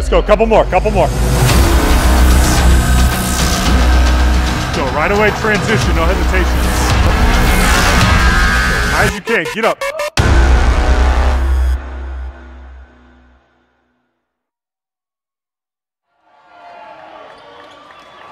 let's go. Couple more. Go right away, transition, no hesitation. High as you can, get up.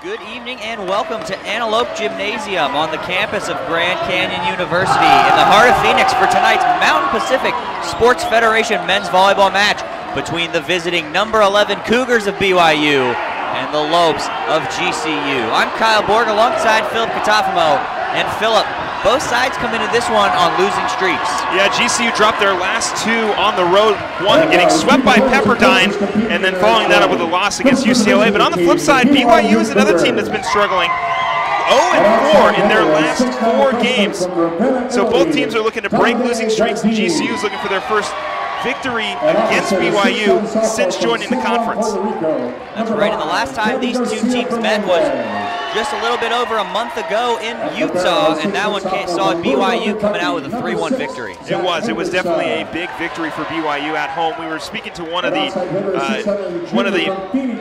Good evening and welcome to Antelope Gymnasium on the campus of Grand Canyon University in the heart of Phoenix for tonight's Mountain Pacific Sports Federation men's volleyball match between the visiting number 11 Cougars of BYU and the Lopes of GCU. I'm Kyle Borg alongside Philip Catafimo. And Philip, both sides come into this one on losing streaks. Yeah, GCU dropped their last two on the road, one getting swept by Pepperdine, and then following that up with a loss against UCLA. But on the flip side, BYU is another team that's been struggling. 0-4 in their last 4 games. So both teams are looking to break losing streaks, and GCU is looking for their first victory against BYU since joining the conference. That's right, and the last time these two teams met was just a little bit over a month ago in Utah, and that one saw BYU coming out with a 3-1 victory. It was definitely a big victory for BYU at home. We were speaking to one of the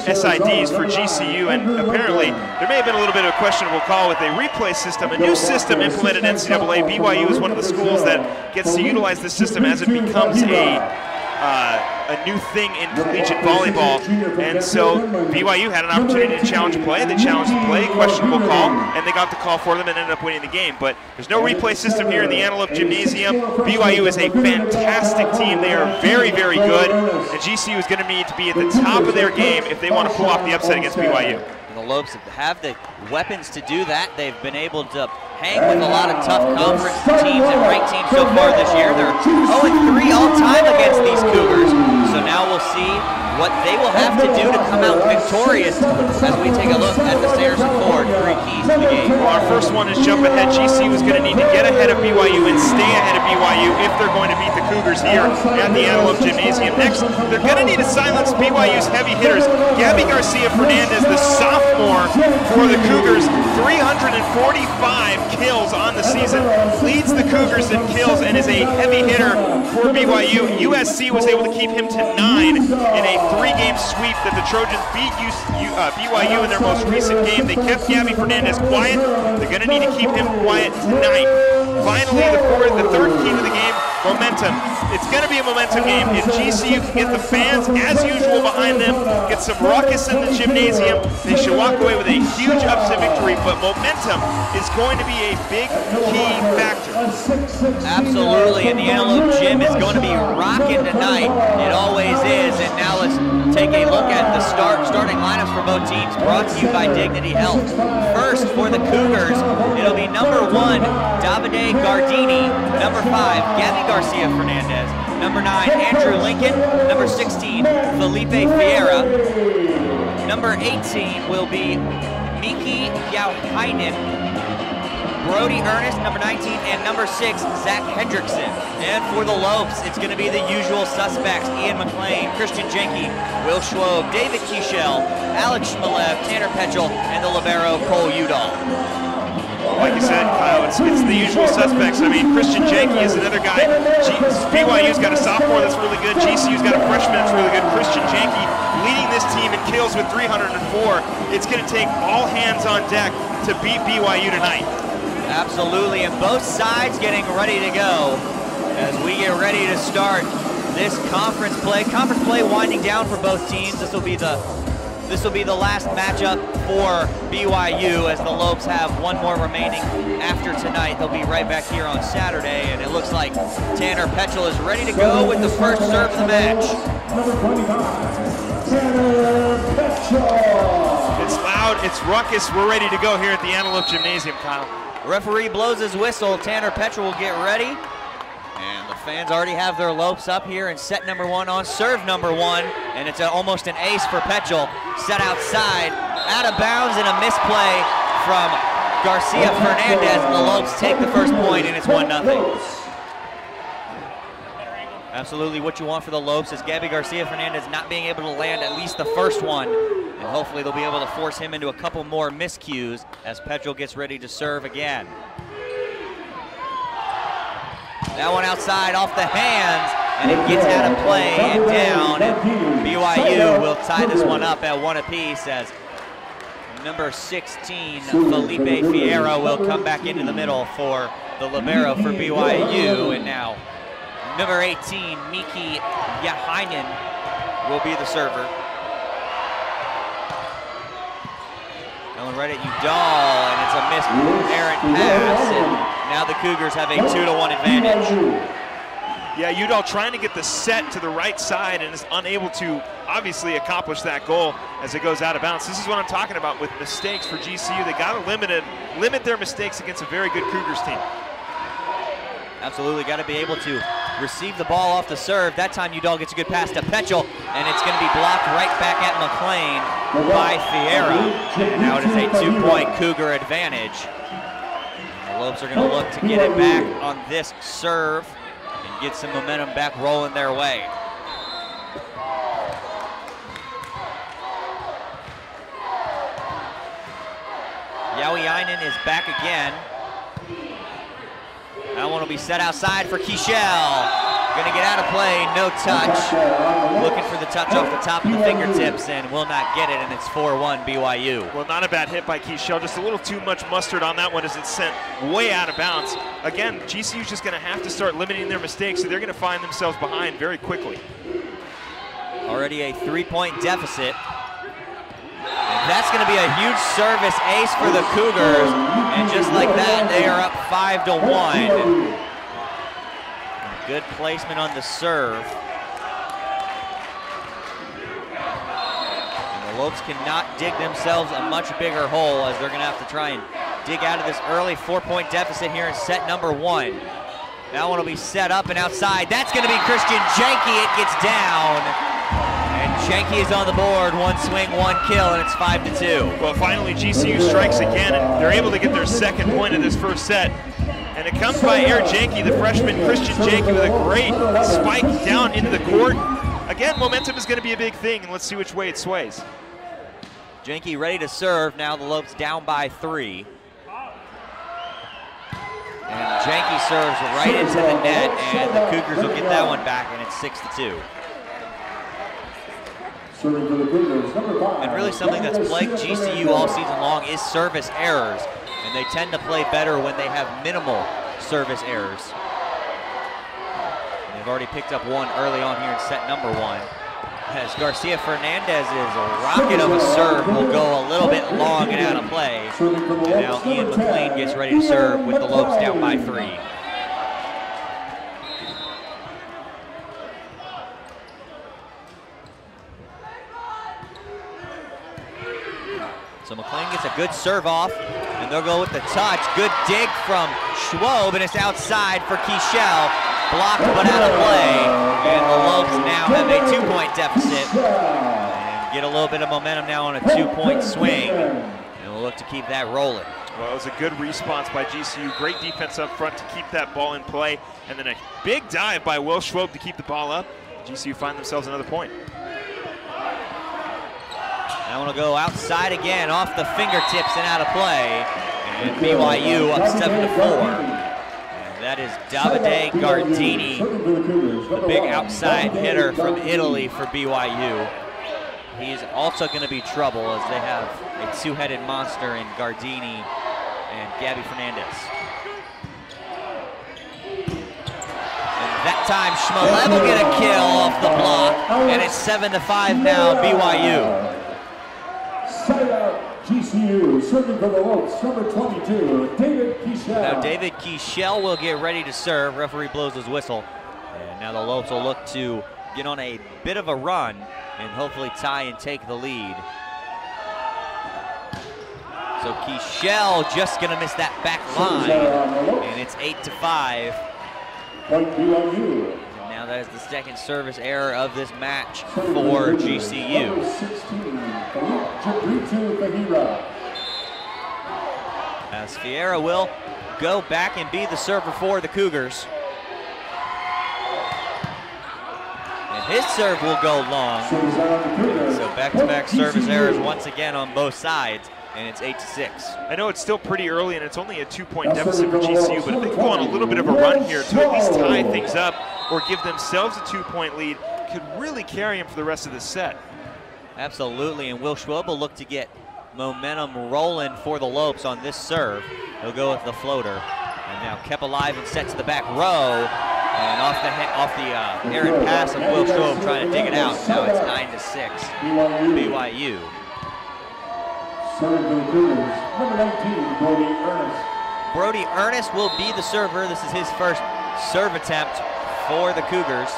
SIDs for GCU, and apparently there may have been a little bit of a questionable call with a replay system, a new system implemented in NCAA. BYU is one of the schools that gets to utilize this system as it becomes a new thing in collegiate volleyball, and so BYU had an opportunity to challenge play. They challenged the play, questionable call, and they got the call for them and ended up winning the game. But there's no replay system here in the Antelope Gymnasium. BYU is a fantastic team. They are very, very good, and GCU is going to need to be at the top of their game if they want to pull off the upset against BYU. And the Lopes have the weapons to do that. They've been able to hang with a lot of tough conference teams and ranked teams so far this year. They're 0-3 all-time against these Cougars. So now we'll see what they will have to do to come out victorious as we take a look at the Saracen Ford 3 keys to the game. Well, our first one is jump ahead. GCU is going to need to get ahead of BYU and stay ahead of BYU if they're going to beat the Cougars here at the Antelope Gymnasium. Next, they're going to need to silence BYU's heavy hitters. Gabby Garcia-Fernandez, the sophomore for the Cougars, 345 kills on the season, leads the Cougars in kills and is a heavy hitter for BYU. USC was able to keep him to 9 in a 3-game sweep that the Trojans beat BYU in their most recent game. They kept Gabby Fernandez quiet. They're going to need to keep him quiet tonight. Finally, the third key to the game, momentum. It's going to be a momentum game. If GCU can get the fans, as usual, behind them, get some ruckus in the gymnasium, they should walk away with a huge upset victory, but momentum is going to be a big key factor. Absolutely, and the Antelope Gym is going to be rocking tonight. It always is, and now let's take a look at the starting lineups for both teams, brought to you by Dignity Health. First, for the Cougars, it'll be number 1, Davide Gardini, number 5, Gabby Garcia-Fernandez, number 9, Andrew Lincoln, number 16, Felipe Fiera, number 18 will be Miki Yauhainen, Brody Ernest, number 19, and number 6, Zach Hendrickson. And for the Lopes, it's going to be the usual suspects: Ian McLean, Christian Jenke, Will Schwob, David Kieshel, Alex Shmalev, Tanner Petchel, and the libero Cole Udall. Like you said, Kyle, it's the usual suspects. I mean, Christian Jenke is another guy. BYU's got a sophomore that's really good. GCU's got a freshman that's really good. Christian Jenke leading this team in kills with 304. It's going to take all hands on deck to beat BYU tonight. Absolutely, and both sides getting ready to go as we get ready to start this conference play. Conference play winding down for both teams. This will be the last matchup for BYU, as the Lopes have one more remaining after tonight. They'll be right back here on Saturday, and it looks like Tanner Petchel is ready to go with the first serve of the match. Number 25, Tanner Petchel. It's loud, it's ruckus. We're ready to go here at the Antelope Gymnasium, Kyle. Referee blows his whistle. Tanner Petchel will get ready. And the fans already have their Lopes up here in set number 1 on serve number 1. And it's almost an ace for Petchel. Set outside, out of bounds, and a misplay from Garcia-Fernandez. And the Lopes take the first point, and it's 1-0. Absolutely what you want for the Lopes is Gabby Garcia-Fernandez not being able to land at least the first one. And hopefully they'll be able to force him into a couple more miscues as Petchel gets ready to serve again. That one outside off the hands and it gets out of play and down, and BYU will tie this one up at 1 apiece as number 16, Felipe Fierro, will come back into the middle for the libero for BYU, and now number 18, Miki Yahainen, will be the server. Going right at Udall, and it's a missed errant pass, and now the Cougars have a 2-1 advantage. Yeah, Udall trying to get the set to the right side and is unable to obviously accomplish that goal as it goes out of bounds. This is what I'm talking about with mistakes for GCU. They got to limit their mistakes against a very good Cougars team. Absolutely, got to be able to receive the ball off the serve. That time Udall gets a good pass to Petchel, and it's going to be blocked right back at McLean by Fierro. And now it is a 2-point Cougar advantage. And the Lopes are going to look to get it back on this serve and get some momentum back rolling their way. Yahainen is back again. That one will be set outside for Kieshel. Gonna get out of play, no touch. Looking for the touch off the top of the fingertips and will not get it, and it's 4-1 BYU. Well, not a bad hit by Kieshel, just a little too much mustard on that one as it's sent way out of bounds. Again, GCU's just gonna have to start limiting their mistakes, so they're gonna find themselves behind very quickly. Already a 3-point deficit. And that's going to be a huge service ace for the Cougars, and just like that, they are up 5-1. Good placement on the serve. And the Lopes cannot dig themselves a much bigger hole, as they're going to have to try and dig out of this early 4-point deficit here in set number 1. That one will be set up and outside. That's going to be Christian Janke. It gets down. And Janke is on the board, 1 swing, 1 kill, and it's 5-2. Well, finally GCU strikes again, and they're able to get their second point of this first set. And it comes by Air Janke, the freshman Christian Janke, with a great spike down into the court. Again, momentum is going to be a big thing, and let's see which way it sways. Janke ready to serve. Now the Lopes down by 3. And Janke serves right into the net, and the Cougars will get that one back, and it's 6-2. And really something that's plagued GCU all season long is service errors, and they tend to play better when they have minimal service errors. And they've already picked up one early on here in set number 1. As Garcia Fernandez's rocket of a serve will go a little bit long and out of play. And now Ian McLean gets ready to serve with the Lopes down by 3. So McLean gets a good serve off, and they'll go with the touch. Good dig from Schwob, and it's outside for Kieshel. Blocked but out of play, and the Lopes now have a 2-point deficit and get a little bit of momentum now on a 2-point swing, and we'll look to keep that rolling. Well, it was a good response by GCU. Great defense up front to keep that ball in play, and then a big dive by Will Schwob to keep the ball up. GCU find themselves another point. That one will go outside again, off the fingertips and out of play, and BYU up 7-4. That is Davide Gardini, the big outside hitter from Italy for BYU. He's also going to be trouble, as they have a 2-headed monster in Gardini and Gabby Fernandez. And that time Shmolev will get a kill off the block, and it's 7-5 now, BYU. GCU, serving for the Lopes, number 22, David Kieshel. Now David Kieshel will get ready to serve. Referee blows his whistle. And now the Lopes will look to get on a bit of a run and hopefully tie and take the lead. So Kieshel just gonna miss that back line, and it's 8-5. Point BYU. Now that is the second service error of this match for GCU. As Fierro will go back and be the server for the Cougars. And his serve will go long. So back-to-back service errors once again on both sides, and it's 8-6. I know it's still pretty early and it's only a 2-point deficit for GCU, but if they can go on a little bit of a run here to at least tie things up, or give themselves a 2-point lead could really carry them for the rest of the set. Absolutely, and Will Schwab will look to get momentum rolling for the Lopes on this serve. He'll go with the floater. And now kept alive and set to the back row. And off the errant pass of Will Schwab trying to dig it out. Now it's 9-6, BYU. Serving for the Cougars, number 19, Brody Ernest. Brody Ernest will be the server. This is his first serve attempt for the Cougars.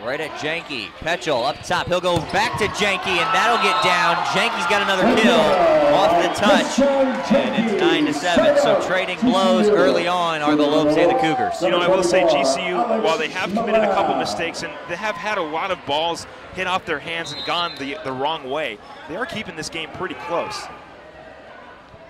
Right at Janke. Petchel up top. He'll go back to Janke, and that'll get down. Janke's got another kill off the touch, and it's 9-7. So trading blows early on are the Lopes and the Cougars. You know, I will say GCU, while they have committed a couple mistakes and they have had a lot of balls hit off their hands and gone the wrong way, they are keeping this game pretty close.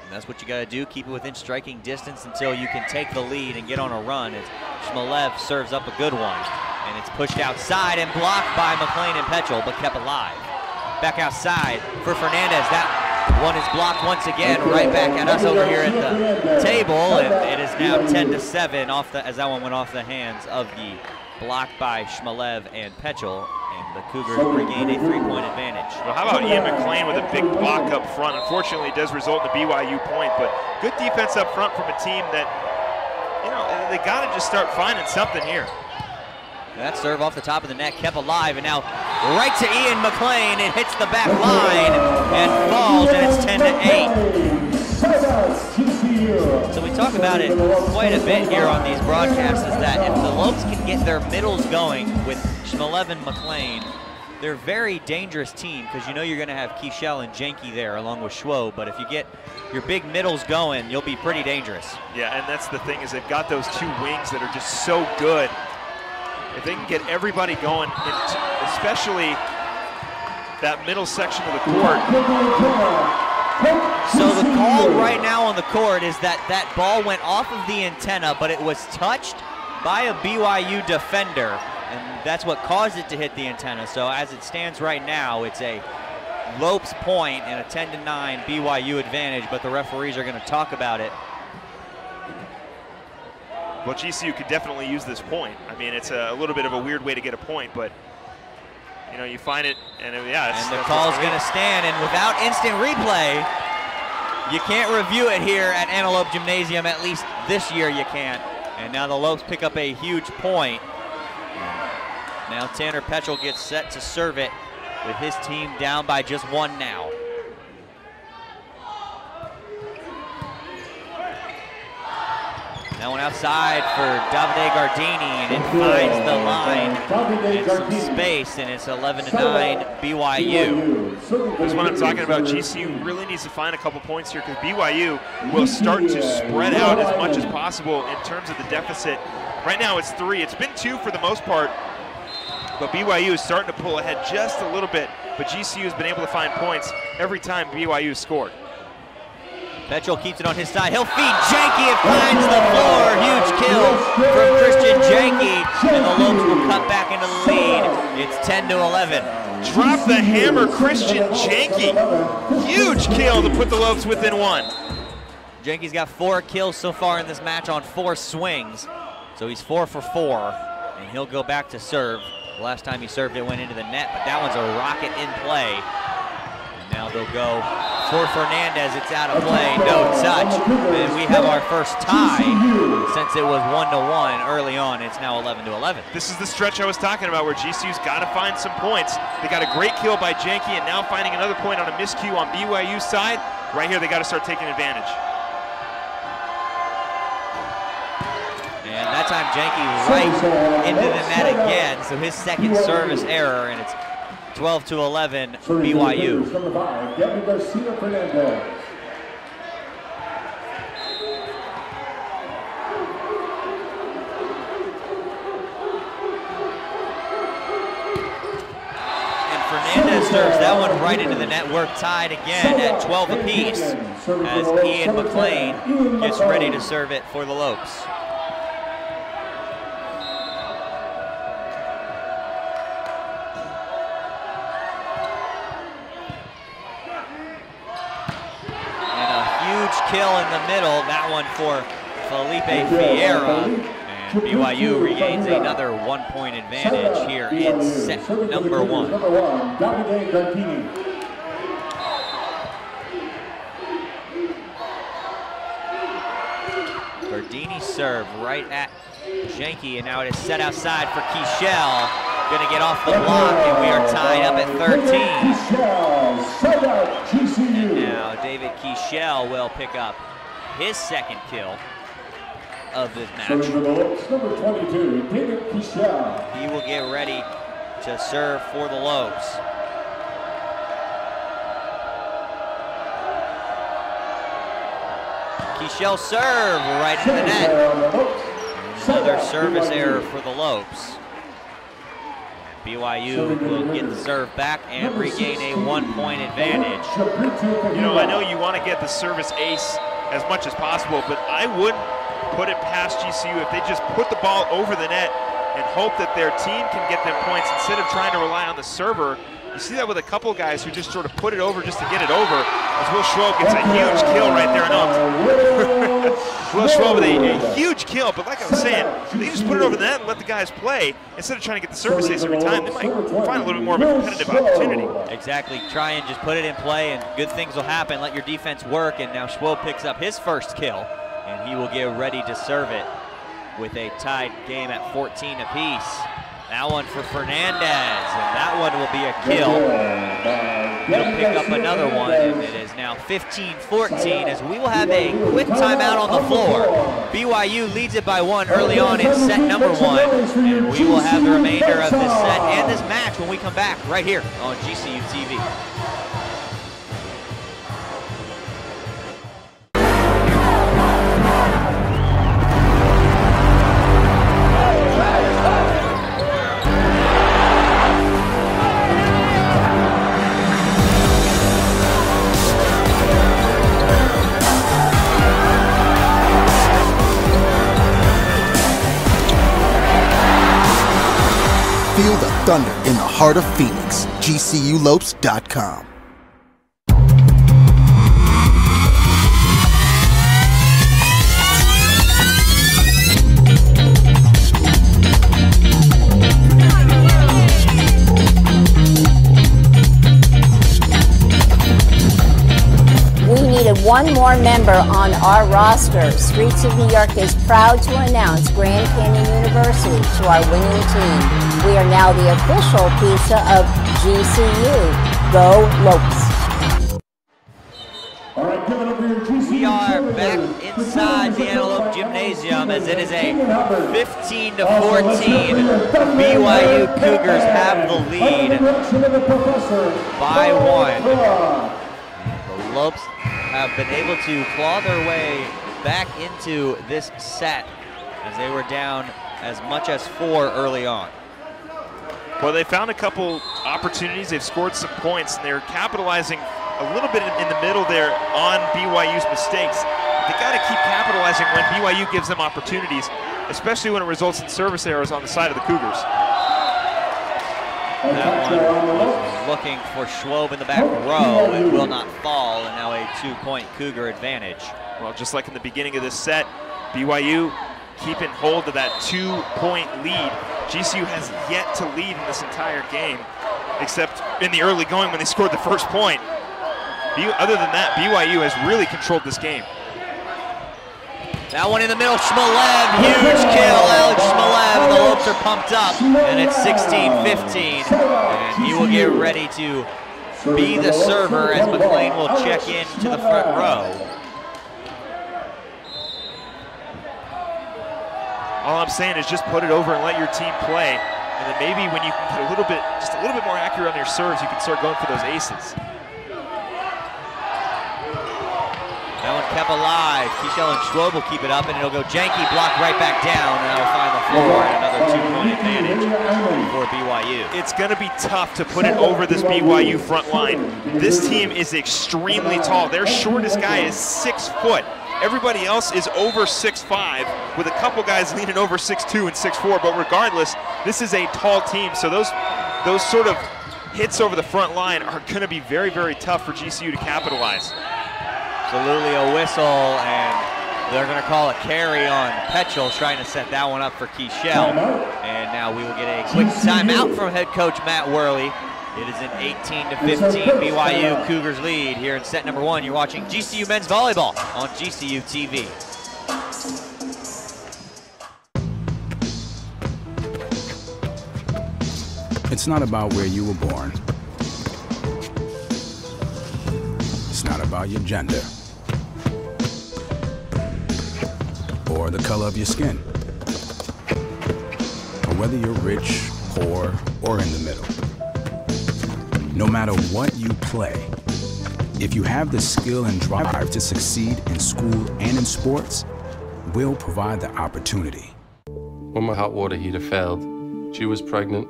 And that's what you got to do, keep it within striking distance until you can take the lead and get on a run. As Shmelev serves up a good one, and it's pushed outside and blocked by McLean and Petchel, but kept alive. Back outside for Fernandez. That one is blocked once again, right back at us over here at the table, and it is now 10-7 as that one went off the hands of the block by Shmelev and Petchel, and the Cougars regained a 3-point advantage. Well, how about Ian McLean with a big block up front? Unfortunately, it does result in a BYU point, but good defense up front from a team that, you know, they got to just start finding something here. That serve off the top of the net kept alive, and now right to Ian McLean. It hits the back line and falls, and it's 10-8. So we talk about it quite a bit here on these broadcasts, is that if the Lopes can get their middles going with Shmelev and McLean, they're a very dangerous team, because you know you're going to have Keishel and Janke there along with Schwo, but if you get your big middles going, you'll be pretty dangerous. Yeah, and that's the thing, is they've got those two wings that are just so good. If they can get everybody going, especially that middle section of the court. So the call right now on the court is that that ball went off of the antenna, but it was touched by a BYU defender, and that's what caused it to hit the antenna. So as it stands right now, it's a Lopes point and a 10-9 BYU advantage, but the referees are going to talk about it. Well, GCU could definitely use this point. I mean, it's a little bit of a weird way to get a point, but you know, you find it, and yeah. And the call's going to stand, and without instant replay, you can't review it here at Antelope Gymnasium. At least this year you can't. And now the Lopes pick up a huge point. Now Tanner Petchel gets set to serve it with his team down by just one now. That one outside for Davide Gardini, and it finds the line in some space, and it's 11-9 BYU. That's what I'm talking about. GCU really needs to find a couple points here, because BYU will start to spread out as much as possible in terms of the deficit. Right now it's 3. It's been 2 for the most part, but BYU is starting to pull ahead just a little bit, but GCU has been able to find points every time BYU has scored. Petchel keeps it on his side. He'll feed Janke. It finds the floor. Huge kill from Christian Janke, and the Lopes will cut back into the lead. It's 10-11. Drop the hammer, Christian Janke. Huge kill to put the Lopes within 1. Janke's got 4 kills so far in this match on 4 swings, so he's 4 for 4, and he'll go back to serve. The last time he served, it went into the net, but that one's a rocket in play. And now they'll go for Fernandez. It's out of play, no touch, and we have our first tie since it was 1-1 early on. It's now 11-11. This is the stretch I was talking about, where GCU's got to find some points. They got a great kill by Janke, and now finding another point on a miscue on BYU's side. Right here, they got to start taking advantage. And that time Janke right into the net again, so his second service error, and it's 12-11 BYU. Number 5, Gabby Garcia Fernandez. And Fernandez serves that one right into the net. We're tied again at 12 apiece as Ian McLean gets ready to serve it for the Lopes. kill in the middle. That one for Felipe Vieira. And BYU regains another 1-point advantage here in set number 1. Gardini serve right at Janke, and now it is set outside for Kichel. Gonna get off the block, and we are tied up at 13. And now David Kichel will pick up his second kill of this match. He will get ready to serve for the Lopes. Kichel serve right into the net. Another service error for the Lopes. BYU will get the serve back and regain a 1-point advantage. You know, I know you want to get the service ace as much as possible, but I wouldn't put it past GCU if they just put the ball over the net and hope that their team can get them points instead of trying to rely on the server. You see that with a couple guys who just sort of put it over just to get it over, as Will Schwab gets a huge kill right there. Will Schwab with a huge kill, but like I was saying, they just put it over the net and let the guys play instead of trying to get the service ace every time. They might find a little bit more of a competitive opportunity. Exactly, try and just put it in play and good things will happen. Let your defense work, and now Schwab picks up his first kill, and he will get ready to serve it with a tied game at 14 apiece. That one for Fernandez, and that one will be a kill. He'll pick up another one, and it is now 15-14 as we will have a quick timeout on the floor. BYU leads it by 1 early on in set number 1, and we will have the remainder of this set and this match when we come back right here on GCU TV. Feel the thunder in the heart of Phoenix. GCULopes.com. We needed one more member on our roster. Streets of New York is proud to announce Grand Canyon University to our winning team. We are now the official pizza of GCU. Go Lopes. We are back inside the Antelope Gymnasium as it is a 15-14. BYU Cougars have the lead by 1. The Lopes have been able to claw their way back into this set as they were down as much as 4 early on. Well, they found a couple opportunities. They've scored some points, and they're capitalizing a little bit in the middle there on BYU's mistakes. They got to keep capitalizing when BYU gives them opportunities, especially when it results in service errors on the side of the Cougars. That one was looking for Schwab in the back row. It will not fall, and now a 2-point Cougar advantage. Well, just like in the beginning of this set, BYU keeping hold of that 2-point lead. GCU has yet to lead in this entire game, except in the early going when they scored the first point. Other than that, BYU has really controlled this game. That one in the middle, Shmalev, huge kill, Alex Shmalev. The Lopes are pumped up, and it's 16-15. And he will get ready to be the server as McLean will check in to the front row. All I'm saying is just put it over and let your team play. And then maybe when you can get just a little bit more accurate on your serves, you can start going for those aces. That one kept alive. Kichel and Schwab will keep it up, and it'll go Janke, blocked right back down, and that'll find the floor, and another 2-point advantage for BYU. It's going to be tough to put it over this BYU front line. This team is extremely tall. Their shortest guy is 6 foot. Everybody else is over 6'5", with a couple guys leaning over 6'2" and 6'4", but regardless, this is a tall team, so those sort of hits over the front line are going to be very, very tough for GCU to capitalize. Absolutely a whistle, and they're going to call a carry on Petchel, trying to set that one up for Keishel. And now we will get a quick timeout from head coach Matt Worley. It is an 18-15 BYU Cougars lead here in set number 1. You're watching GCU men's volleyball on GCU TV. It's not about where you were born. It's not about your gender or the color of your skin, or whether you're rich, poor, or in the middle. No matter what you play, if you have the skill and drive to succeed in school and in sports, we'll provide the opportunity. When my hot water heater failed, she was pregnant,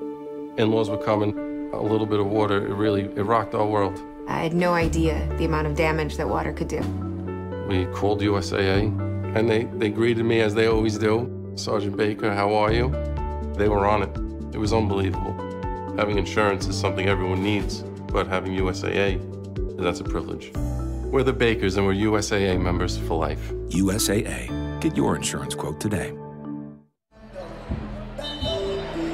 in-laws were coming, a little bit of water, it rocked our world. I had no idea the amount of damage that water could do. We called USAA, and they greeted me as they always do. Sergeant Baker, how are you? They were on it. It was unbelievable. Having insurance is something everyone needs, but having USAA, that's a privilege. We're the Bakers, and we're USAA members for life. USAA. Get your insurance quote today.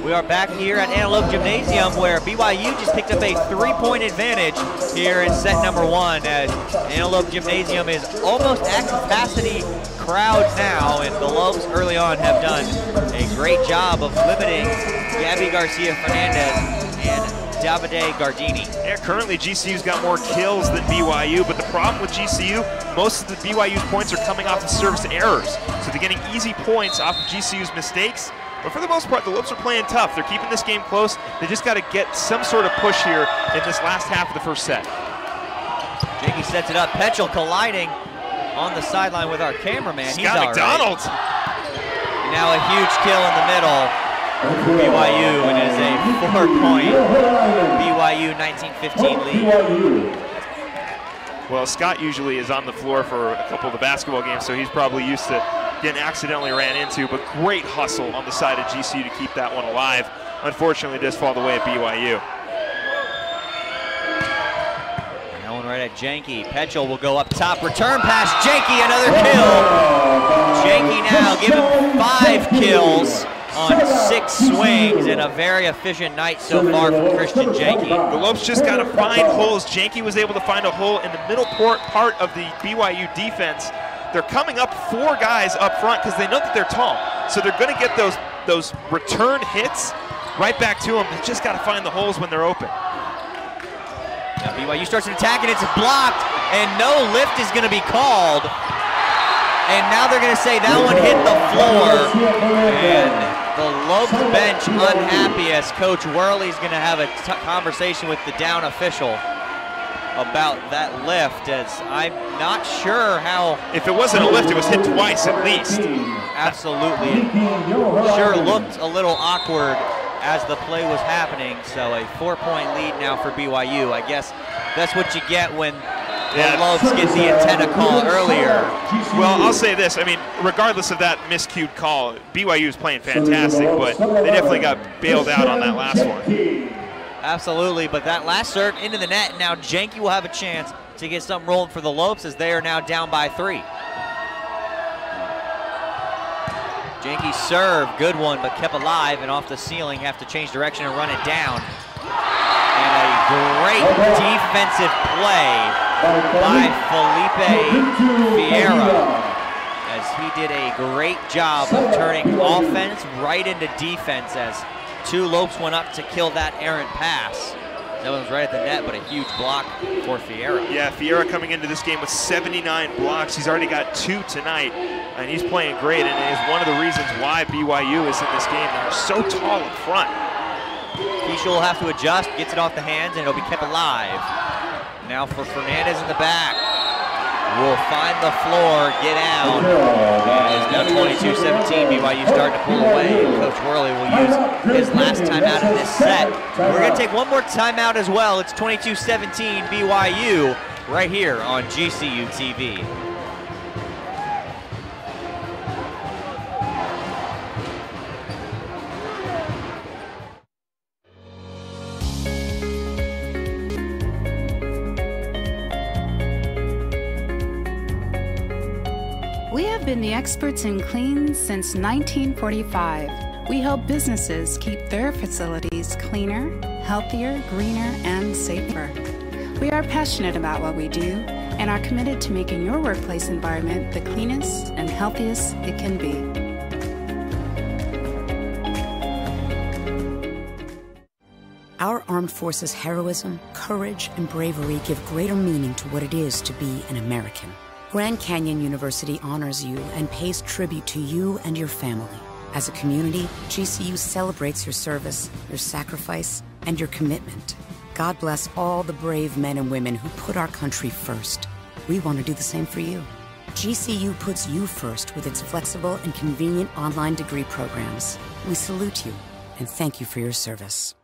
We are back here at Antelope Gymnasium, where BYU just picked up a 3-point advantage here in set number 1, as Antelope Gymnasium is almost at capacity crowd now, and the Lopes early on have done a great job of limiting Gabby Garcia-Fernandez and Davide Gardini. Yeah, currently GCU's got more kills than BYU, but the problem with GCU, most of the BYU's points are coming off of service errors. So they're getting easy points off of GCU's mistakes. But for the most part, the Lopes are playing tough. They're keeping this game close. They just got to get some sort of push here in this last half of the first set. Jakey sets it up. Petchel colliding on the sideline with our cameraman. He's Scott all McDonald. Right. And now a huge kill in the middle for BYU, and it is a 4-point BYU 19-15 lead. Well, Scott usually is on the floor for a couple of the basketball games, so he's probably used to getting accidentally ran into, but great hustle on the side of GCU to keep that one alive. Unfortunately, it does fall the way of BYU. That one right at Janke. Petchel will go up top, return pass, Janke, another kill. Janke now giving 5 kills on 6 swings, and a very efficient night so far from Christian Janke. The Lopes just got to find holes. Janke was able to find a hole in the middle part of the BYU defense. They're coming up 4 guys up front because they know that they're tall. So they're going to get those return hits right back to them. They just got to find the holes when they're open. Now BYU starts an attack, and it's blocked, and no lift is going to be called. And now they're going to say that one hit the floor. And the Lopes bench unhappy, as Coach Worley's going to have a conversation with the down official about that lift, as I'm not sure how. If it wasn't a lift, it was hit twice at least. Absolutely. It sure looked a little awkward as the play was happening. So a 4-point lead now for BYU. I guess that's what you get when the Lopes get the antenna call earlier. Well, I'll say this. I mean, regardless of that miscued call, BYU is playing fantastic, but they definitely got bailed out on that last one. Absolutely, but that last serve into the net. Now Janke will have a chance to get something rolling for the Lopes, as they are now down by 3. Janke's serve, good one, but kept alive and off the ceiling. Have to change direction and run it down. And a great defensive play by Felipe Vieira, as he did a great job of turning offense right into defense, as 2 Lopes went up to kill that errant pass. That one was right at the net, but a huge block for Vieira. Yeah, Vieira coming into this game with 79 blocks. He's already got 2 tonight, and he's playing great, and it is one of the reasons why BYU is in this game. They're so tall up front. Keisha will have to adjust, gets it off the hands, and it'll be kept alive. Now for Fernandez in the back. Will find the floor, get out. It is now 22-17. BYU starting to pull away. Coach Worley will use his last timeout in this set. We're going to take one more timeout as well. It's 22-17 BYU right here on GCU TV. We have been the experts in clean since 1945. We help businesses keep their facilities cleaner, healthier, greener, and safer. We are passionate about what we do and are committed to making your workplace environment the cleanest and healthiest it can be. Our armed forces' heroism, courage, and bravery give greater meaning to what it is to be an American. Grand Canyon University honors you and pays tribute to you and your family. As a community, GCU celebrates your service, your sacrifice, and your commitment. God bless all the brave men and women who put our country first. We want to do the same for you. GCU puts you first with its flexible and convenient online degree programs. We salute you and thank you for your service.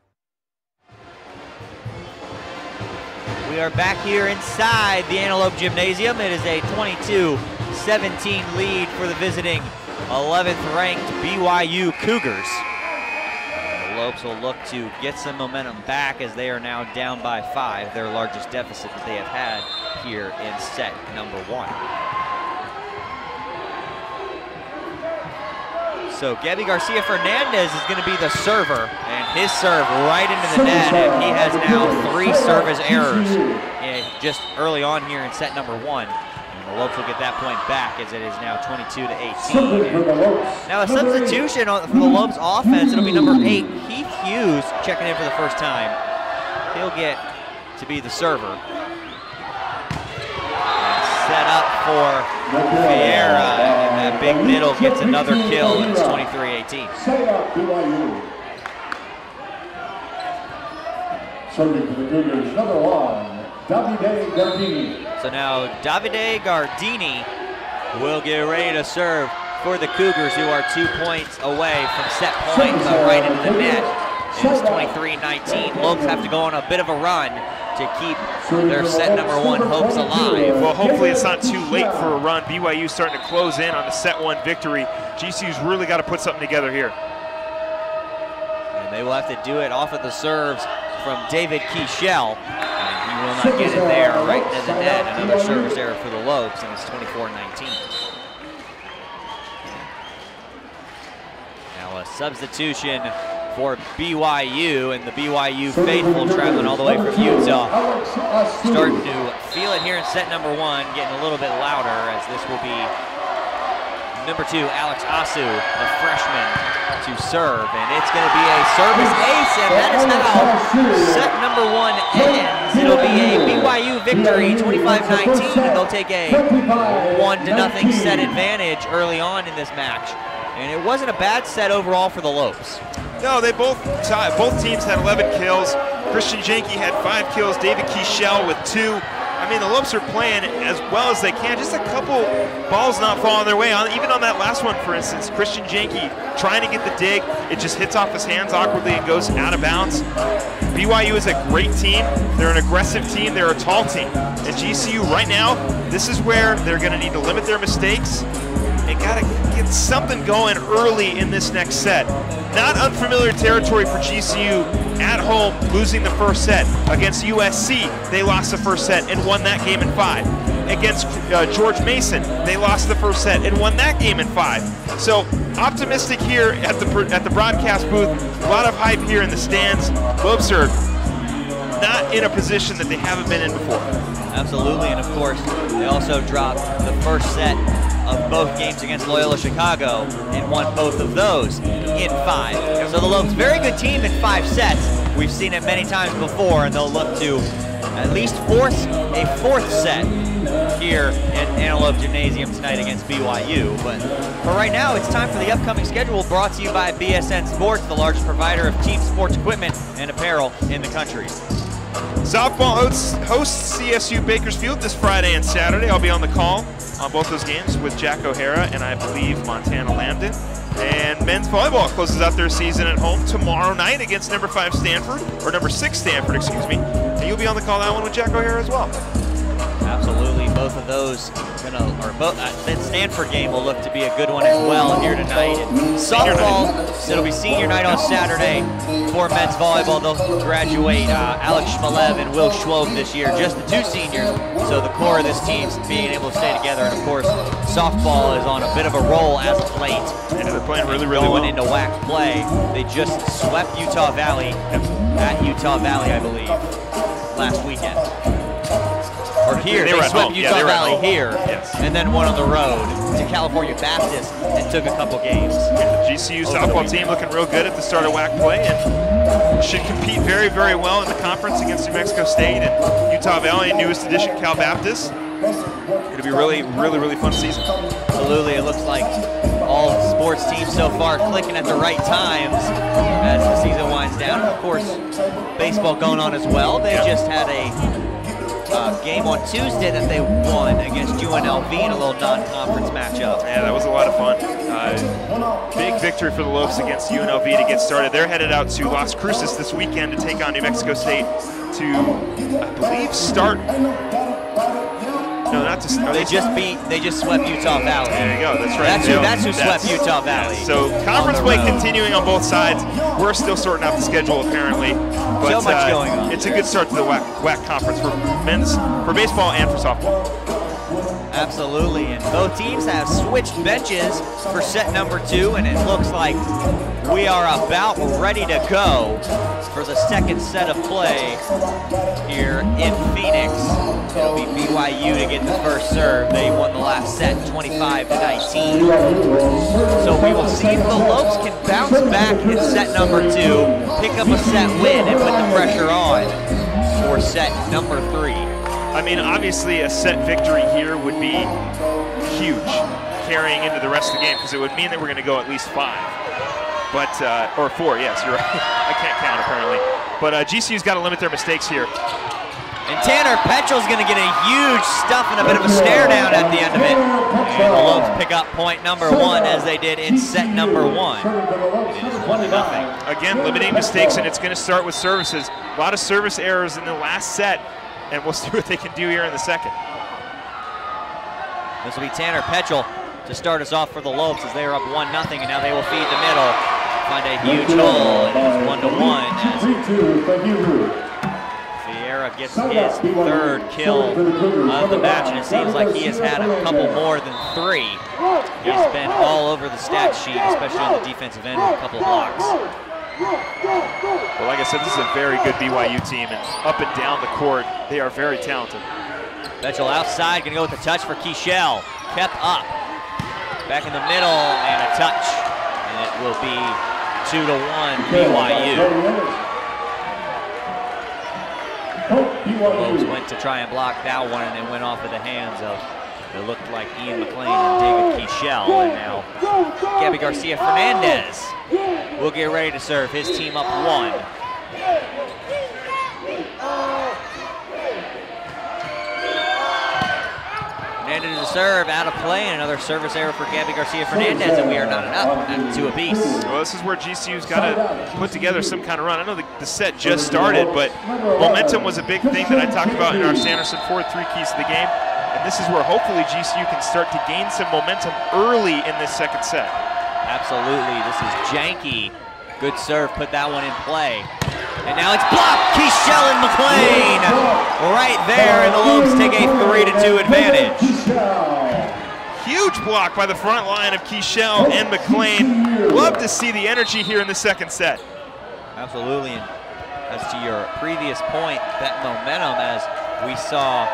We are back here inside the Antelope Gymnasium. It is a 22-17 lead for the visiting 11th ranked BYU Cougars. The Lopes will look to get some momentum back as they are now down by 5, their largest deficit that they have had here in set number 1. So Gabby Garcia Fernandez is going to be the server, and his serve right into the net, and he has now 3 service errors just early on here in set number 1. And the Lopes will get that point back as it is now 22-18. Now a substitution for the Lopes offense, it'll be number 8, Heath Hughes, checking in for the first time. He'll get to be the server. Set up for Vieira, and that big middle gets another kill, and it's 23-18. Serving for the Cougars, number 1, Davide Gardini. So now Davide Gardini will get ready to serve for the Cougars, who are 2 points away from set point, but right into the net. It's 23-19. Lopes have to go on a bit of a run to keep their set number 1 hopes alive. Well, hopefully it's not too late for a run. BYU starting to close in on the set 1 victory. GCU's really got to put something together here. And they will have to do it off of the serves from David Keichel. And he will not get it there right into the net. Another service error for the Lopes, and it's 24-19. Now a substitution for BYU, and the BYU faithful traveling all the way from Utah. Starting to feel it here in set number 1, getting a little bit louder, as this will be number 2, Alex Asu, the freshman, to serve, and it's going to be a service ace, and that is how set number 1 ends. It'll be a BYU victory, 25-19, and they'll take a 1-0 set advantage early on in this match. And it wasn't a bad set overall for the Lopes. No, they both teams had 11 kills. Christian Jenke had 5 kills, David Keichel with 2. I mean, the Lopes are playing as well as they can. Just a couple balls not falling their way. Even on that last one, for instance, Christian Jenke trying to get the dig. It just hits off his hands awkwardly and goes out of bounds. BYU is a great team. They're an aggressive team. They're a tall team. And GCU right now, this is where they're going to need to limit their mistakes. They got to get something going early in this next set. Not unfamiliar territory for GCU at home, losing the first set. Against USC, they lost the first set and won that game in 5. Against George Mason, they lost the first set and won that game in 5. So optimistic here at the broadcast booth. A lot of hype here in the stands. Lopes are not in a position that they haven't been in before. Absolutely, and of course, they also dropped the first set of both games against Loyola Chicago and won both of those in 5. So the Lopes, very good team in 5 sets. We've seen it many times before, and they'll look to at least force a 4th set here in Antelope Gymnasium tonight against BYU. But for right now, it's time for the upcoming schedule, brought to you by BSN Sports, the largest provider of team sports equipment and apparel in the country. Softball hosts CSU Bakersfield this Friday and Saturday. I'll be on the call on both those games with Jack O'Hara and I believe Montana Lambden. And men's volleyball closes out their season at home tomorrow night against number 5 Stanford, or number 6 Stanford, excuse me. And you'll be on the call that one with Jack O'Hara as well. Absolutely. both of those that Stanford game will look to be a good one as well here tonight. And softball, so it'll be senior night on Saturday for men's volleyball. They'll graduate Alex Shmalev and Will Schwob this year, just the two seniors. So the core of this team's being able to stay together. And of course, softball is on a bit of a roll as of late. And they're playing really well. Going into WAC play, they just swept Utah Valley at Utah Valley, I believe, last weekend. Or here, they swept Utah Valley here, and then won on the road to California Baptist and took a couple games. The GCU softball team looking real good at the start of WAC play and should compete very, very well in the conference against New Mexico State and Utah Valley and newest addition Cal Baptist. Going to be really, really, really fun season. Absolutely, it looks like all sports teams so far clicking at the right times as the season winds down. Of course, baseball going on as well. They just had a game on Tuesday that they won against UNLV in a little non-conference matchup. Yeah, that was a lot of fun. Big victory for the Lopes against UNLV to get started. They're headed out to Las Cruces this weekend to take on New Mexico State to, I believe, start. No, not to. They just swept Utah Valley. There you go. That's right. That's who swept Utah Valley. So conference play continuing on both sides. We're still sorting out the schedule apparently. But, so much going on. It's a good start to the WAC conference for baseball and for softball. Absolutely, and both teams have switched benches for set number 2, and it looks like we are about ready to go for the second set of play here in Phoenix. It'll be BYU to get the first serve. They won the last set 25-19. So we will see if the Lopes can bounce back in set number 2, pick up a set win, and put the pressure on for set number 3. I mean, obviously a set victory here would be huge carrying into the rest of the game because it would mean that we're going to go at least 5. But, or 4, yes, you're right. I can't count apparently. But GCU's got to limit their mistakes here. And Tanner Petrel's going to get a huge stuff and a bit of a stare down at the end of it. And the Lopes pick up point number 1 as they did in set number 1. It is 1-0. Again, limiting mistakes, and it's going to start with services. A lot of service errors in the last set. And we'll see what they can do here in the second. This will be Tanner Petrel to start us off for the Lopes as they are up 1-0, and now they will feed the middle. Find a huge hole, and it's 1-1 as Vieira gets his 3rd kill of the match, and it seems like he has had a couple more than 3. He's been all over the stat sheet, especially on the defensive end with a couple of blocks. Well, like I said, this is a very good BYU team, and up and down the court, they are very talented. Petrel outside, gonna go with the touch for Keichel. Kept up. Back in the middle, and a touch. And it will be 2-1 BYU. Lopes went to try and block that one, and it went off of the hands of, it looked like Ian McLean and David Keichel, and now Gabby Garcia-Fernandez will get ready to serve his team up 1. Fernandez to serve, out of play, and another service error for Gabby Garcia-Fernandez, and we are not up at 2 apiece. Well, this is where GCU's got to put together some kind of run. I know the set just started, but momentum was a big thing that I talked about in our Sanderson 4 3 keys to the game. And this is where hopefully GCU can start to gain some momentum early in this second set. Absolutely, this is Janke. Good serve, put that one in play. And now it's blocked, Keichel and McLean right there, and the Lopes take a 3-2 advantage. Huge block by the front line of Keichel and McLean. Love to see the energy here in the second set. Absolutely, and as to your previous point, that momentum as we saw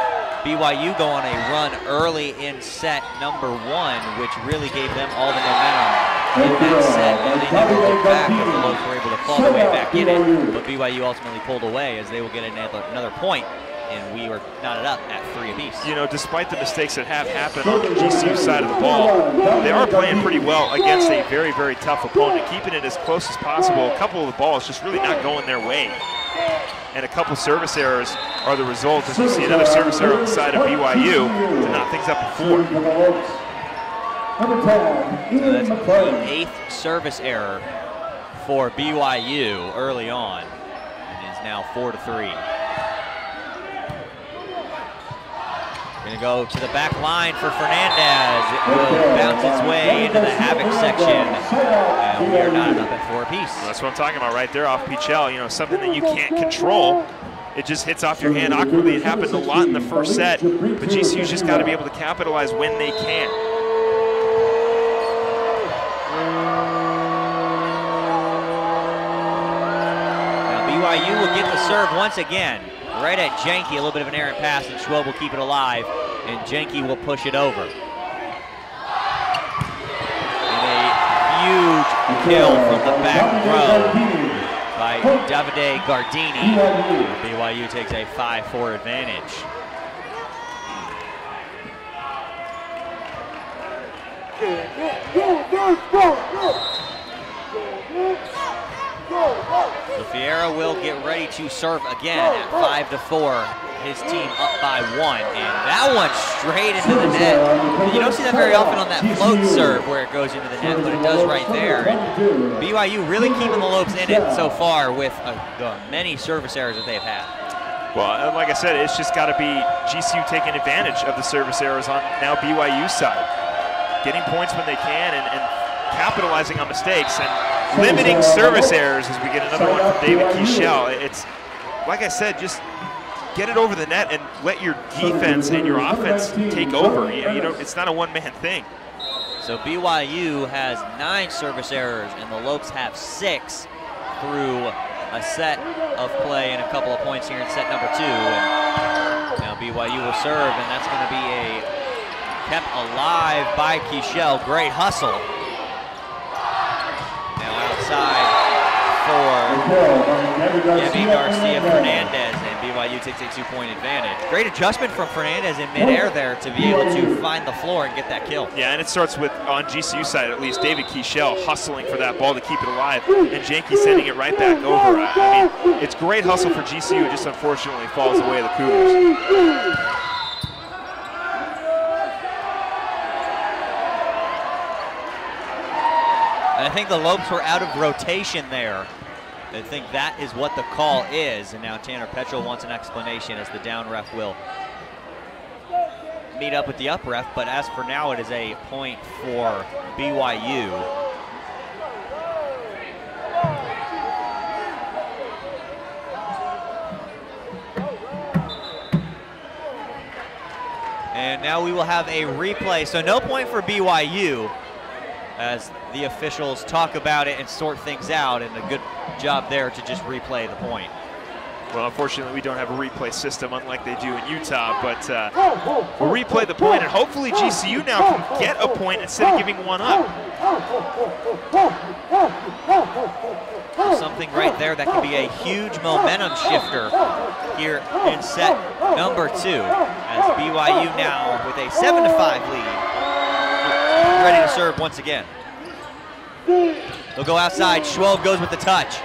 BYU go on a run early in set number 1, which really gave them all the momentum in that set, and they never looked back as the Lopes were able to claw their way back in it, but BYU ultimately pulled away as they will get another point, and we were knotted up at 3 apiece. You know, despite the mistakes that have happened on the GCU side of the ball, they are playing pretty well against a very, very tough opponent, keeping it as close as possible. A couple of the balls just really not going their way. And a couple service errors are the result, as we see another service error on the side of BYU to knock things up at 4. So that's the 8th service error for BYU early on. It is now 4-3. Gonna go to the back line for Fernandez. It will bounce its way into the havoc section. And we are knotted up at 4 apiece. That's what I'm talking about right there off Pichel. You know, something that you can't control. It just hits off your hand awkwardly. It happened a lot in the first set, but GCU's just got to be able to capitalize when they can. Now BYU will get the serve once again. Right at Jenke, a little bit of an errant pass, and Schwab will keep it alive, and Jenke will push it over. And a huge kill from the back row by Davide Gardini. BYU takes a 5-4 advantage. So Fiera will get ready to serve again at 5-4. His team up by 1, and that one straight into the net. You don't see that very often on that float serve where it goes into the net, but it does right there. And BYU really keeping the Lopes in it so far with the many service errors that they've had. Well, like I said, it's just got to be GCU taking advantage of the service errors on now BYU's side. Getting points when they can and capitalizing on mistakes and limiting service errors as we get another one from David Kieshel. It's, like I said, just get it over the net and let your defense and your offense take over. You know, it's not a one-man thing. So BYU has 9 service errors and the Lopes have 6 through a set of play and a couple of points here in set number 2. And now BYU will serve, and that's going to be kept alive by Kieshel. Great hustle. Now outside for Gabby Garcia Fernandez, and BYU takes a 2-point advantage. Great adjustment from Fernandez in midair there to be able to find the floor and get that kill. Yeah, and it starts with, on GCU side at least, David Kieshel hustling for that ball to keep it alive, and Jenke sending it right back over. I mean, it's great hustle for GCU, it just unfortunately falls away the Cougars. I think the Lopes were out of rotation there. I think that is what the call is. And now Tanner Petrel wants an explanation as the down ref will meet up with the up ref. But as for now, it is a point for BYU. And now we will have a replay. So no point for BYU, as the officials talk about it and sort things out, and a good job there to just replay the point. Well, unfortunately, we don't have a replay system unlike they do in Utah, but we'll replay the point, and hopefully GCU now can get a point instead of giving one up. Something right there that could be a huge momentum shifter here in set number 2, as BYU now with a 7-5 lead, ready to serve once again. They'll go outside. Schwab goes with the touch.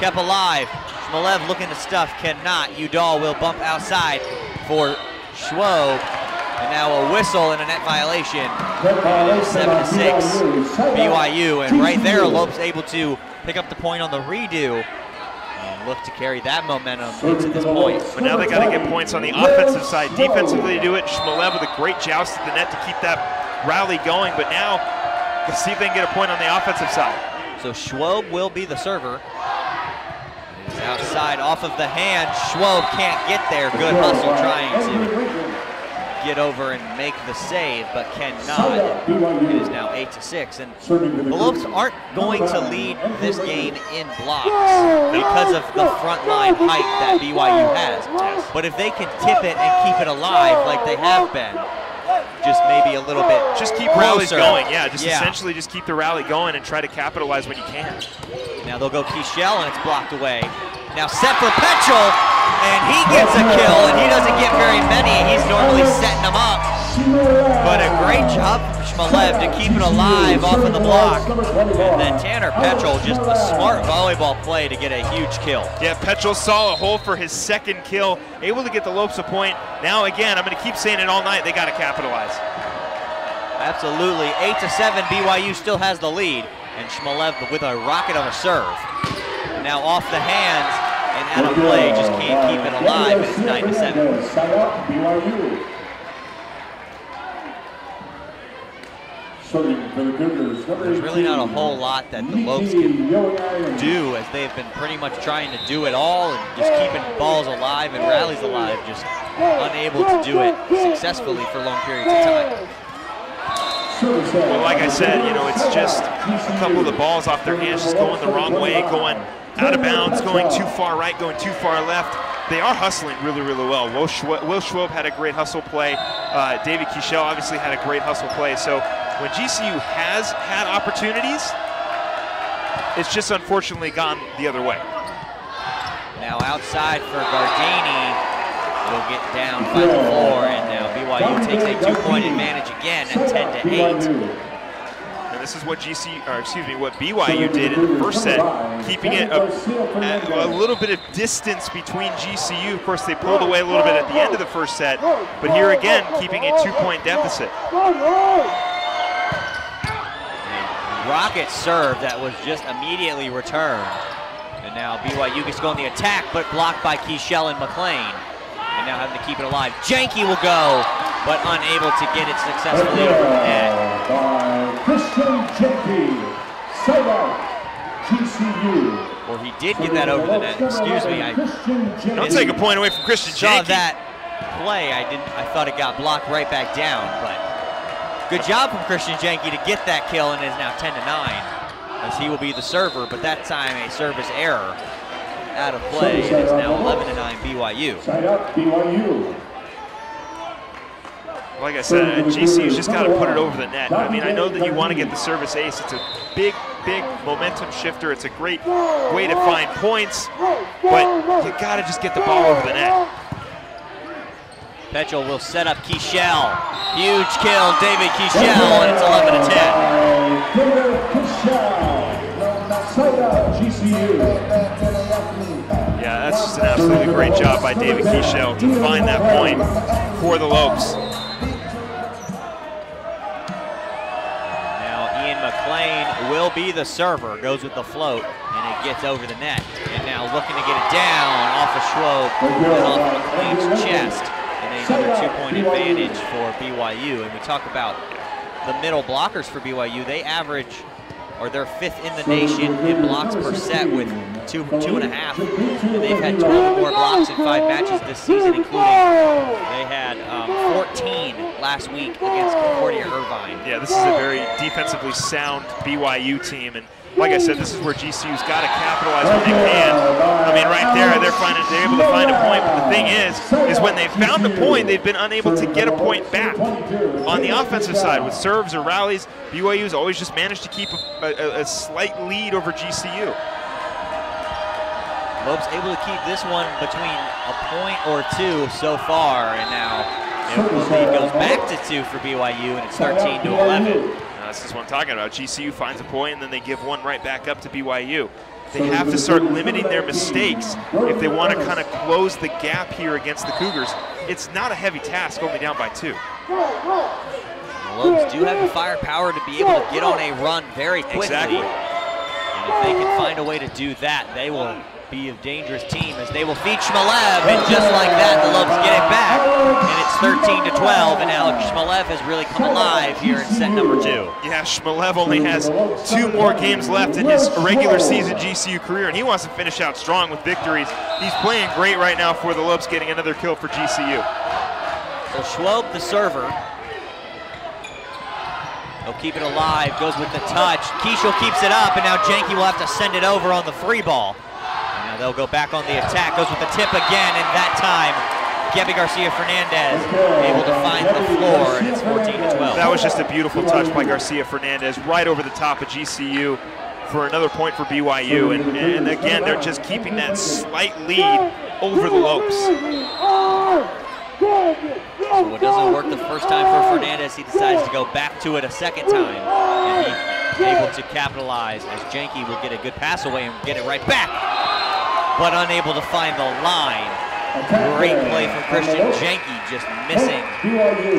Kept alive. Shmalev looking to stuff, cannot. Udall will bump outside for Schwab. And now a whistle and a net violation. And it is 7-6 BYU. And right there, Lopes able to pick up the point on the redo and look to carry that momentum into this point. But now they got to get points on the offensive side. Defensively, they do it. Shmalev with a great joust at the net to keep that rally going. But now, let's see if they can get a point on the offensive side. So Schwab will be the server. He's outside off of the hand. Schwab can't get there. Good hustle trying to get over and make the save, but cannot. It is now 8-6. And the Lopes aren't going to lead this game in blocks because of the front line height that BYU has. But if they can tip it and keep it alive like they have been, just maybe a little bit just keep rallies going, essentially just keep the rally going and try to capitalize when you can. Now they'll go Kieshel, and it's blocked away. Now set for Petrel, and he gets a kill, and he doesn't get very many. He's normally setting them up. But a great job from Shmalev to keep it alive off of the block. And then Tanner Petrel, just a smart volleyball play to get a huge kill. Yeah, Petrel saw a hole for his second kill, able to get the Lopes a point. Now again, I'm going to keep saying it all night, they got to capitalize. Absolutely, 8-7, BYU still has the lead. And Shmalev with a rocket of a serve. Now off the hands and out of play, just can't keep it alive. It's 9-7. There's really not a whole lot that the Lopes can do, as they've been pretty much trying to do it all and just keeping balls alive and rallies alive, just unable to do it successfully for long periods of time. Well, like I said, you know, it's just a couple of the balls off their hands just going the wrong way, going out of bounds, going too far right, going too far left. They are hustling really, really well. Will Schwob had a great hustle play. David Kichel obviously had a great hustle play. So when GCU has had opportunities, it's just unfortunately gone the other way. Now outside for Gardini, will get down by the floor, and now BYU takes a 2-point advantage again at 10-8. And this is what what BYU did in the first set, keeping it a little bit of distance between GCU. Of course, they pulled away a little bit at the end of the first set, but here again, keeping a 2-point deficit. Rocket serve that was just immediately returned. And now BYU gets going the attack, but blocked by Kichel and McLean. And now having to keep it alive. Janke will go, but unable to get it successfully over the net. Christian Janke, side out, GCU. Or he did get that over the net. Excuse me. Don't take a point away from Christian Janke. Saw that play. I thought it got blocked right back down, but good job from Christian Janke to get that kill, and it is now 10-9, as he will be the server, but that time a service error out of play. It is now 11-9 BYU. Side up, BYU. Like I said, GCU's just got to put it over the net. I mean, I know that you want to get the service ace. It's a big, big momentum shifter. It's a great way to find points, but you got to just get the ball over the net. Petchel will set up Kichel. Huge kill, David Kichel, and it's 11-10. Yeah, that's just an absolutely great job by David Kichel to find that point for the Lopes. Now Ian McLean will be the server, goes with the float, and it gets over the net. And now looking to get it down off of Schwob and off of McLean's chest. And another 2-point advantage for BYU. And we talk about the middle blockers for BYU. They average, or they're 5th in the nation in blocks per set with 2.5. And they've had 12 more blocks in 5 matches this season, including they had 14 last week against Concordia Irvine. Yeah, this is a very defensively sound BYU team, and like I said, this is where GCU's got to capitalize when they can. I mean, right there, they're able to find a point, but the thing is when they've found a point, they've been unable to get a point back. On the offensive side, with serves or rallies, BYU's always just managed to keep a slight lead over GCU. Lopes able to keep this one between a point or 2 so far, and now the lead goes back to 2 for BYU, and it's 13-11. This is what I'm talking about. GCU finds a point, and then they give one right back up to BYU. They have to start limiting their mistakes if they want to kind of close the gap here against the Cougars. It's not a heavy task, only down by 2. The Lopes do have the firepower to be able to get on a run very quickly. Exactly. And if they can find a way to do that, they will be a dangerous team, as they will feed Shmelev, and just like that, the Lopes get it back, and it's 13-12, and now Shmelev has really come alive here in set number 2. Yeah, Shmelev only has 2 more games left in his regular season GCU career, and he wants to finish out strong with victories. He's playing great right now for the Lopes, getting another kill for GCU. So Schwob, the server, he'll keep it alive, goes with the touch. Kichel keeps it up, and now Janke will have to send it over on the free ball. Now they'll go back on the attack, goes with the tip again, and that time, Gabby Garcia-Fernandez able to find the floor, and it's 14-12. That was just a beautiful touch by Garcia-Fernandez right over the top of GCU for another point for BYU, and again, they're just keeping that slight lead over the Lopes. So it doesn't work the first time for Fernandez, he decides to go back to it a second time, and he's able to capitalize as Janke will get a good pass away and get it right back, but unable to find the line. Great play from Christian Janke, just missing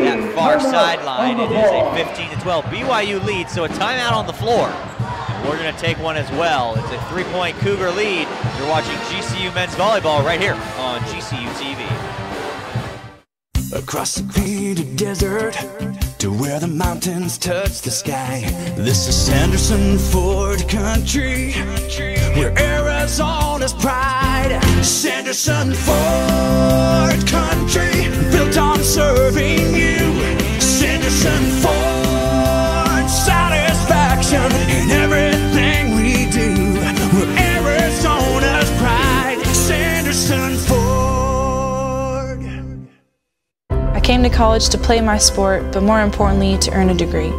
that far sideline. It is a 15-12 BYU lead, so a timeout on the floor. And we're going to take one as well. It's a 3-point Cougar lead. You're watching GCU men's volleyball right here on GCU TV. Across the great desert, to to where the mountains touch the sky. This is Sanderson Ford country, where Arizona's pride. Sanderson Ford country, built on serving you. Sanderson Ford, satisfaction in everything we do. We're Arizona's pride. Sanderson Ford. I came to college to play my sport, but more importantly, to earn a degree.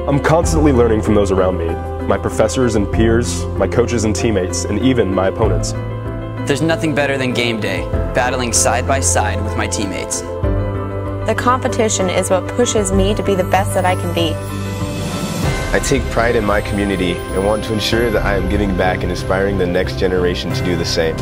I'm constantly learning from those around me, my professors and peers, my coaches and teammates, and even my opponents. There's nothing better than game day, battling side by side with my teammates. The competition is what pushes me to be the best that I can be. I take pride in my community and want to ensure that I am giving back and inspiring the next generation to do the same.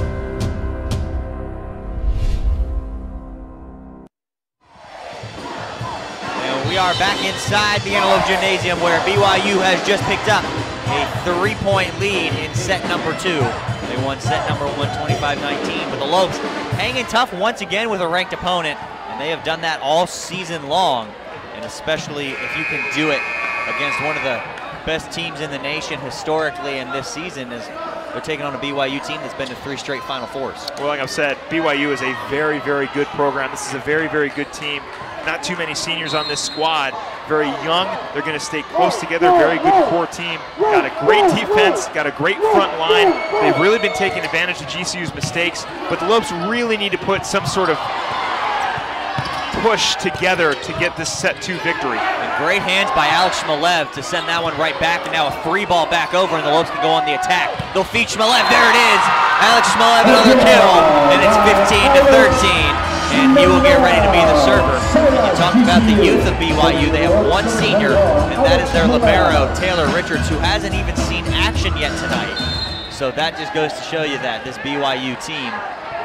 We are back inside the Antelope Gymnasium, where BYU has just picked up a 3-point lead in set number 2. They won set number 1, 25-19, but the Lopes hanging tough once again with a ranked opponent, and they have done that all season long, and especially if you can do it against one of the best teams in the nation historically, and this season is they're taking on a BYU team that's been to 3 straight Final Fours. Well, like I've said, BYU is a very, very good program. This is a very, very good team. Not too many seniors on this squad. Very young. They're going to stay close together. Very good core team. Got a great defense. Got a great front line. They've really been taking advantage of GCU's mistakes. But the Lopes really need to put some sort of push together to get this set 2 victory. And great hands by Alex Shmelev to send that one right back, and now a free ball back over, and the Lopes can go on the attack. They'll feed Shmelev. There it is. Alex Shmelev, another kill, and it's 15-13. And he will get ready to be the server. And you talk about the youth of BYU. They have 1 senior, and that is their libero, Taylor Richards, who hasn't even seen action yet tonight. So that just goes to show you that this BYU team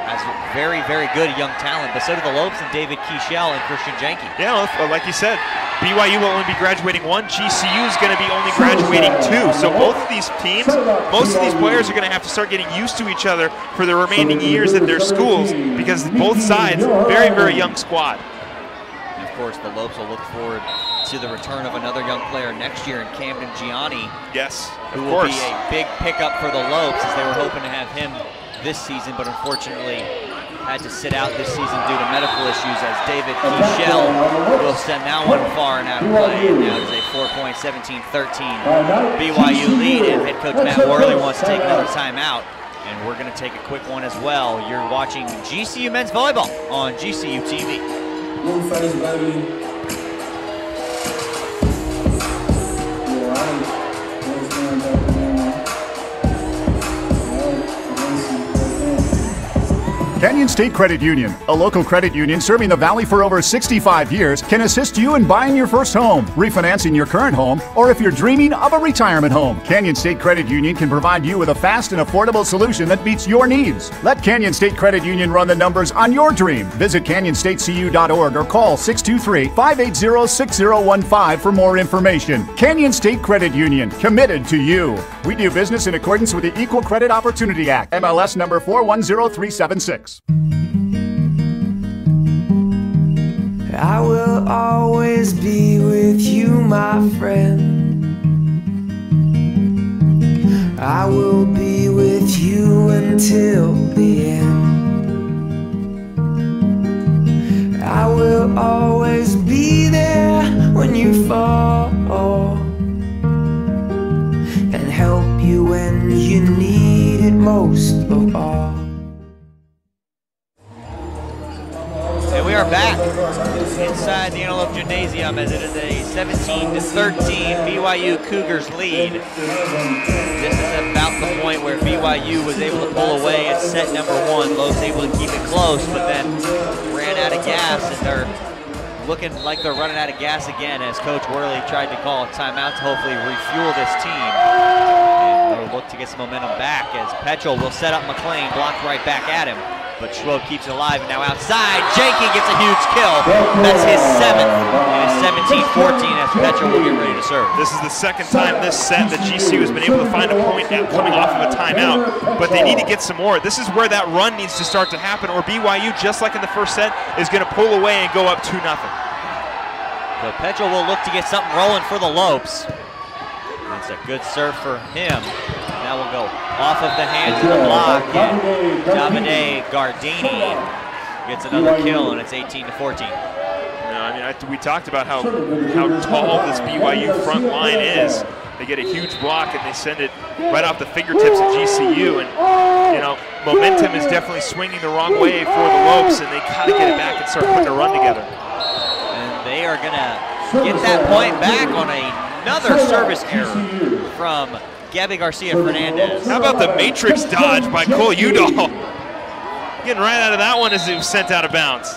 has very, very good young talent, but so do the Lopes and David Keichel and Christian Jenke. Yeah, like you said, BYU will only be graduating 1. GCU is going to be only graduating 2. So both of these teams, most of these players are going to have to start getting used to each other for the remaining years at their schools, because both sides, very, very young squad. And of course, the Lopes will look forward to the return of another young player next year in Camden Gianni. Yes, who will be a big pickup for the Lopes, as they were hoping to have him this season, but unfortunately had to sit out this season due to medical issues, as David Keichel will send that one far and out of play. And now it's a 4-point, 17-13 BYU lead, and head coach Matt Worley wants to take another timeout. And we're going to take a quick one as well. You're watching GCU Men's Volleyball on GCU TV. Canyon State Credit Union, a local credit union serving the Valley for over 65 years, can assist you in buying your first home, refinancing your current home, or if you're dreaming of a retirement home. Canyon State Credit Union can provide you with a fast and affordable solution that meets your needs. Let Canyon State Credit Union run the numbers on your dream. Visit canyonstatecu.org or call 623-580-6015 for more information. Canyon State Credit Union, committed to you. We do business in accordance with the Equal Credit Opportunity Act, MLS number 410376. I will always be with you, my friend. I will be with you until the end. I will always be there when you fall, and help you when you need it most of all. And we are back inside the Antelope Gymnasium, as it is a 17-13 BYU Cougars lead. This is about the point where BYU was able to pull away at set number 1. Lopes able to keep it close, but then ran out of gas, and they're looking like they're running out of gas again, as Coach Worley tried to call a timeout to hopefully refuel this team. And they'll look to get some momentum back, as Petrel will set up McLean, blocked right back at him. But Schroed keeps it alive, and now outside, Jenke gets a huge kill. That's his 7th, and it's 17-14 as Petrel will get ready to serve. This is the second time this set that GCU has been able to find a point coming off of a timeout, but they need to get some more. This is where that run needs to start to happen, or BYU, just like in the first set, is going to pull away and go up 2-0. So Petchel will look to get something rolling for the Lopes. It's a good serve for him. That will go off of the hands of the block, and Davide Gardini gets another kill, and it's 18-14. We talked about how tall this BYU front line is. They get a huge block and they send it right off the fingertips of GCU, and momentum is definitely swinging the wrong way for the Lopes, and they gotta get it back and start putting a run together. And they are gonna get that point back on another service error from Gabby Garcia Fernandez. How about the matrix dodge by Cole Udall? Getting right out of that one as it was sent out of bounds.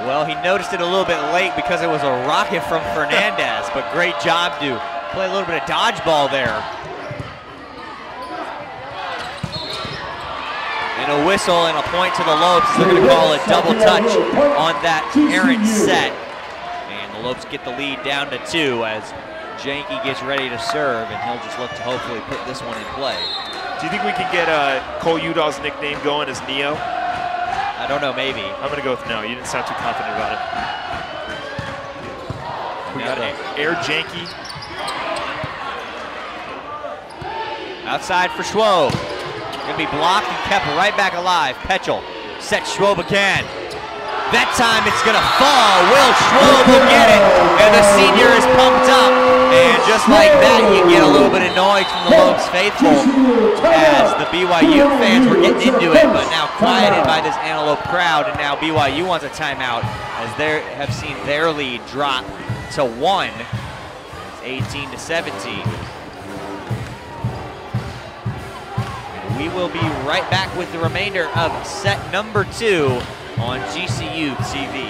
Well, he noticed it a little bit late because it was a rocket from Fernandez, but great job to play a little bit of dodgeball there. And a whistle and a point to the Lopes. They're going to call a double touch on that errant set. And the Lopes get the lead down to 2 as Janke gets ready to serve, and he'll just look to hopefully put this one in play. Do you think we can get Cole Udall's nickname going as Neo? I don't know, maybe. I'm going to go with no. You didn't sound too confident about it. We got Air Janke. Outside for Schwob. Gonna be blocked and kept right back alive. Petchel sets Schwob again. That time it's gonna fall. Will Schwob will get it, and the senior is pumped up. And just like that, you get a little bit of noise from the Lopes faithful as the BYU fans were getting into it, but now quieted by this Antelope crowd, and now BYU wants a timeout as they have seen their lead drop to 1. It's 18-17. We will be right back with the remainder of set number 2 on GCU TV.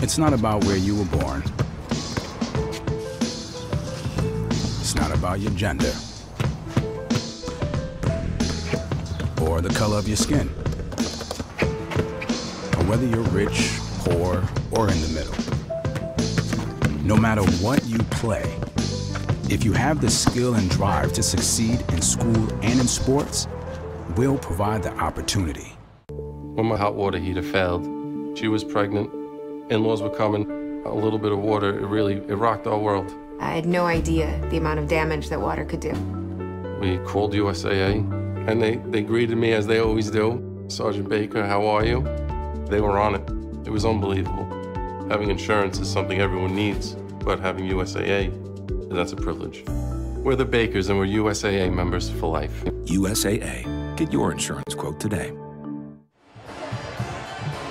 It's not about where you were born. It's not about your gender or the color of your skin, or whether you're rich, poor, or in the middle. No matter what you play, if you have the skill and drive to succeed in school and in sports, we'll provide the opportunity. When my hot water heater failed, she was pregnant, in-laws were coming, a little bit of water, it rocked our world. I had no idea the amount of damage that water could do. We called USAA, and they greeted me as they always do. Sergeant Baker, how are you? They were on it. It was unbelievable. Having insurance is something everyone needs, but having USAA, that's a privilege. We're the Bakers, and we're USAA members for life. USAA. Get your insurance quote today.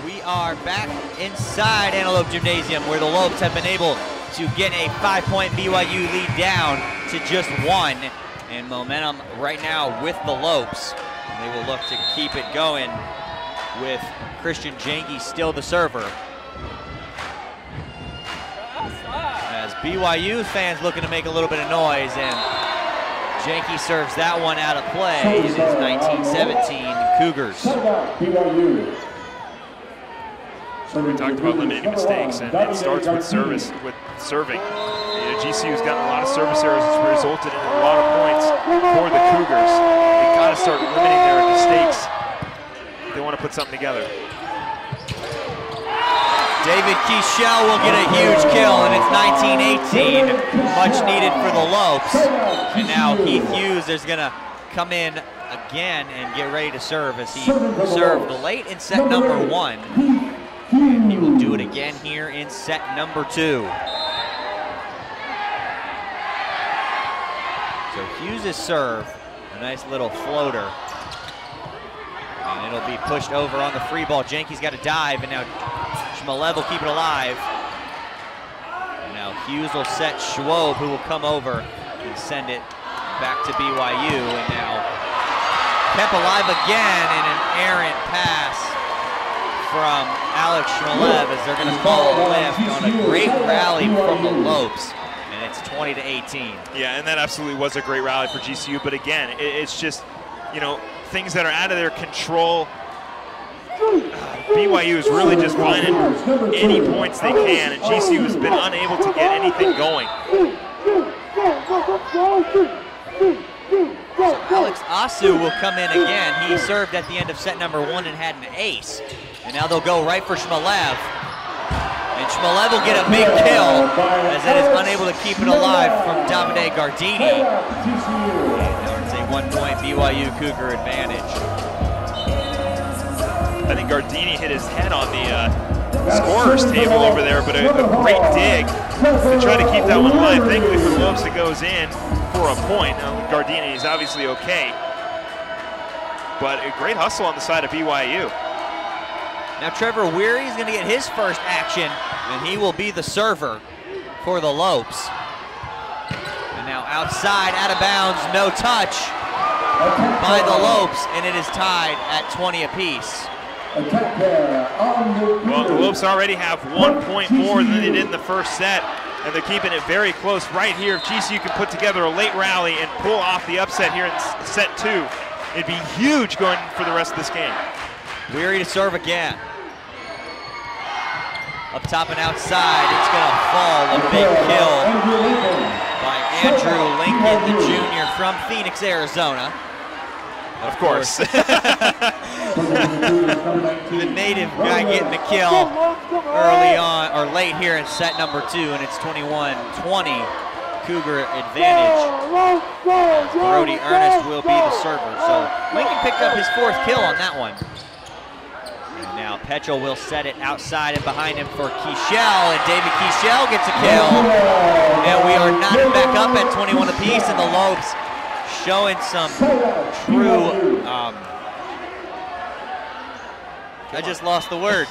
We are back inside Antelope Gymnasium, where the Lopes have been able to get a 5-point BYU lead down to just 1. And momentum right now with the Lopes. They will look to keep it going with Christian Janke still the server. As BYU fans looking to make a little bit of noise, and Janke serves that one out of play. It is 19-17 Cougars. So we talked about limiting mistakes, and it starts with serving. GCU's gotten a lot of service errors, it's resulted in a lot of points for the Cougars. They gotta start limiting their mistakes if they want to put something together. David Keichel will get a huge kill, and it's 19-18, much needed for the Lopes. And now Heath Hughes is gonna come in again and get ready to serve, as he served late in set number 1. And he will do it again here in set number 2. So Hughes' serve, a nice little floater. And it'll be pushed over on the free ball. Janke's got to dive, and now Shmalev will keep it alive. And now Hughes will set Schwob, who will come over and send it back to BYU. And now kept alive again in an errant pass from Alex Shmalev, as they're going to call a lift on a great rally from the Lopes. And it's 20-18. Yeah, and that absolutely was a great rally for GCU. But again, it's just, things that are out of their control. BYU is really just finding any points they can, and GCU has been unable to get anything going. So Alex Asu will come in again. He served at the end of set number 1 and had an ace. And now they'll go right for Shmelev. And Shmelev will get a big kill as it is unable to keep it alive from Davide Gardini. And now it's a 1-point BYU Cougar advantage. I think Gardini hit his head on the scorer's table over there, but a great dig to try to keep that one alive. Thankfully for Lopes, it goes in for a point. Now, Gardini is obviously okay, but a great hustle on the side of BYU. Now Trevor Weary is going to get his first action, and he will be the server for the Lopes. And now outside, out of bounds, no touch by the Lopes, and it is tied at 20 apiece. Well, the Lopes already have 1 point more than they did in the first set, and they're keeping it very close right here. If GCU can put together a late rally and pull off the upset here in set 2, it'd be huge going for the rest of this game. Weary to serve again. Up top and outside, it's gonna fall. A big kill by Andrew Lincoln, the junior from Phoenix, Arizona. Of course. The native guy getting the kill early on, or late here in set number 2, and it's 21-20 Cougar advantage. Brody Ernest will be the server. So Lincoln picked up his 4th kill on that one. And now Petchel will set it outside and behind him for Keichel, and David Keichel gets a kill. And we are knotted back up at 21 apiece, and the Lopes showing some true, I just lost the word.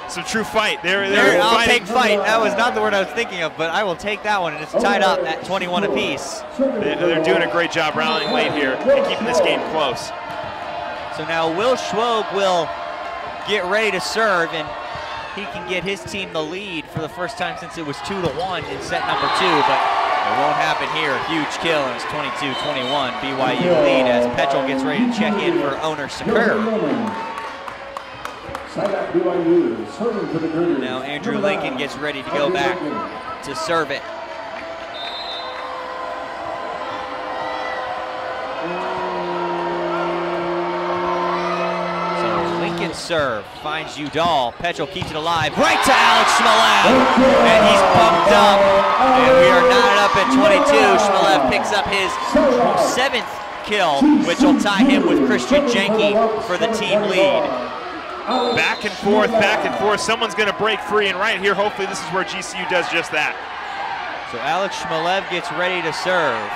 Some true fight. I'll take fight. That was not the word I was thinking of, but I will take that one, and it's tied up at 21 apiece. They're doing a great job rallying late here and keeping this game close. So now Will Schwob will get ready to serve, and he can get his team the lead for the first time since it was 2-1 in set number 2, but it won't happen here. A huge kill, and it's 22-21 BYU lead as Petchel gets ready to check in for owner Sakur. Now Andrew Lincoln gets ready to go back to serve it. Serve finds Udall. Petchel keeps it alive. Right to Alex Shmelev. And he's bumped up. And we are knotted up at 22. Shmelev picks up his 7th kill, which will tie him with Christian Jenke for the team lead. Back and forth, back and forth. Someone's going to break free, and right here, hopefully this is where GCU does just that. So Alex Shmelev gets ready to serve.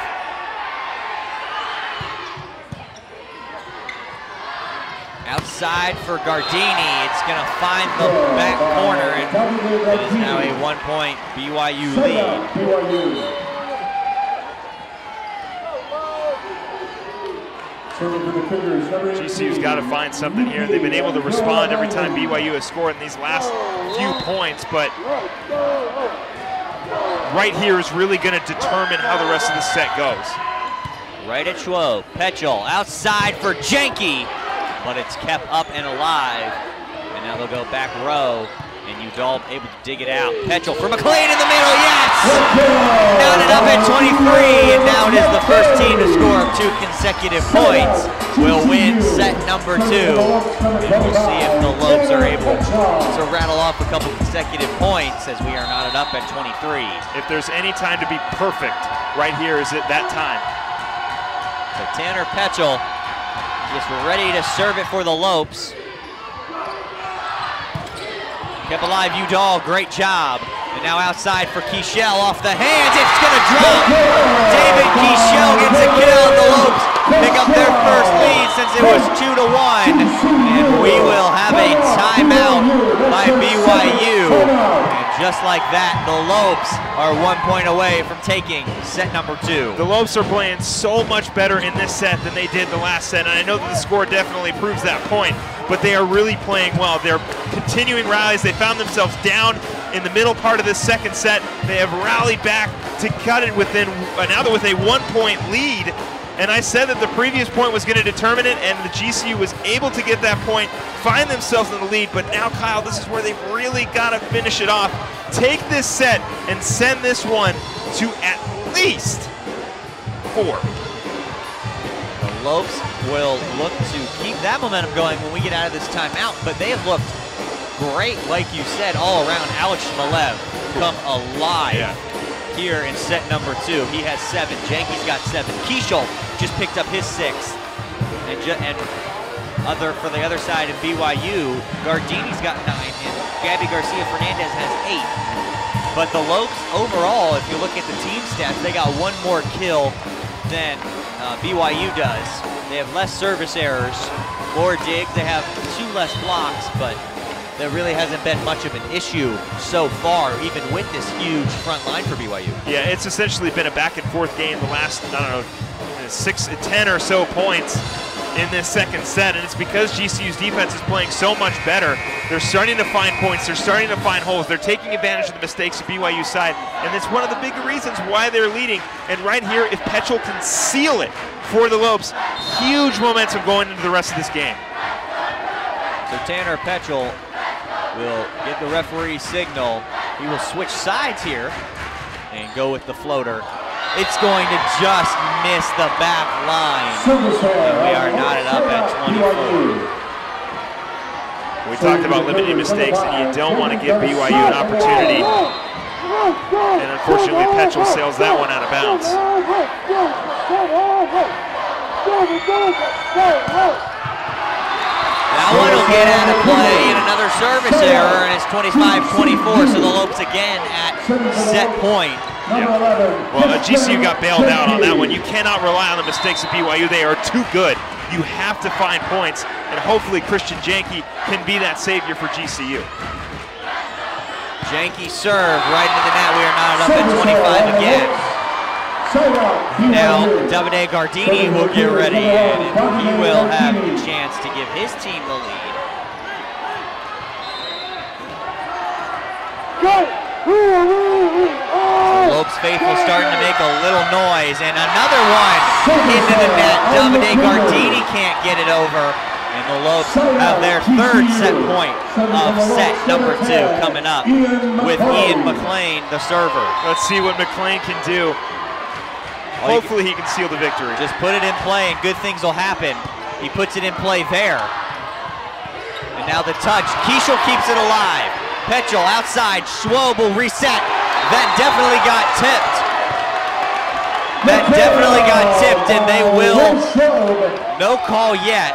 Outside for Gardini, it's gonna find the back corner, and it is now a 1-point BYU lead. GCU's got to find something here. They've been able to respond every time BYU has scored in these last few points, but right here is really gonna determine how the rest of the set goes. Right at Schwob, Petchel outside for Jenke, but it's kept up and alive. And now they'll go back row, and Udall able to dig it out. Petchel for McLean in the middle, yes! Knotted up at 23, and now it is the first team to score 2 consecutive points. Will win set number 2, and we'll see if the Lopes are able to rattle off a couple consecutive points as we are knotted up at 23. If there's any time to be perfect, right here is at that time. So Tanner Petchel just ready to serve it for the Lopes. Kept alive Udall, great job. And now outside for Keichel off the hands, it's gonna drop. David Keichel gets a kill, and the Lopes pick up their first lead since it was 2-1. And we will have a timeout by BYU. And just like that, the Lopes are 1 point away from taking set number 2. The Lopes are playing so much better in this set than they did the last set, and I know that the score definitely proves that point, but they are really playing well. They're continuing rallies. They found themselves down in the middle part of this second set. They have rallied back to cut it within, now they're with a 1-point lead. And I said that the previous point was going to determine it, and the GCU was able to get that point, find themselves in the lead. But now, Kyle, this is where they've really got to finish it off. Take this set and send this one to at least 4. Lopes will look to keep that momentum going when we get out of this timeout, but they have looked great, like you said, all around. Alex Shmalev come alive here in set number 2. He has 7. Janke's got 7. Keishel just picked up his 6th. And for the other side of BYU, Gardini's got 9, and Gabby Garcia Fernandez has 8. But the Lopes overall, if you look at the team stats, they got 1 more kill than BYU does. They have less service errors, more digs. They have 2 less blocks, but there really hasn't been much of an issue so far, even with this huge front line for BYU. Yeah, it's essentially been a back and forth game the last, I don't know, 10 or so points in this second set, and it's because GCU's defense is playing so much better. They're starting to find points, they're starting to find holes, they're taking advantage of the mistakes of BYU's side, and it's one of the big reasons why they're leading. And right here, if Petchel can seal it for the Lopes, huge momentum going into the rest of this game. So Tanner Petchel will get the referee's signal. He will switch sides here and go with the floater. It's going to just miss the back line. And we are knotted up at 24. We talked about limiting mistakes, and you don't want to give BYU an opportunity. And unfortunately, Petchel sails that one out of bounds. That one will get out of play, and another service error, and it's 25-24, so the Lopes again at set point. Yeah. Well, GCU got bailed out on that one. You cannot rely on the mistakes of BYU. They are too good. You have to find points, and hopefully Christian Janke can be that savior for GCU. Janke serve right into the net. We are knotted up at 25 again. Now, Davide Gardini will get ready, and he will have the chance to give his team the lead. Lopes faithful starting to make a little noise, and another one into the net. Davide Gardini can't get it over, and the Lopes have their 3rd set point of set number 2 coming up with Ian McLean, the server. Let's see what McLean can do. Hopefully he can seal the victory. Just put it in play and good things will happen. He puts it in play there. And now the touch. Keishel keeps it alive. Petchel outside. Schwob will reset. That definitely got tipped. That definitely got tipped, and they will. No call yet.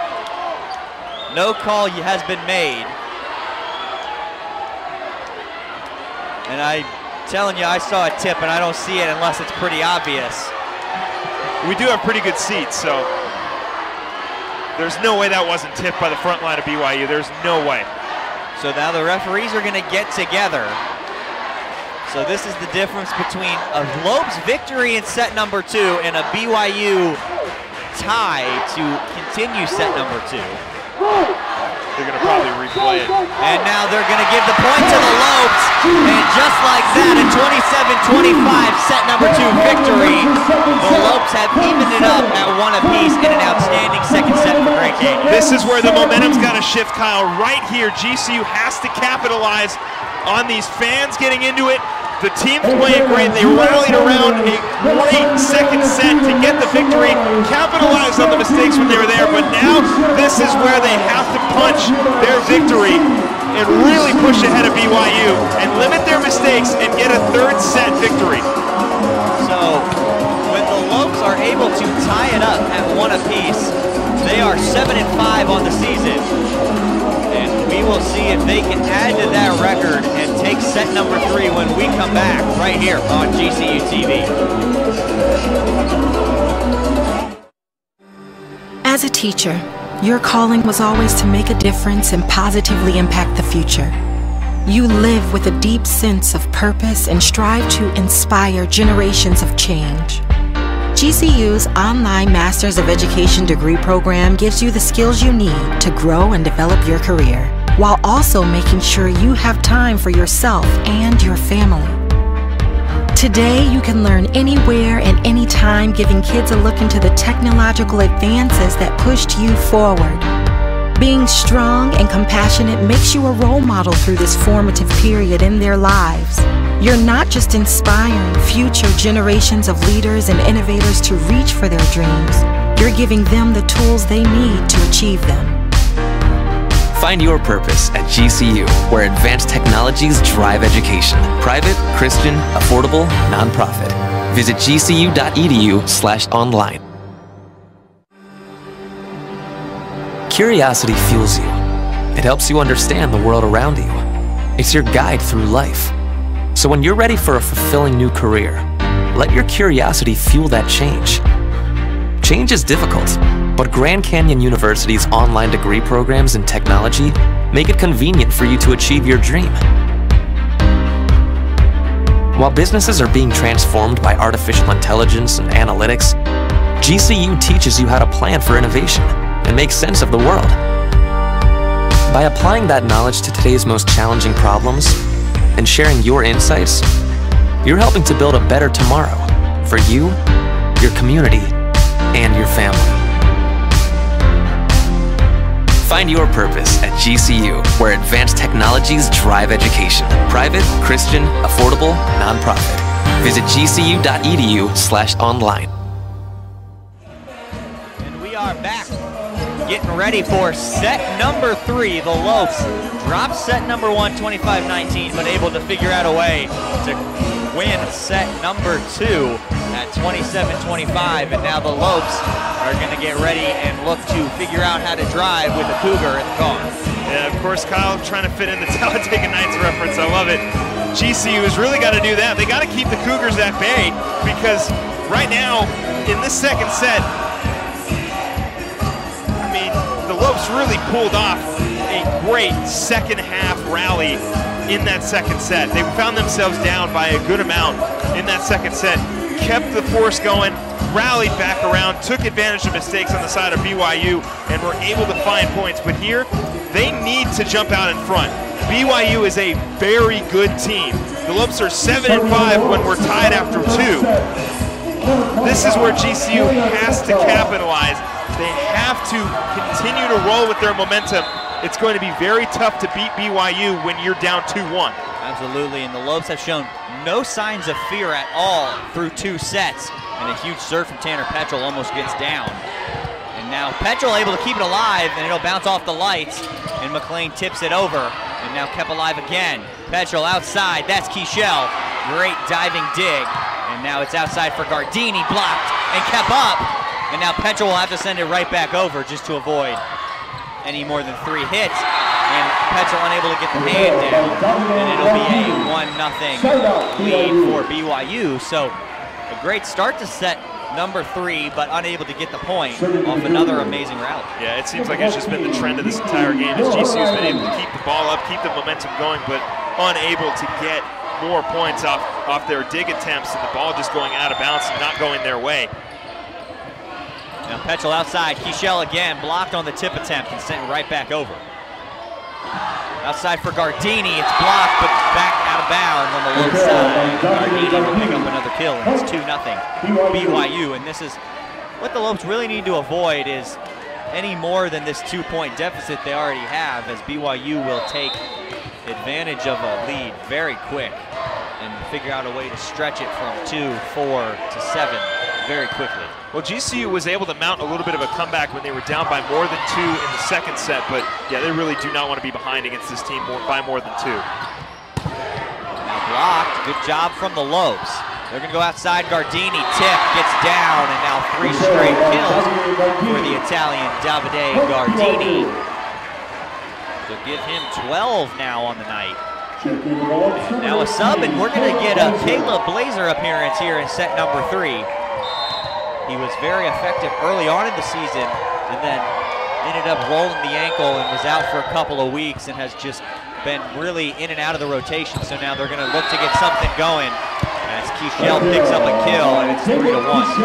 No call has been made. And I'm telling you, I saw a tip, and I don't see it unless it's pretty obvious. We do have pretty good seats, so there's no way that wasn't tipped by the front line of BYU. There's no way. So now the referees are going to get together. So this is the difference between a Lopes victory in set number 2 and a BYU tie to continue set number 2. They're going to probably replay it. And now they're going to give the point to the Lopes. And just like that, a 27-25 set number 2 victory. The Lopes have evened it up at 1 apiece in an outstanding second set for Grand Canyon. This is where the momentum's got to shift, Kyle. Right here, GCU has to capitalize on these fans getting into it. The team's playing great. They rallied around a great second set to get the victory, capitalized on the mistakes when they were there, but now this is where they have to punch their victory and really push ahead of BYU and limit their mistakes and get a 3rd set victory. So when the Lopes are able to tie it up at 1 apiece, they are 7-5 on the season. And we will see if they can add to that record and take set number 3 when we come back right here on GCU TV. As a teacher, your calling was always to make a difference and positively impact the future. You live with a deep sense of purpose and strive to inspire generations of change. GCU's online Masters of Education degree program gives you the skills you need to grow and develop your career, while also making sure you have time for yourself and your family. Today, you can learn anywhere and anytime, giving kids a look into the technological advances that pushed you forward. Being strong and compassionate makes you a role model through this formative period in their lives. You're not just inspiring future generations of leaders and innovators to reach for their dreams. You're giving them the tools they need to achieve them. Find your purpose at GCU, where advanced technologies drive education. Private, Christian, affordable, nonprofit. Visit gcu.edu/online. Curiosity fuels you. It helps you understand the world around you. It's your guide through life. So when you're ready for a fulfilling new career, let your curiosity fuel that change. Change is difficult, but Grand Canyon University's online degree programs in technology make it convenient for you to achieve your dream. While businesses are being transformed by artificial intelligence and analytics, GCU teaches you how to plan for innovation and make sense of the world. By applying that knowledge to today's most challenging problems and sharing your insights, you're helping to build a better tomorrow for you, your community, and your family. Find your purpose at GCU, where advanced technologies drive education. Private, Christian, affordable, nonprofit. Visit gcu.edu/online. And we are back, getting ready for set number 3. The Lopes dropped set number 1, 25-19, but able to figure out a way to win set number 2 at 27-25, and now the Lopes are going to get ready and look to figure out how to drive with a Cougar in the car. Yeah, of course, Kyle trying to fit in the Talladega Nights reference. I love it. GCU has really got to do that. They got to keep the Cougars at bay, because right now in this second set, I mean, the Lopes really pulled off a great second half rally in that second set. They found themselves down by a good amount in that second set, kept the force going, rallied back around, took advantage of mistakes on the side of BYU, and were able to find points. But here, they need to jump out in front. BYU is a very good team. The Lopes are 7-5 when we're tied after 2. This is where GCU has to capitalize. They have to continue to roll with their momentum. It's going to be very tough to beat BYU when you're down 2-1. Absolutely, and the Lopes have shown no signs of fear at all through 2 sets. And a huge serve from Tanner Petrel almost gets down. And now Petrel able to keep it alive, and it'll bounce off the lights, and McLean tips it over, and now kept alive again. Petrel outside, that's Keichel. Great diving dig, and now it's outside for Gardini, blocked and kept up. And now Petrel will have to send it right back over just to avoid any more than 3 hits. And Petrel unable to get the hand down, and it'll be a 1-0 lead for BYU. So a great start to set number 3, but unable to get the point off another amazing rally. Yeah, it seems like it's just been the trend of this entire game, as GCU's been able to keep the ball up, keep the momentum going, but unable to get more points off their dig attempts, and the ball just going out of bounds and not going their way. Now Petrel outside, Keichel again, blocked on the tip attempt and sent right back over. Outside for Gardini, it's blocked, but back out of bounds on the low side. Gardini will pick up another kill, and it's 2-0 BYU. And this is what the Lopes really need to avoid, is any more than this 2-point deficit they already have, as BYU will take advantage of a lead very quick and figure out a way to stretch it from 2, 4 to 7 very quickly. Well, GCU was able to mount a little bit of a comeback when they were down by more than 2 in the second set, but yeah, they really do not want to be behind against this team by more than 2. Now blocked, good job from the Lopes. They're gonna go outside, Gardini, tip, gets down, and now 3 straight kills for the Italian Davide Gardini. To give him 12 now on the night. And now a sub, and we're gonna get a Caleb Blazer appearance here in set number 3. He was very effective early on in the season, and then ended up rolling the ankle and was out for a couple of weeks, and has just been really in and out of the rotation. So now they're gonna look to get something going as Keichel picks up a kill, and it's 3-1.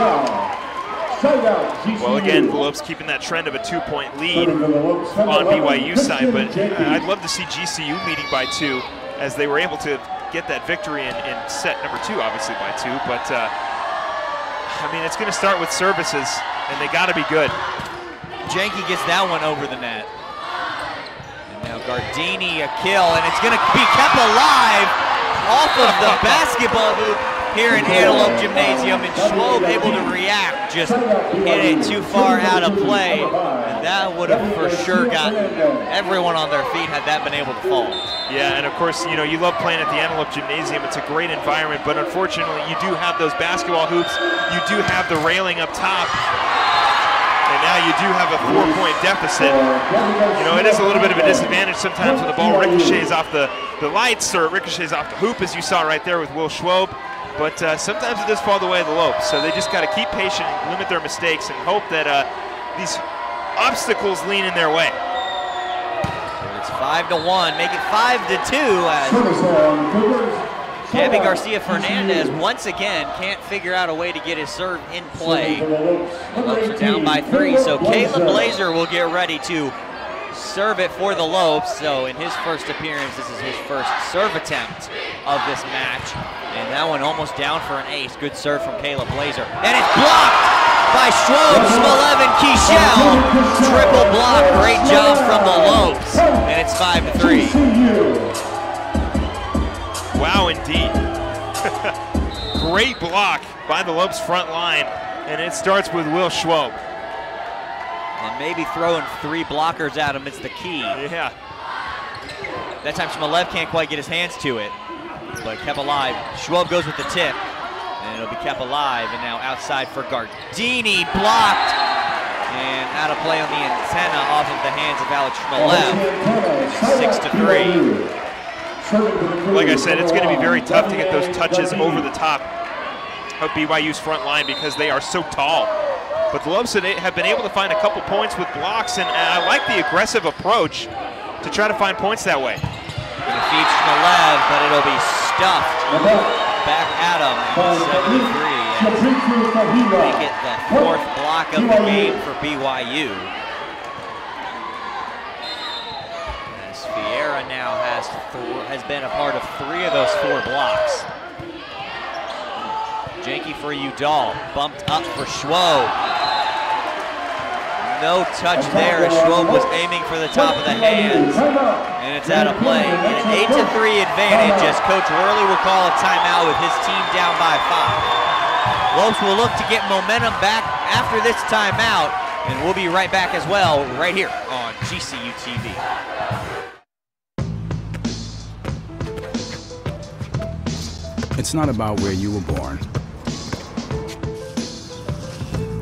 Well, again, the Lopes keeping that trend of a 2-point lead on BYU's side, but I'd love to see GCU leading by 2, as they were able to get that victory in set number 2, obviously by 2, but I mean, it's gonna start with services, and they gotta be good. Janke gets that one over the net. And now Gardini, a kill, and it's gonna be kept alive off of the basketball hoop here in Antelope Gymnasium, and Schwob able to react, just hit it too far out of play, and that would have for sure gotten everyone on their feet had that been able to fall. Yeah, and of course, you know, you love playing at the Antelope Gymnasium. It's a great environment, but unfortunately, you do have those basketball hoops. You do have the railing up top. And now you do have a 4-point deficit. You know, it is a little bit of a disadvantage sometimes when the ball ricochets off the lights or it ricochets off the hoop, as you saw right there with Will Schwob. But sometimes it does fall the way of the Lopes. So they just got to keep patient, limit their mistakes, and hope that these obstacles lean in their way. It's 5-1, make it 5-2 as Gabby Garcia Fernandez once again can't figure out a way to get his serve in play. The Lopes are down by 3, so Caleb Blazer will get ready to serve it for the Lopes. So in his first appearance, this is his first serve attempt of this match. And that one almost down for an ace. Good serve from Caleb Blazer. And it's blocked by Schwob, Smolev, and Keichel. Triple block, great job from the Lopes. And it's 5-3. Wow, indeed. Great block by the Lopes front line, and it starts with Will Schwob. And maybe throwing 3 blockers at him is the key. Yeah. That time Smolev can't quite get his hands to it, but kept alive. Schwob goes with the tip, and it'll be kept alive, and now outside for Gardini, blocked, and out of play on the antenna off of the hands of Alex Smolev. It's 6-3. Like I said, it's going to be very tough to get those touches over the top of BYU's front line because they are so tall. But the Lopes have been able to find a couple points with blocks, and I like the aggressive approach to try to find points that way. Gonna feed Smolev, but it'll be stuffed back at him. 7-3. Make it the 4th block of the game for BYU. Vieira now has been a part of 3 of those 4 blocks. Janky for Udall, bumped up for Schwob. No touch there as Schwob was aiming for the top of the hands. And it's out of play. An 8-3 advantage as Coach Worley will call a timeout with his team down by 5. Lopes will look to get momentum back after this timeout, and we'll be right back as well right here on GCU TV. It's not about where you were born.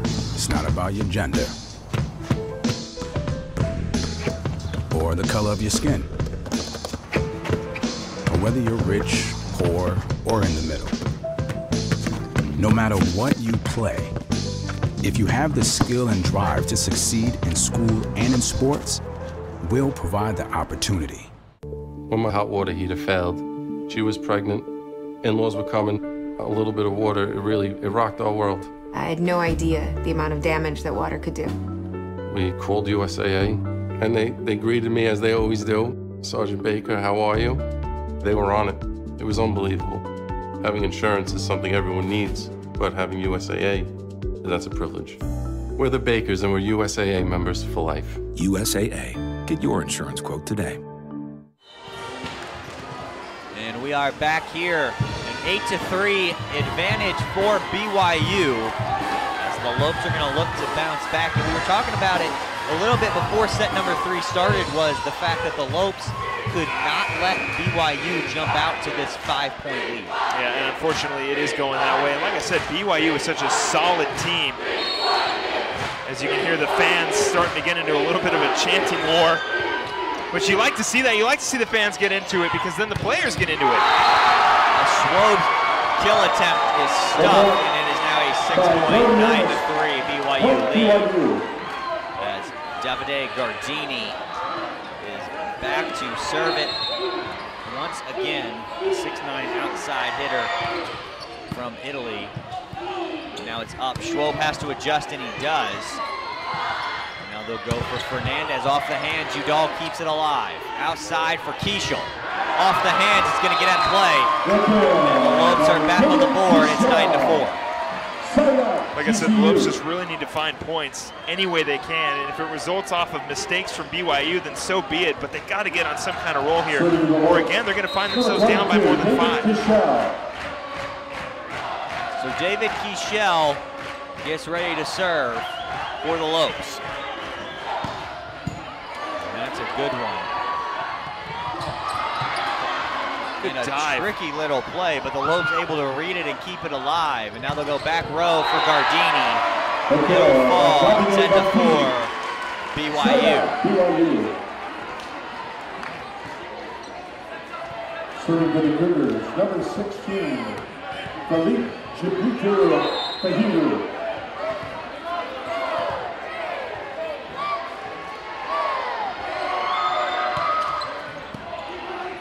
It's not about your gender or the color of your skin, or whether you're rich, poor, or in the middle. No matter what you play, if you have the skill and drive to succeed in school and in sports, we'll provide the opportunity. When my hot water heater failed, she was pregnant, in-laws were coming, a little bit of water, it rocked our world. I had no idea the amount of damage that water could do. We called USAA, and they greeted me as they always do. Sergeant Baker, how are you? They were on it. It was unbelievable. Having insurance is something everyone needs, but having USAA, that's a privilege. We're the Bakers, and we're USAA members for life. USAA. Get your insurance quote today. And we are back here. An 8-3 advantage for BYU. As the Lopes are going to look to bounce back. And we were talking about it a little bit before set number 3 started, was the fact that the Lopes could not let BYU jump out to this 5-point lead. Yeah, and unfortunately it is going that way. And like I said, BYU is such a solid team. As you can hear the fans starting to get into a little bit of a chanting war. But you like to see that. You like to see the fans get into it because then the players get into it. A Schwob kill attempt is stuffed, and it is now a 6-point, 9-3 BYU lead. As Davide Gardini is back to serve it once again. The 6'9" outside hitter from Italy. Now it's up. Schwob has to adjust, and he does. Now they'll go for Fernandez off the hands. Udall keeps it alive. Outside for Keichel. Off the hands, it's going to get out of play. And the Lopes are back on the board. It's 9-4. Like I said, the Lopes just really need to find points any way they can. And if it results off of mistakes from BYU, then so be it. But they got to get on some kind of roll here. Or again, they're going to find themselves down by more than 5. So David Kieshel gets ready to serve for the Lopes. And that's a good one. Good and a dive. Tricky little play, but the Lopes able to read it and keep it alive. And now they'll go back row for Gardini. It'll fall 10-4 BYU. Serving for the Cougars, number 16, Philippe Fahimu.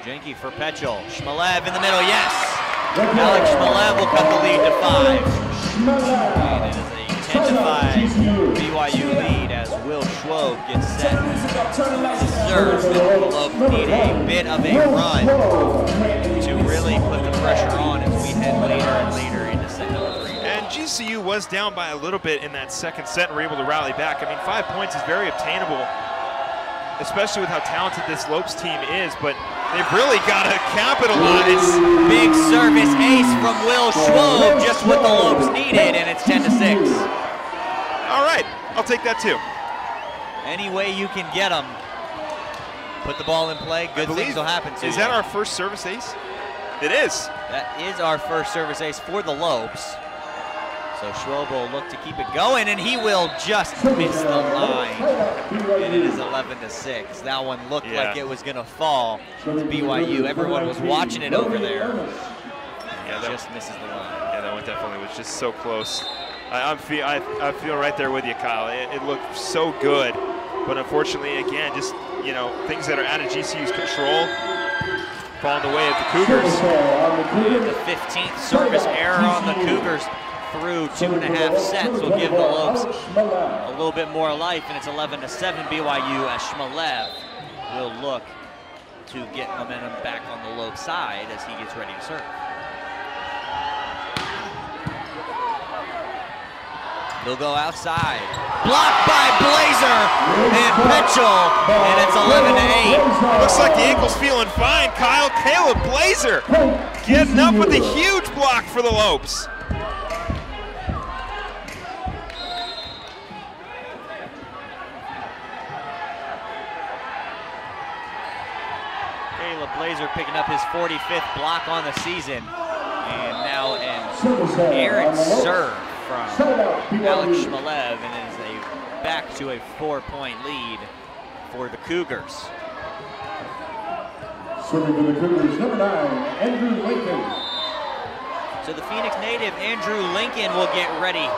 Jenke for Petchel. Shmalev in the middle, yes! Alex Shmalev will cut the lead to 5. And it is a 10-5 BYU lead as Will Schwob gets set to serve. The Lopes need a bit of a run to really put the pressure on as we head later and later into set number 3. And GCU was down by a little bit in that second set and were able to rally back. I mean, 5 points is very obtainable, especially with how talented this Lopes team is, but they've really got to capitalize. Big service ace from Will Schwob, just what the Lopes needed, and it's 10-6. All right, I'll take that too. Any way you can get them, put the ball in play, good things will happen to you. Is that our first service ace? It is. That is our first service ace for the Lopes. So Schwob will look to keep it going, and he will just miss the line. And it is 11-6. That one looked like it was going to fall to BYU. Everyone was watching it over there. Yeah, that just misses the line. Yeah, that one definitely was just so close. I feel right there with you, Kyle. It looked so good, but unfortunately, again, just things that are out of GCU's control fall in the way of the Cougars. The 15th service error on the Cougars through 2.5 sets will give the Lopes a little bit more life, and it's 11-7 BYU as Shmalev will look to get momentum back on the Lopes side as he gets ready to serve. They'll go outside. Blocked by Blazer and Petchel, and it's 11-8. Looks like the ankle's feeling fine, Kyle. Caleb Blazer getting up with a huge block for the Lopes. Caleb Blazer picking up his 45th block on the season. And now an errant serve from Alex Shmalev, and it is back to a 4-point lead for the Cougars. Serving for the Cougars, number 9, Andrew Lincoln. So the Phoenix native, Andrew Lincoln, will get ready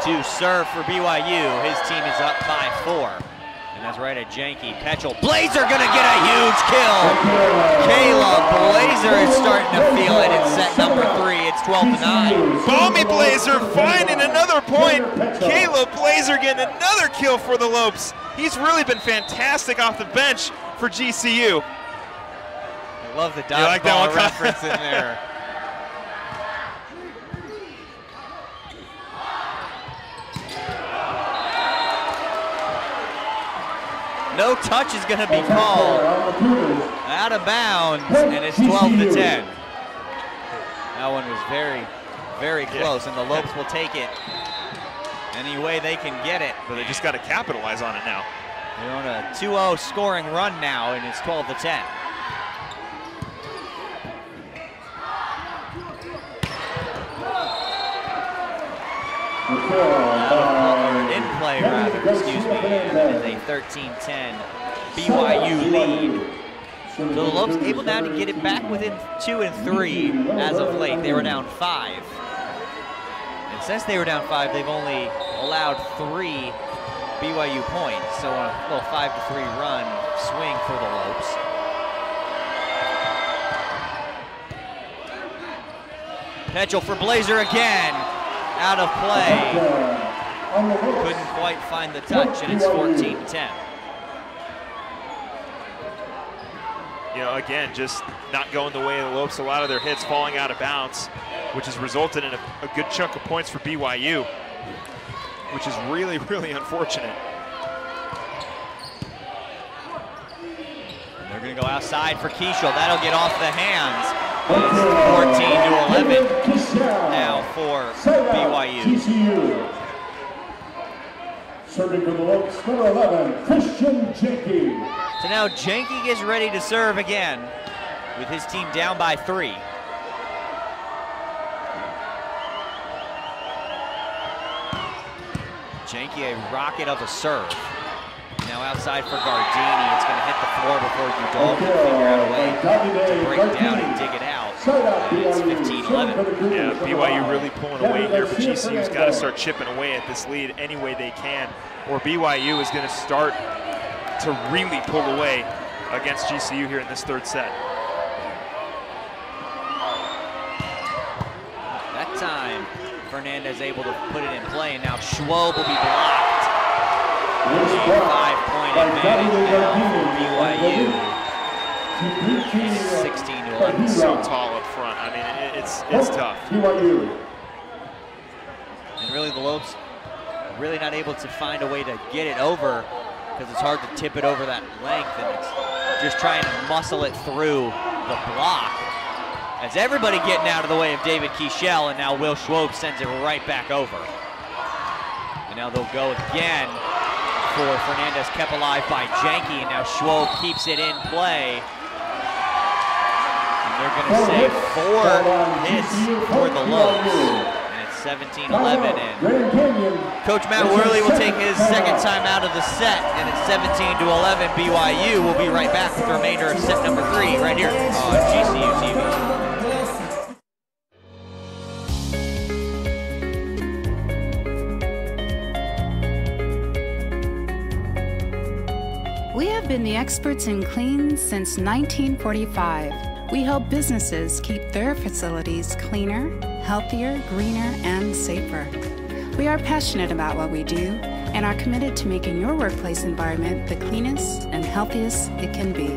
to serve for BYU. His team is up by 4. And that's right at Jenke. Petchel. Blazer gonna get a huge kill. Caleb Blazer is starting to feel it in set number 3. It's 12-9. Balmy Blazer finding another point. Caleb Blazer getting another kill for the Lopes. He's really been fantastic off the bench for GCU. I love the dodgeball reference in there. No touch is going to be called. Out of bounds, and it's 12-10. That one was very, very close, and the Lopes will take it any way they can get it. But they just got to capitalize on it now. They're on a 2-0 scoring run now, and it's 12-10. In play, rather, excuse me, and it is a 13-10 BYU lead. So the Lopes able now to get it back within 2 and 3 as of late. They were down 5. And since they were down 5, they've only allowed 3 BYU points. So a little 5-3 run swing for the Lopes. Petchel for Blazer again. Out of play. Couldn't quite find the touch, and it's 14-10. Again, just not going the way of the Lopes. A lot of their hits falling out of bounds, which has resulted in a good chunk of points for BYU, which is really, really unfortunate. And they're going to go outside for Kieshel. That'll get off the hands 14-11 now for BYU. GCU. Serving for the Lopes, number 11, Christian Jenke. So now Jenke gets ready to serve again with his team down by 3. Jenke, a rocket of a serve. Now outside for Gardini. It's going to hit the floor before Udall can figure out a way to break down and dig it out. And it's 15-11. Yeah, BYU really pulling away here, but GCU's got to start chipping away at this lead any way they can, or BYU is going to start to really pull away against GCU here in this third set. That time, Fernandez able to put it in play, and now Schwob will be blocked. 5-point advantage now for BYU. 16-11. So tall up front. I mean, it's tough. And really, the Lopes really not able to find a way to get it over, because it's hard to tip it over that length, and it's just trying to muscle it through the block. As everybody getting out of the way of David Kieshel, and now Will Schwob sends it right back over. And now they'll go again for Fernandez, kept alive by Jenke, and now Schwob keeps it in play. And they're going to say 4 hits for the Lopes. And it's 17-11, and Coach Matt Worley will take his second time out of the set, and it's 17-11. BYU will be right back with the remainder of set number 3 right here on GCU TV. We have been the experts in clean since 1945. We help businesses keep their facilities cleaner, healthier, greener, and safer. We are passionate about what we do and are committed to making your workplace environment the cleanest and healthiest it can be.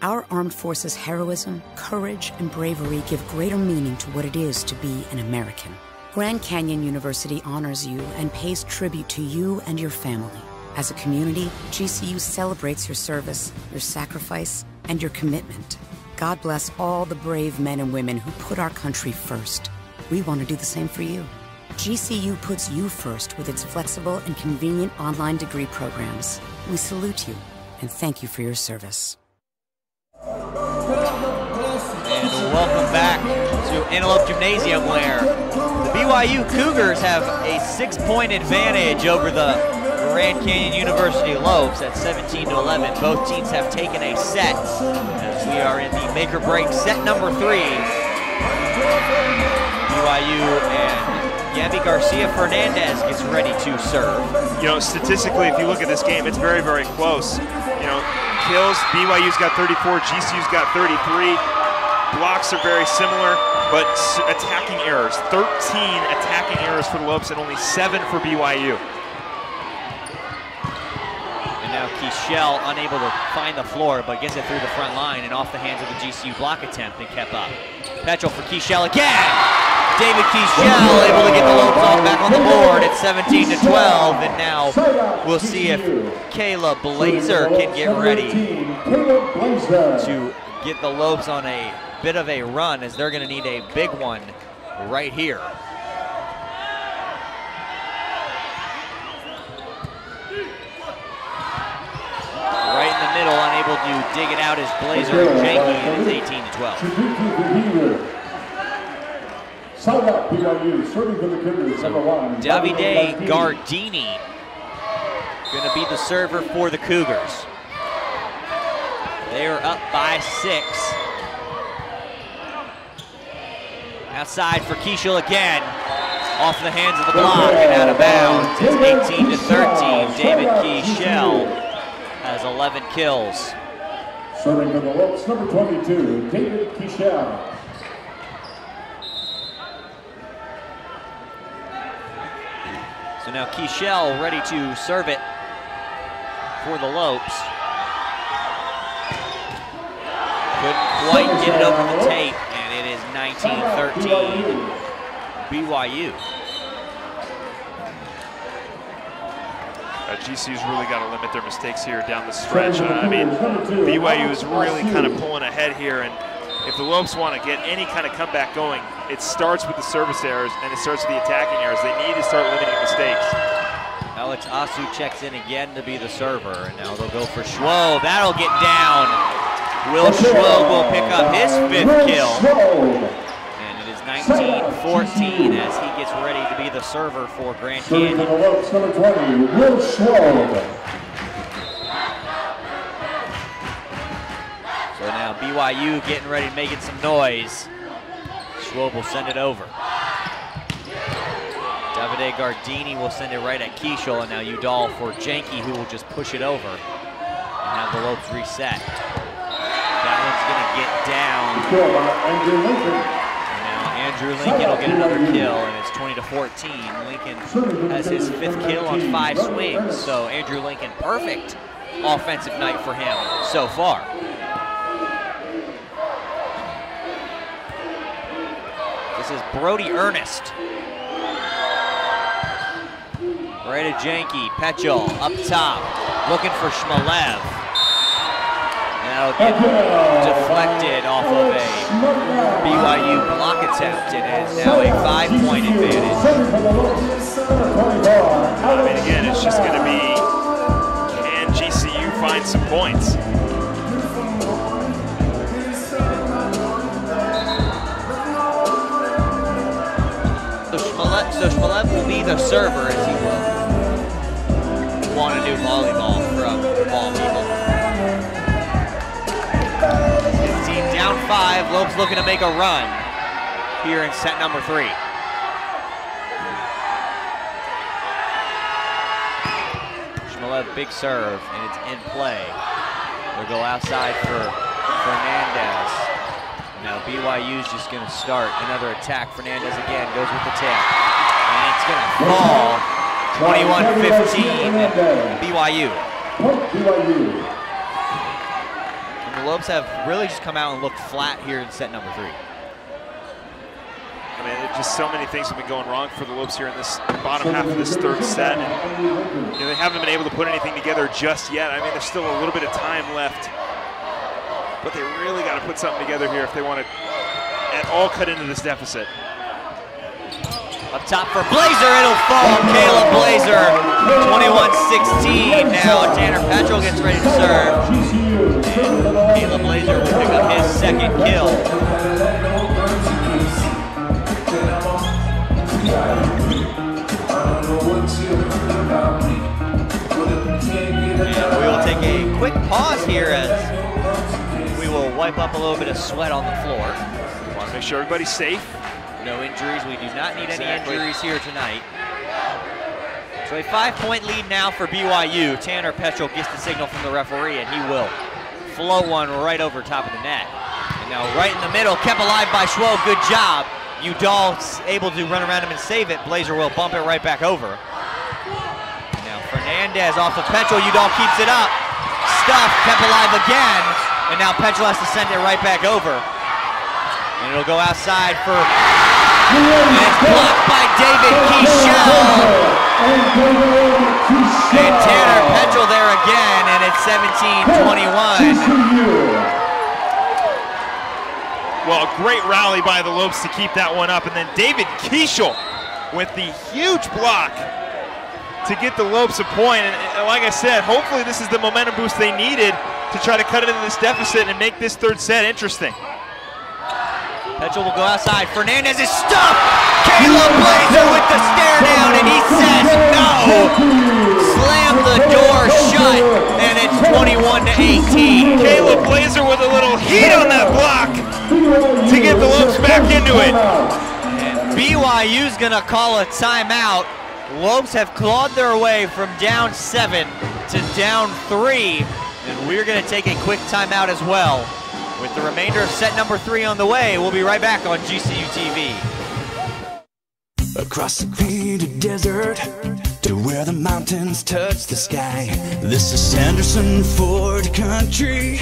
Our armed forces' heroism, courage, and bravery give greater meaning to what it is to be an American. Grand Canyon University honors you and pays tribute to you and your family. As a community, GCU celebrates your service, your sacrifice, and your commitment. God bless all the brave men and women who put our country first. We want to do the same for you. GCU puts you first with its flexible and convenient online degree programs. We salute you and thank you for your service. And welcome back to Antelope Gymnasium, where the BYU Cougars have a 6-point advantage over the Grand Canyon University Lopes at 17-11. Both teams have taken a set as we are in the make or break set number 3. BYU and Gabby Garcia Fernandez gets ready to serve. You know, statistically, if you look at this game, it's very, very close. You know, kills, BYU's got 34, GCU's got 33. Blocks are very similar, but attacking errors. 13 attacking errors for the Lopes and only 7 for BYU. And now Kieshel unable to find the floor, but gets it through the front line and off the hands of the GCU block attempt and kept up. Petrel for Kieshel again! David Kieshel able to get the Lopes off back on the board at 17-12, and now we'll see if Kayla Blazer can get ready to get the Lopes on a bit of a run, as they're going to need a big one right here. Right in the middle, unable to dig it out is Blazer and Jenke, and it's 18-12. Side up, BYU, serving for the Cougars, number 1. Davide Gardini going to be the server for the Cougars. They are up by 6. Outside for Kieshel again. Off the hands of the block and out of bounds. It's 18-13. David Kieshel has 11 kills. Serving for the Lopes, number 22, David Kieshel. So now Kieshel ready to serve it for the Lopes. Couldn't quite get it over the tape, and it is 19-13 BYU. GCU's really got to limit their mistakes here down the stretch. I mean, BYU is really kind of pulling ahead here, and if the Lopes want to get any kind of comeback going, it starts with the service errors and it starts with the attacking errors. They need to start limiting mistakes. Alex Asu checks in again to be the server, and now they'll go for Schwob. That'll get down. Will Schwob will pick up his 5th kill. And it is 19-14 as he gets ready to be the server for Grand Canyon. Number 20, Will Schwob. So now BYU getting ready, making some noise. Schwob will send it over. Davide Gardini will send it right at Kishel, and now Udall for Janke, who will just push it over and have the Lopes reset. That one's gonna get down. And now Andrew Lincoln will get another kill, and it's 20-14. Lincoln has his 5th kill on 5 swings, so Andrew Lincoln, perfect offensive night for him so far. This is Brody Ernest. Right at Janke, Petchel up top, looking for Shmalev. That'll get deflected off of a BYU block attempt, and it is now a 5-point advantage. I mean, again, it's just going to be, can GCU find some points? So Shmalev will be the server, as he will want to do volleyball from the ball people. His team down 5. Lopes looking to make a run here in set number 3. Shmalev, big serve, and it's in play. They'll go outside for Fernandez. Now BYU's just going to start another attack. Fernandez again goes with the tip. And it's going to fall 21-15 BYU. And the Lopes have really just come out and looked flat here in set number 3. I mean, there's just so many things have been going wrong for the Lopes here in this bottom half of this 3rd set. And, you know, they haven't been able to put anything together just yet. I mean, there's still a little bit of time left. But they really got to put something together here if they want to at all cut into this deficit. Up top for Blazer, it'll fall. Caleb Blazer, 21-16. Now Tanner Petchel gets ready to serve. And Caleb Blazer will pick up his 2nd kill. And we will take a quick pause here as we will wipe up a little bit of sweat on the floor. Want to make sure everybody's safe. No injuries. We do not need any injuries here tonight. So a 5-point lead now for BYU. Tanner Petchel gets the signal from the referee, and he will float one right over top of the net. And now right in the middle, kept alive by Schwob. Good job. Udall's able to run around him and save it. Blazer will bump it right back over. Now Fernandez off of Petchel. Udall keeps it up. Stuff, kept alive again. And now Petchel has to send it right back over. And it'll go outside for, and it's blocked by David Kishel. And Tanner Petchel there again, and it's 17-21. Well, a great rally by the Lopes to keep that one up. And then David Kishel with the huge block to get the Lopes a point. And like I said, hopefully this is the momentum boost they needed to try to cut into this deficit and make this 3rd set interesting. Petchel will go outside. Fernandez is stuffed. Caleb Blazer with the stare down, and he says no. Slam the door shut, and it's 21-18. Caleb Blazer with a little heat on that block to get the Lopes back into it. And BYU's gonna call a timeout. Lopes have clawed their way from down 7 to down 3, and we're gonna take a quick timeout as well. With the remainder of set number 3 on the way, we'll be right back on GCU TV. Across the green desert to where the mountains touch the sky. This is Sanderson Ford Country,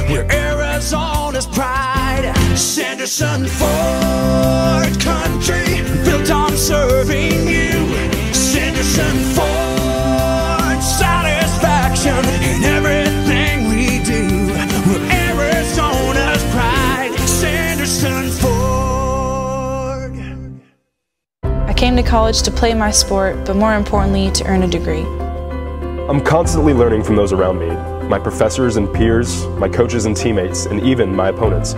where Arizona's pride. Sanderson Ford Country, built on serving you. Sanderson Ford came to college to play my sport, but more importantly, to earn a degree. I'm constantly learning from those around me, my professors and peers, my coaches and teammates, and even my opponents.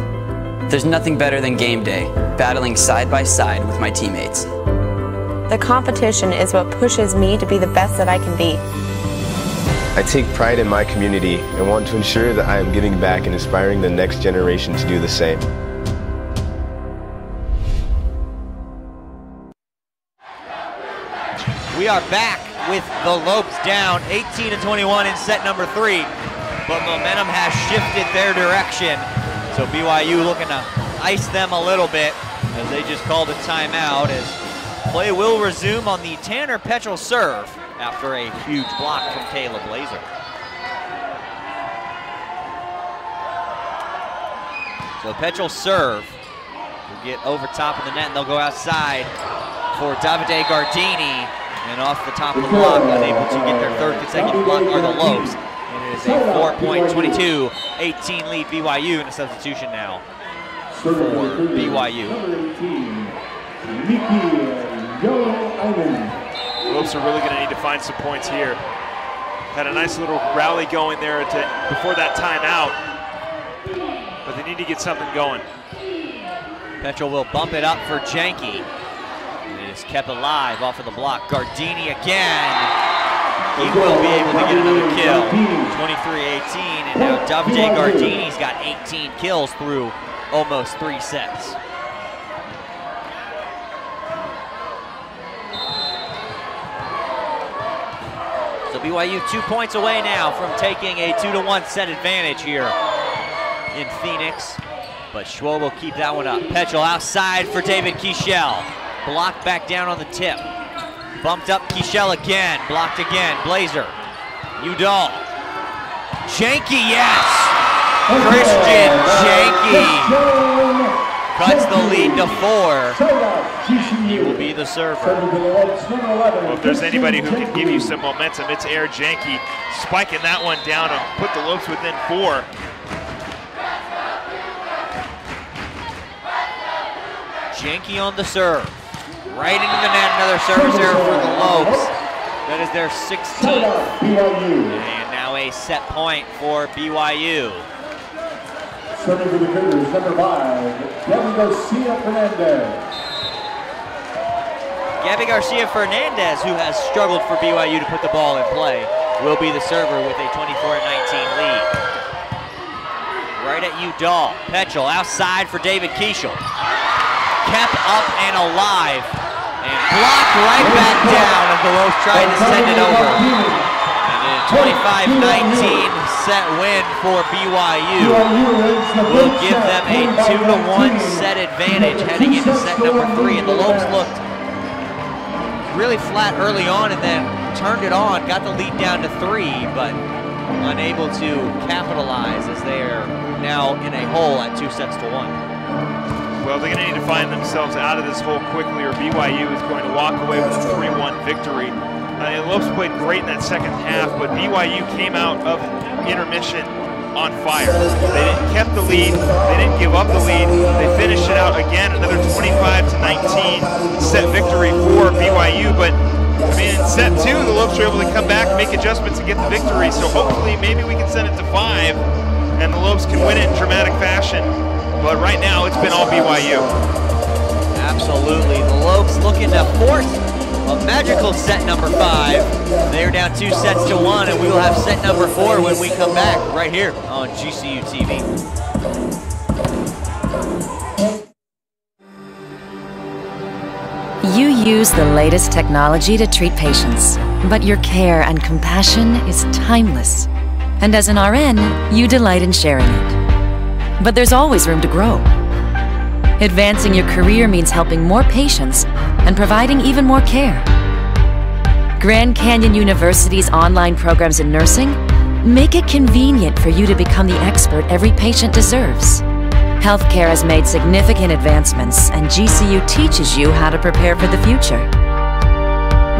There's nothing better than game day, battling side by side with my teammates. The competition is what pushes me to be the best that I can be. I take pride in my community and want to ensure that I am giving back and inspiring the next generation to do the same. We are back with the Lopes down 18-21 in set number 3, but momentum has shifted their direction. So BYU looking to ice them a little bit as they just called a timeout, as play will resume on the Tanner Petrel serve after a huge block from Caleb Blazer. So Petrel serve will get over top of the net, and they'll go outside for Davide Gardini. And off the top of the block, unable to get their third consecutive block are the Lopes. And it is a 4-point, 22-18 lead BYU, and a substitution now for BYU. Lopes are really going to need to find some points here. Had a nice little rally going there before that timeout, but they need to get something going. Petrel will bump it up for Janke. It is kept alive off of the block. Gardini again. He will be able to get another kill. 23-18, and now Davide Gardini's got 18 kills through almost 3 sets. So BYU 2 points away now from taking a 2-1 set advantage here in Phoenix, but Schwoll will keep that one up. Petrel outside for David Kieshel. Blocked back down on the tip. Bumped up Kieshel again. Blocked again. Blazer. Udall. Janke, yes! Christian Janke cuts the lead to 4. He will be the server. Well, if there's anybody who can give you some momentum, it's Air Janke, spiking that one down and put the Lopes within 4. Janke on the serve. Right into the net, another service error for the Lopes. That is their 16th. And now a set point for BYU. Serving for the Cougars, number 5, Gabby Garcia Fernandez. Gabby Garcia Fernandez, who has struggled for BYU to put the ball in play, will be the server with a 24-19 lead. Right at Udall. Petrel outside for David Kieshel. Kept up and alive, and blocked right back down as the Lopes tried to send it over. And a 25-19 set win for BYU will give them a 2-1 set advantage heading into set number 3. And the Lopes looked really flat early on and then turned it on, got the lead down to 3, but unable to capitalize as they are now in a hole at 2 sets to 1. Well, they're going to need to find themselves out of this hole quickly, or BYU is going to walk away with a 3-1 victory. The Lopes played great in that second half, but BYU came out of intermission on fire. They kept the lead, they didn't give up the lead, they finished it out again, another 25-19 set victory for BYU, but I mean, in set 2, the Lopes were able to come back, make adjustments, and get the victory, so hopefully maybe we can send it to 5, and the Lopes can win it in dramatic fashion. But right now, it's been all BYU. Absolutely. The Lopes looking to force a magical set number 5. They're down 2 sets to 1, and we will have set number 4 when we come back right here on GCU TV. You use the latest technology to treat patients, but your care and compassion is timeless. And as an RN, you delight in sharing it. But there's always room to grow. Advancing your career means helping more patients and providing even more care. Grand Canyon University's online programs in nursing make it convenient for you to become the expert every patient deserves. Healthcare has made significant advancements, and GCU teaches you how to prepare for the future.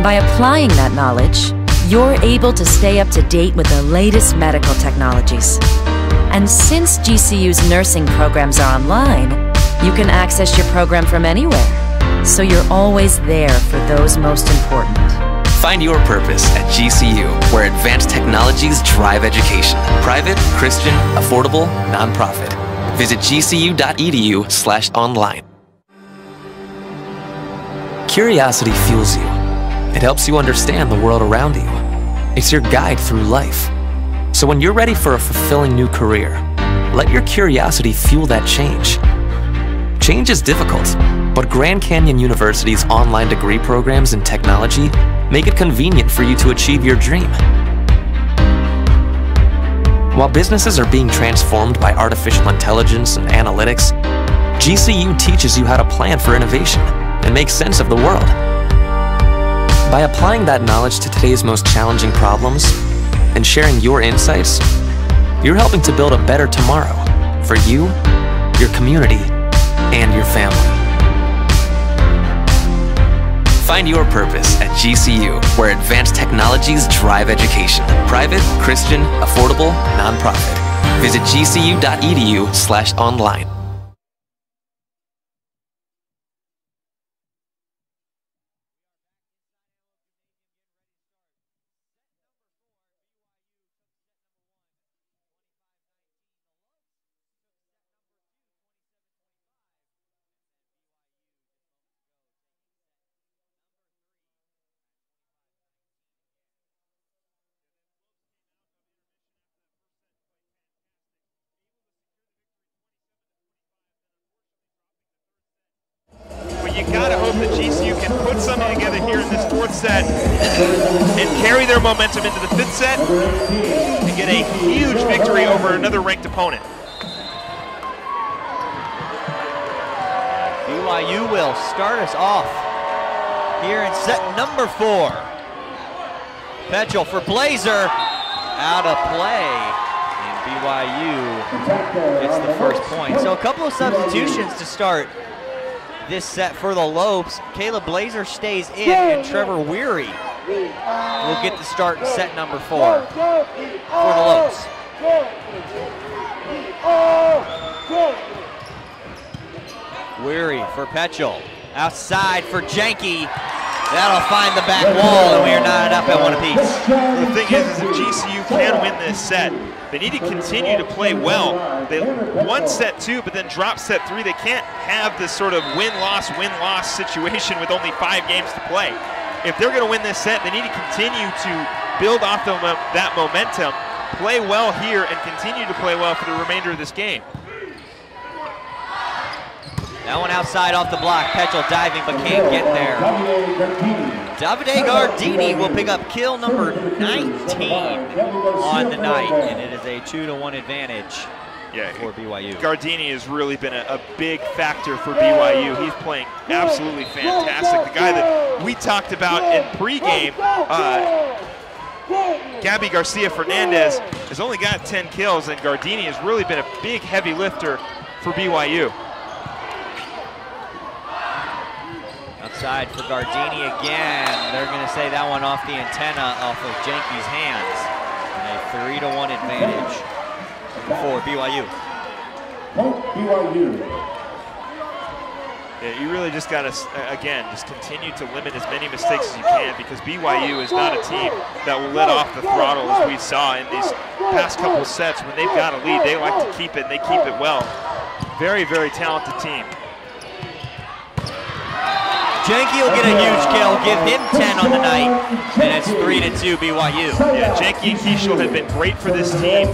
By applying that knowledge, you're able to stay up to date with the latest medical technologies. And since GCU's nursing programs are online, you can access your program from anywhere, so you're always there for those most important. Find your purpose at GCU, where advanced technologies drive education. Private, Christian, affordable, nonprofit. Visit gcu.edu/online. Curiosity fuels you. It helps you understand the world around you. It's your guide through life. So when you're ready for a fulfilling new career, let your curiosity fuel that change. Change is difficult, but Grand Canyon University's online degree programs in technology make it convenient for you to achieve your dream. While businesses are being transformed by artificial intelligence and analytics, GCU teaches you how to plan for innovation and make sense of the world. By applying that knowledge to today's most challenging problems and sharing your insights, you're helping to build a better tomorrow for you, your community, and your family. Find your purpose at GCU, where advanced technologies drive education. Private, Christian, affordable, nonprofit. Visit gcu.edu/online. You gotta hope that GCU can put something together here in this fourth set and carry their momentum into the fifth set and get a huge victory over another ranked opponent. BYU will start us off here in set number 4. Petchel for Blazer, out of play, and BYU gets the first point. So a couple of substitutions to start this set for the Lopes. Caleb Blazer stays in, and Trevor Weary will get the start in set number 4 for the Lopes. Weary for Petchel, outside for Janke. That'll find the back wall, and we are knotted up at 1 apiece. The thing is if GCU can win this set, they need to continue to play well. They won set 2, but then dropped set 3. They can't have this sort of win-loss situation with only 5 games to play. If they're going to win this set, they need to continue to build off that momentum, play well here, and continue to play well for the remainder of this game. That one outside off the block. Petchel diving, but can't get there. Davide Gardini will pick up kill number 19 on the night, and it is a 2-to-1 advantage for BYU. Gardini has really been a big factor for BYU. He's playing absolutely fantastic. The guy that we talked about in pregame, Gabby Garcia Fernandez, has only got 10 kills, and Gardini has really been a big, heavy lifter for BYU. Outside for Gardini again. They're going to say that one off the antenna off of Janke's hands. And a 3-to-1 advantage for BYU. Yeah, you really just got to, again, just continue to limit as many mistakes as you can, because BYU is not a team that will let off the throttle as we saw in these past couple sets. When they've got a lead, they like to keep it, and they keep it well. Very, very talented team. Janke will get a huge kill, give him 10 on the night, and it's 3-2 BYU. Yeah, Janke and Keishel have been great for this team.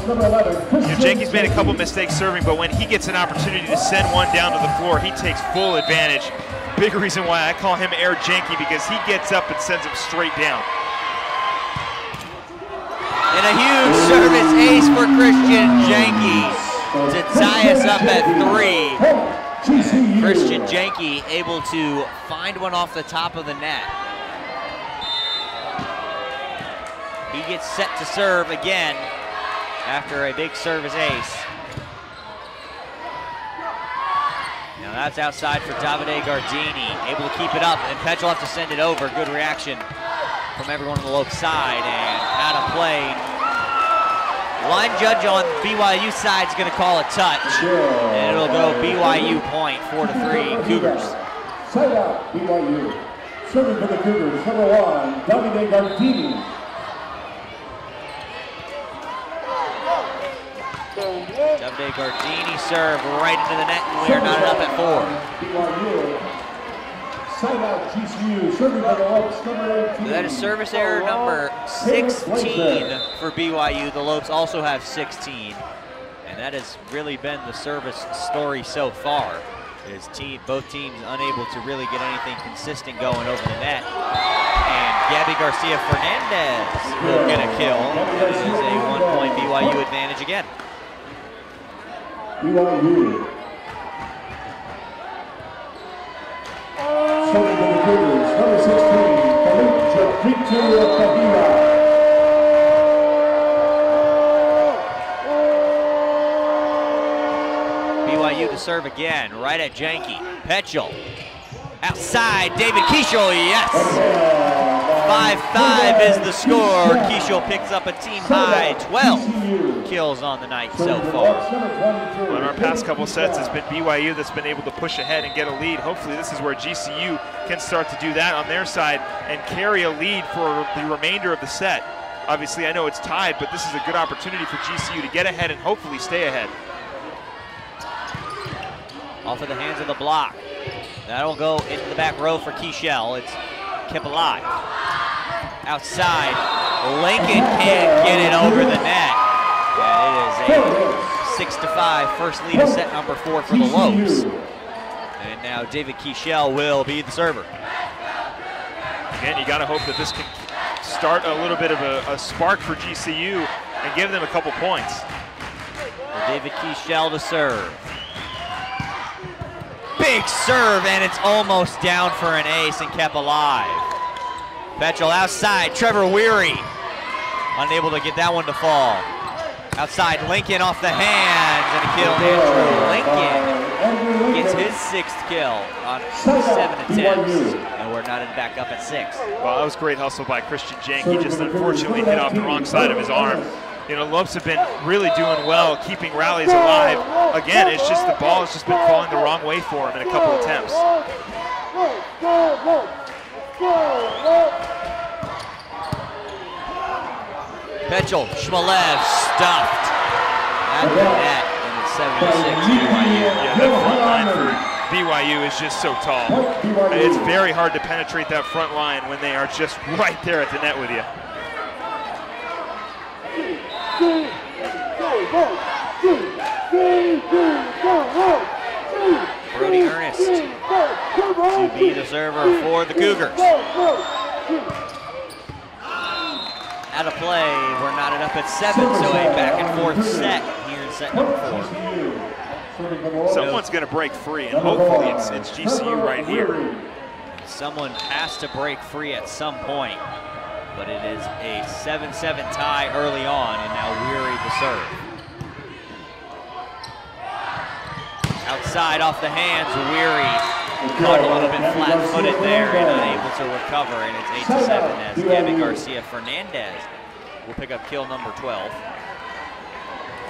Janke's made a couple mistakes serving, but when he gets an opportunity to send one down to the floor, he takes full advantage. Big reason why I call him Air Janke, because he gets up and sends them straight down. And a huge service ace for Christian Janke to tie us up at 3. Christian Janke able to find one off the top of the net. He gets set to serve again after a big service ace. Now that's outside for Davide Gardini, able to keep it up, and Petchel will have to send it over. Good reaction from everyone on the Lope side, and out of play. Line judge on BYU side is going to call a touch, and it'll go BYU point, 4-3 Cougars. Side out, BYU. Serving for the Cougars, number 1, Davide Gardini. Davide Gardini serve right into the net, and we are knotted up at 4. BYU. Side out, GCU. Serving for the Lopes, number 18. So that is service error number 16 for BYU. The Lopes also have 16. And that has really been the service story so far. Both teams unable to really get anything consistent going over the net. And Gabby Garcia Fernandez will get a kill. That is a 1-point BYU advantage again. BYU. Serving for the Cougars, number 16, Felipe Padilla. BYU to serve again, right at Janke. Petchel. Outside, David Keishel, yes! 5-5 is the score. Keishel picks up a team high 12 kills on the night so far. Well, in our past couple sets, it's been BYU that's been able to push ahead and get a lead. Hopefully this is where GCU can start to do that on their side and carry a lead for the remainder of the set. Obviously, I know it's tied, but this is a good opportunity for GCU to get ahead and hopefully stay ahead. Off of the hands of the block. That'll go into the back row for Keishel. It's kept alive. Outside, Lincoln can't get it over the net. And it is a 6-5 first lead of set number 4 for the Lopes. And now David Keishel will be the server. Again, you gotta hope that this can start a little bit of a spark for GCU and give them a couple points. David Keishel to serve. Big serve, and it's almost down for an ace and kept alive. Petchel outside, Trevor Weary. Unable to get that one to fall. Outside, Lincoln off the hands, and a kill. Andrew Lincoln gets his 6th kill on 7 attempts, and we're knotted back up at 6. Well, that was great hustle by Christian Jank. He just unfortunately hit off the wrong side of his arm. You know, Lopes have been really doing well, keeping rallies alive. Again, it's just the ball has just been falling the wrong way for him in a couple attempts. Petchel, Shmalev stuffed at the net, and it's 7-6 BYU. Yeah, that front line for BYU is just so tall. It's very hard to penetrate that front line when they are just right there at the net with you. Brody Ernest to be the server for the Cougars. Out of play, we're knotted up at 7, so a back and forth set here in set number 4. Someone's going to break free, and hopefully it's GCU right here. Someone has to break free at some point, but it is a 7-7 tie early on, and now Weary the serve. Outside off the hands, Weary caught a little bit flat-footed there and unable to recover, and it's 8-7 as Gabby Garcia Fernandez will pick up kill number 12.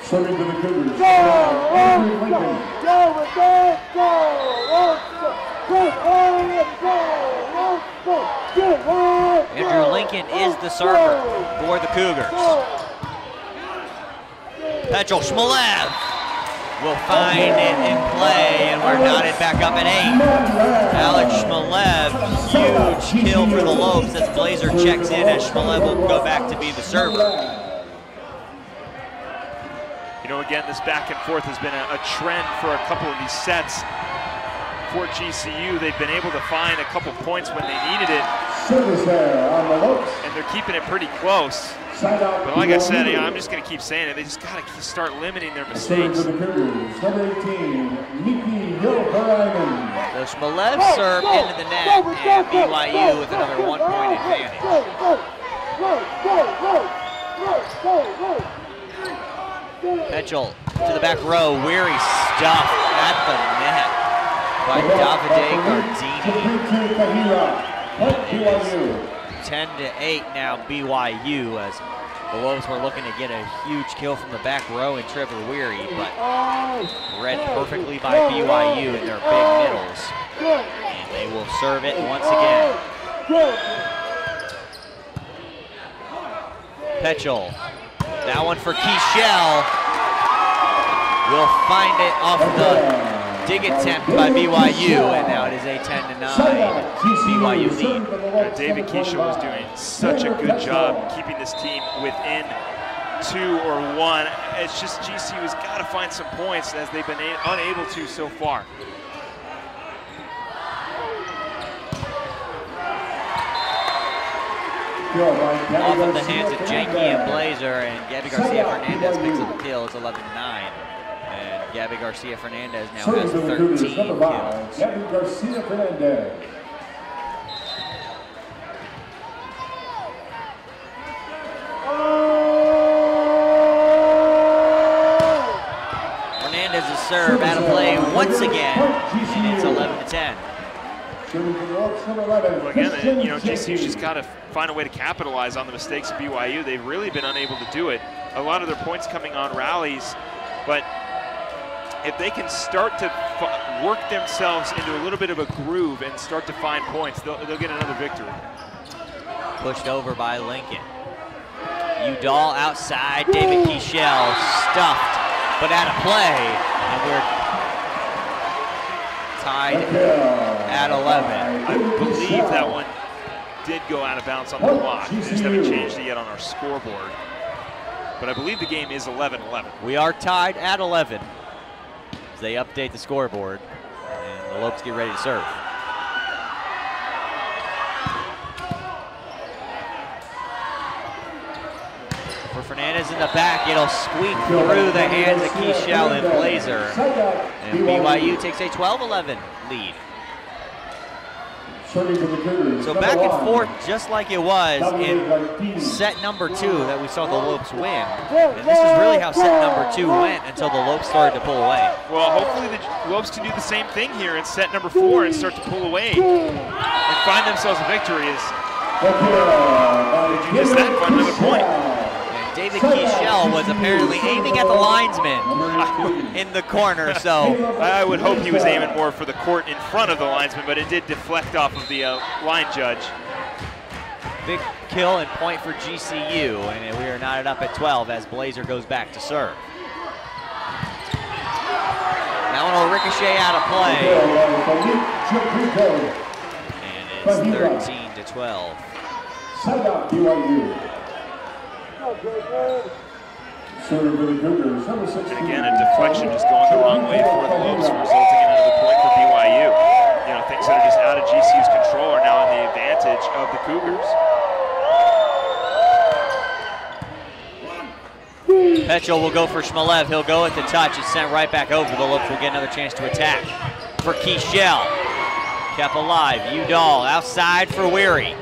Serving to the Cougars. Andrew Lincoln is the server for the Cougars. Petchel Shmalev will find it in play, and we're knotted back up at 8. Alex Shmalev, huge kill for the Lopes as Blazer checks in, as Shmalev will go back to be the server. You know, again, this back and forth has been a trend for a couple of these sets for GCU. They've been able to find a couple points when they needed it, and they're keeping it pretty close. But like I said, I'm just going to keep saying it. They just got to start limiting their mistakes. Number 18, Nikki Hilperainen. The Shmalev serve into the net, and BYU with another 1-point advantage. Petchel to the back row, Weary stuffed at the net by Davide Gardini. 10-8 now BYU, as the Lopes were looking to get a huge kill from the back row in Trevor Weary, but read perfectly by BYU in their big middles. And They will serve it once again. Petchel. That one for Keyshell. Will find it off the dig attempt by BYU, and now it is a 10-9 BYU lead. David Keyshell was doing such a good job keeping this team within 2 or 1. It's just GCU has got to find some points as they've been unable to so far. Off of the hands of Jenke and Blazer, and Gabby Garcia-Fernandez picks up the kill. It's 11-9. And Gabby Garcia-Fernandez now has 13 kills. Gabby Garcia-Fernandez. Fernandez's serve out of play once again, and it's 11-10. Well, again, you know, GCU's just got to find a way to capitalize on the mistakes of BYU. They've really been unable to do it. A lot of their points coming on rallies, but if they can start to work themselves into a little bit of a groove and start to find points, they'll get another victory. Pushed over by Lincoln. Udall outside, David Keyshell stuffed, but out of play, and we're tied at 11. I believe that one did go out of bounds on the clock. They just haven't changed it yet on our scoreboard. But I believe the game is 11-11. We are tied at 11 as they update the scoreboard, and the Lopes get ready to serve. For Fernandez in the back, it'll squeak through the hands of Keyshell and Blazer. And BYU takes a 12-11 lead. So back and forth just like it was in set number 2 that we saw the Lopes win. And this is really how set number 2 went until the Lopes started to pull away. Well, hopefully the Lopes can do the same thing here in set number 4 and start to pull away and find themselves a victory. Did you miss that? Find another point. David Keyshell was apparently aiming at the linesman in the corner, so. I would hope he was aiming more for the court in front of the linesman, but it did deflect off of the line judge. Big kill and point for GCU, and we are knotted up at 12 as Blazer goes back to serve. That one will ricochet out of play. And it's 13-12. And again, a deflection just going the wrong way for the Lopes, resulting in another point for BYU. You know, things that are just out of GCU's control are now in the advantage of the Cougars. Petchel will go for Shmalev. He'll go at the touch. It's sent right back over. The Lopes will get another chance to attack. For Keyshell. Kept alive. Udall outside for Weary.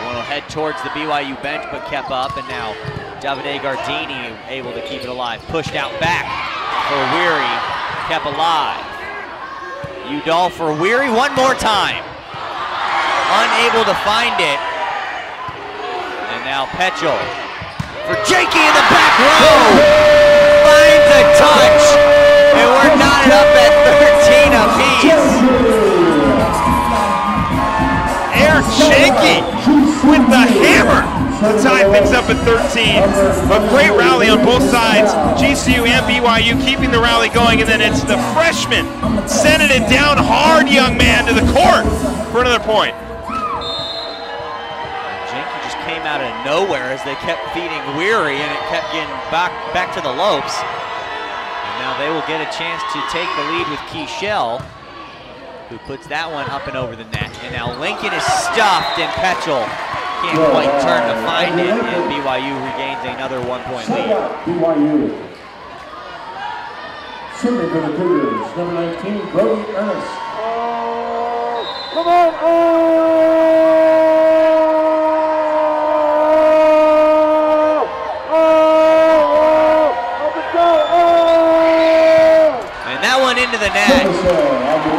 Will head towards the BYU bench, but kept up, and now Davide Gardini able to keep it alive. Pushed out back for Weary, kept alive. Udall for Weary one more time. Unable to find it. And now Petchel for Jenke in the back row. Finds a touch, and we're knotted up at 13 apiece. Jenke with the hammer to tie things up at 13. A great rally on both sides. GCU and BYU keeping the rally going, and then it's the freshman sending it down hard, young man, to the court for another point. Jenke just came out of nowhere as they kept feeding Weary, and it kept getting back to the Lopes. And now they will get a chance to take the lead with Keyshell, who puts that one up and over the net. And now Lincoln is stuffed, and Petchel can't quite turn to find it, and BYU regains another 1-point lead. BYU. Serving for the Cougars, number 19, Brody Ernest. Come on! And that one into the net.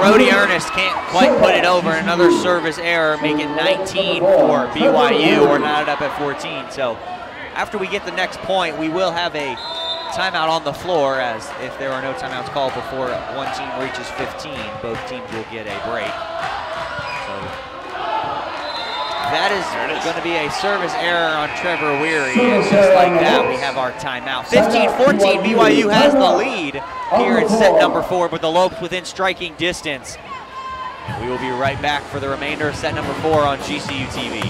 Brody Ernest can't quite put it over. Another service error, make it 19 for BYU. We're knotted up at 14. So after we get the next point, we will have a timeout on the floor, as if there are no timeouts called before one team reaches 15, both teams will get a break. So that is going to be a service error on Trevor Weary, and just like that, we have our timeout. 15-14, BYU has the lead here in set number 4, with the Lopes within striking distance. And we will be right back for the remainder of set number 4 on GCU TV.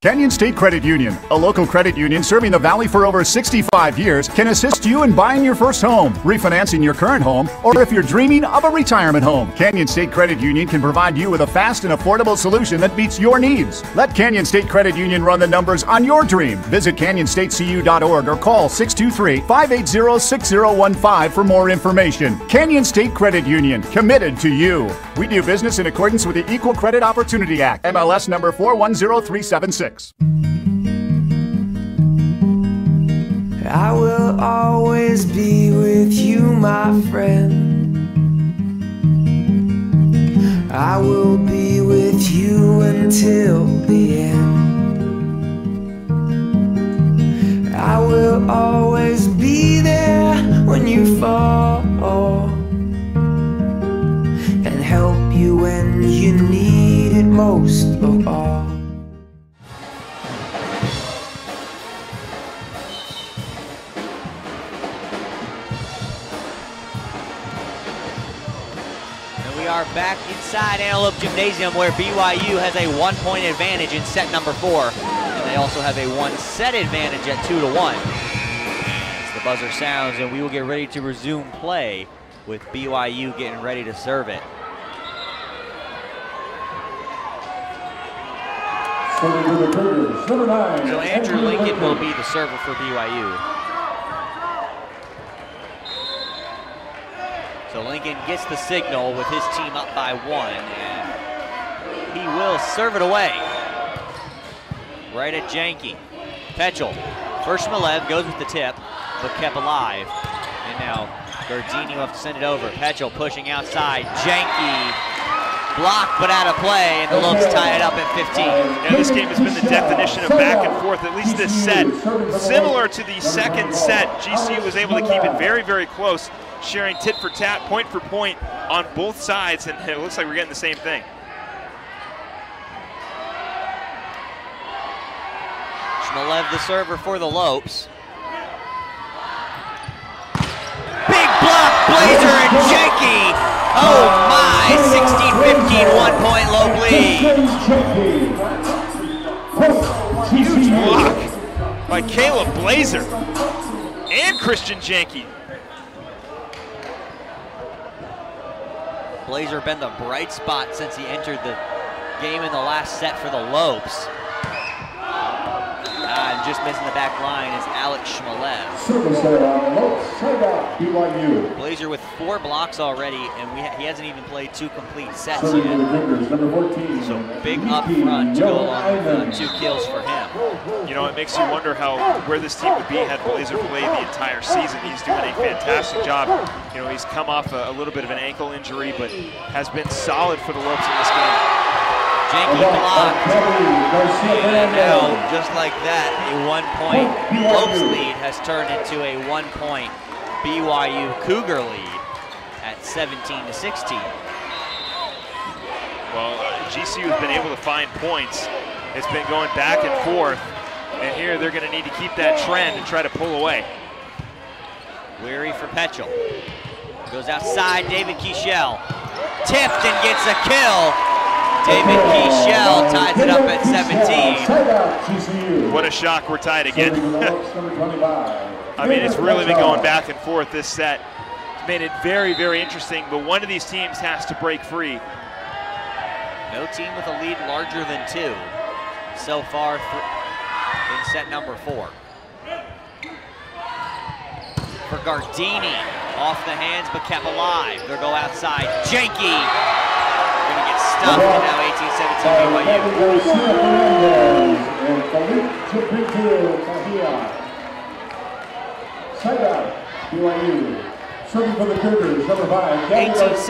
Canyon State Credit Union, a local credit union serving the Valley for over 65 years, can assist you in buying your first home, refinancing your current home, or if you're dreaming of a retirement home. Canyon State Credit Union can provide you with a fast and affordable solution that meets your needs. Let Canyon State Credit Union run the numbers on your dream. Visit canyonstatecu.org or call 623-580-6015 for more information. Canyon State Credit Union, committed to you. We do business in accordance with the Equal Credit Opportunity Act, MLS number 410376. I will always be with you, my friend. I will be with you until the end. I will always be there when you fall, and help you when you need it most of all. Are back inside Antelope Gymnasium, where BYU has a 1-point advantage in set number 4, and they also have a 1-set advantage at 2-1. As the buzzer sounds, and we will get ready to resume play with BYU getting ready to serve it. So Andrew Lincoln will be the server for BYU. So Lincoln gets the signal with his team up by 1, and he will serve it away. Right at Janke. Petchel. First Shmelev goes with the tip, but kept alive. And now Gardini will have to send it over. Petchel pushing outside. Janke blocked but out of play, and the Lopes tie it up at 15. Yeah, this game has been the definition of back and forth, at least this set. Similar to the second set, GCU was able to keep it very, very close, sharing tit for tat, point for point on both sides, and it looks like we're getting the same thing. Shmelev the server for the Lopes. Big block, Blazer and Janke. Oh my, 16-15, 1-point Lope lead. Huge block by Caleb Blazer and Christian Janke. Blazer been the bright spot since he entered the game in the last set for the Lopes. And just missing the back line is Alex Shmelev. Blazer with 4 blocks already, and he hasn't even played 2 complete sets yet. So big up front to go along with 2 kills for him. You know, it makes you wonder where this team would be had Blazer played the entire season. He's doing a fantastic job. You know, he's come off a little bit of an ankle injury, but has been solid for the Lopes in this game. Janke blocked, and now, just like that, a 1-point Lopes lead has turned into a 1-point BYU Cougar lead at 17-16. Well, GCU has been able to find points. It's been going back and forth, and here they're going to need to keep that trend and try to pull away. Weary for Petchel. Goes outside, David Keichel. Tipped and gets a kill. David Keichel ties it up at 17. What a shock, we're tied again. I mean, it's really been going back and forth this set. It's made it very, very interesting, but one of these teams has to break free. No team with a lead larger than 2 so far in set number 4. For Gardini, off the hands but kept alive. They'll go outside. Janke gonna get stuffed, and now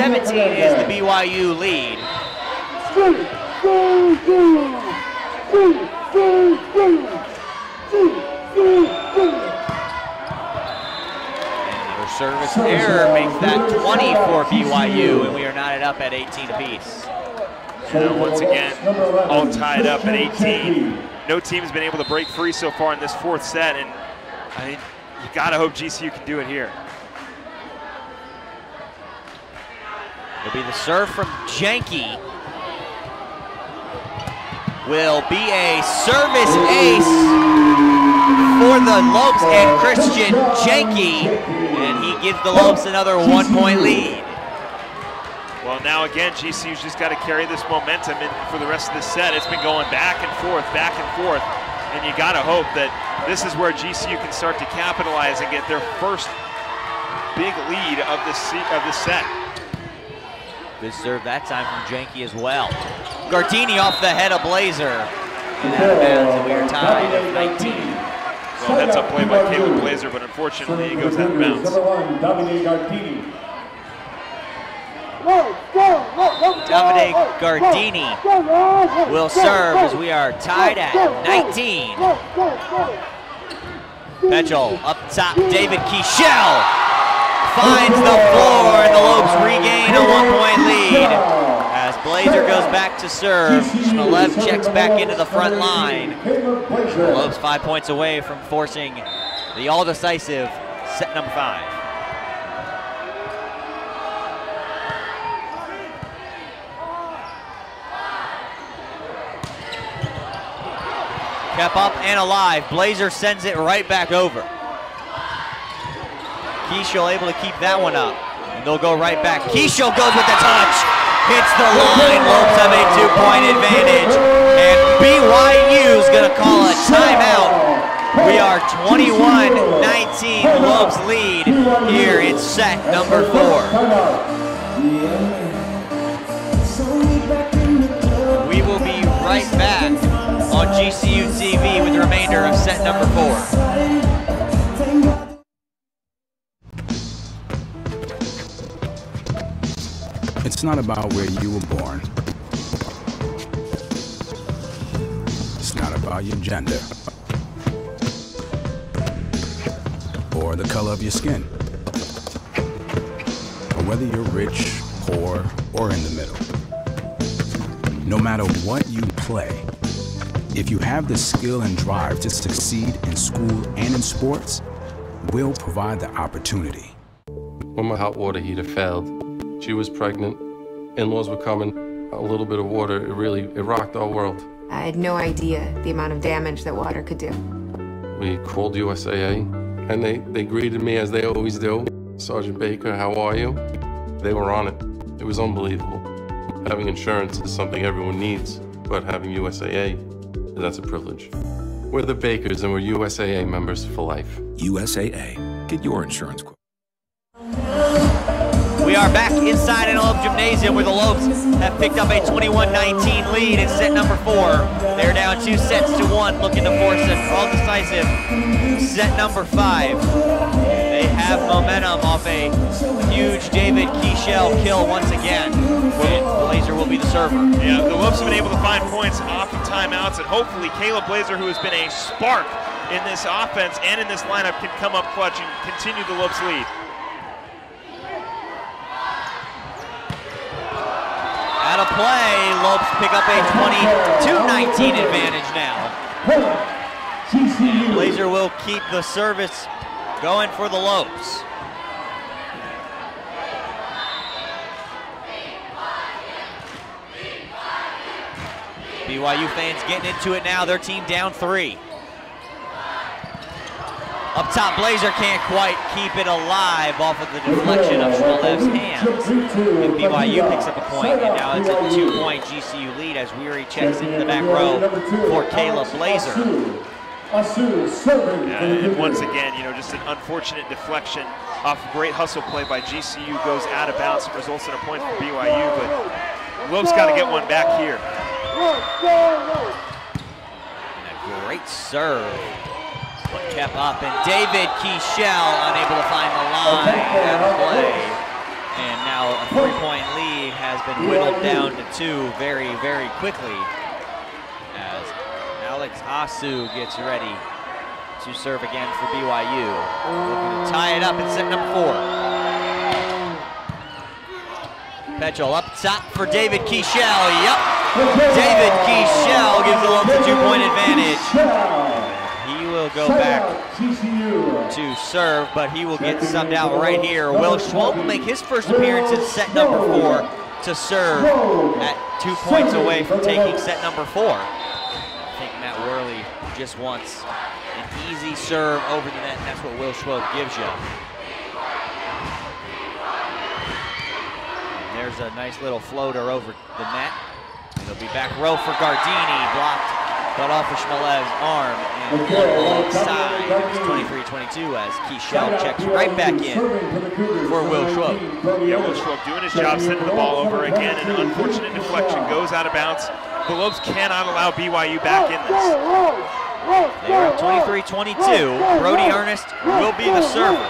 18-17 is the BYU lead. service error makes that 20 for BYU, and we are knotted up at 18 apiece. And once again, all tied up at 18. No team has been able to break free so far in this fourth set, and I think you gotta hope GCU can do it here. It'll be the serve from Jenke. Will be a service ace for the Lopes and Christian Jenke, and he gives the Lopes another 1-point lead. Well, now again, GCU's just got to carry this momentum in for the rest of the set. It's been going back and forth, and you got to hope that this is where GCU can start to capitalize and get their first big lead of the set. Good serve that time from Jenke as well. Gardini off the head of Blazer, and out of bounds, and we are tied at 19. Well, heads up play by Caleb Blazer, but unfortunately he goes out of bounds. Davide Gardini will serve as we are tied at 19. Petchel up top, David Kieshel finds the floor, and the Lopes regain a 1-point lead. As Blazer goes back to serve, Shmelev checks back into the front line. The Lopes 5 points away from forcing the all-decisive set number 5. Kept up and alive. Blazer sends it right back over. Kieshel able to keep that one up. And they'll go right back. Kieshel goes with the touch. Hits the line. Lopes have a 2-point advantage. And BYU's going to call a timeout. We are 21-19. Lopes lead here in set number 4. We will be right back on GCU TV with the remainder of set number 4. It's not about where you were born. It's not about your gender or the color of your skin, or whether you're rich, poor, or in the middle. No matter what you play, if you have the skill and drive to succeed in school and in sports, we'll provide the opportunity. When my hot water heater failed, she was pregnant, in-laws were coming, a little bit of water, it rocked our world. I had no idea the amount of damage that water could do. We called USAA, and they greeted me as they always do. Sergeant Baker, how are you? They were on it. It was unbelievable. Having insurance is something everyone needs, but having USAA, that's a privilege. We're the Bakers, and we're USAA members for life. USAA. Get your insurance quote. We are back inside Antelope Gymnasium where the Lopes have picked up a 21-19 lead in set number 4. They're down 2-1, looking to force an all-decisive set number 5. They have momentum off a huge David Kieshel kill once again. Blazer will be the server. Yeah, the Lopes have been able to find points off of timeouts, and hopefully Caleb Blazer, who has been a spark in this offense and in this lineup, can come up clutch and continue the Lopes lead. Out of play, Lopes pick up a 22-19 advantage now. Blazer will keep the service going for the Lopes. BYU fans getting into it now, their team down 3. Up top, Blazer can't quite keep it alive off of the deflection of Shmolev's hands. And BYU picks up a point, and now it's a 2-point GCU lead as Weary checks into the back row for Caleb Blazer. And once again, just an unfortunate deflection off great hustle play by GCU goes out of bounds. It results in a point for BYU, but Lopes got to get one back here. And a great serve. But kept up, and David Kieshel unable to find the line out of play. And now a 3-point lead has been whittled down to 2 very, very quickly as Alex Asu gets ready to serve again for BYU. Looking to tie it up in set number 4. Petchel up top for David Keichel. Yep. David Keichel gives the Lopes a 2-point advantage. He will go back to serve, but he will get subbed out right here. Will Schwab will make his first appearance in set number 4 to serve at 2 points away from taking set number 4. I think Matt Worley just wants an easy serve over the net, and that's what Will Schwab gives you. And there's a nice little floater over the net. It'll be back row for Gardini, blocked, but off of Shmalev's arm, and alongside. It's 23-22 as Keichel checks right back in for Will Schwab. Yeah, Will Schwab doing his job, sending the ball over again. An unfortunate deflection goes out of bounds. The Lopes cannot allow BYU back in this. They're up 23-22. Brody Ernest will be the server.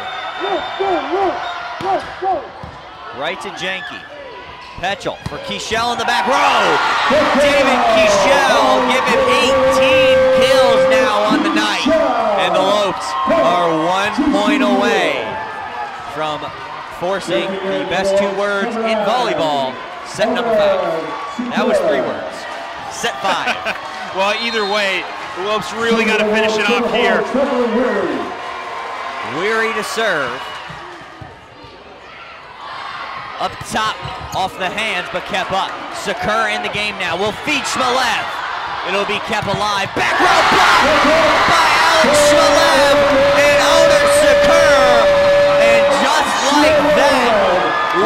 Right to Janke. Petchel for Keichel in the back row. David Keichel giving 18 kills now on the night. And the Lopes are 1 point away from forcing the best 2 words in volleyball, set number 5. That was 3 words. Set 5. Well, either way, the Lopes really got to finish it off here. Weary to serve. Up top, off the hands, but kept up. Sakur in the game now. Will feed Shmalev. It'll be kept alive. Back row block by Alex Shmalev and Oner Sakur. And just like that,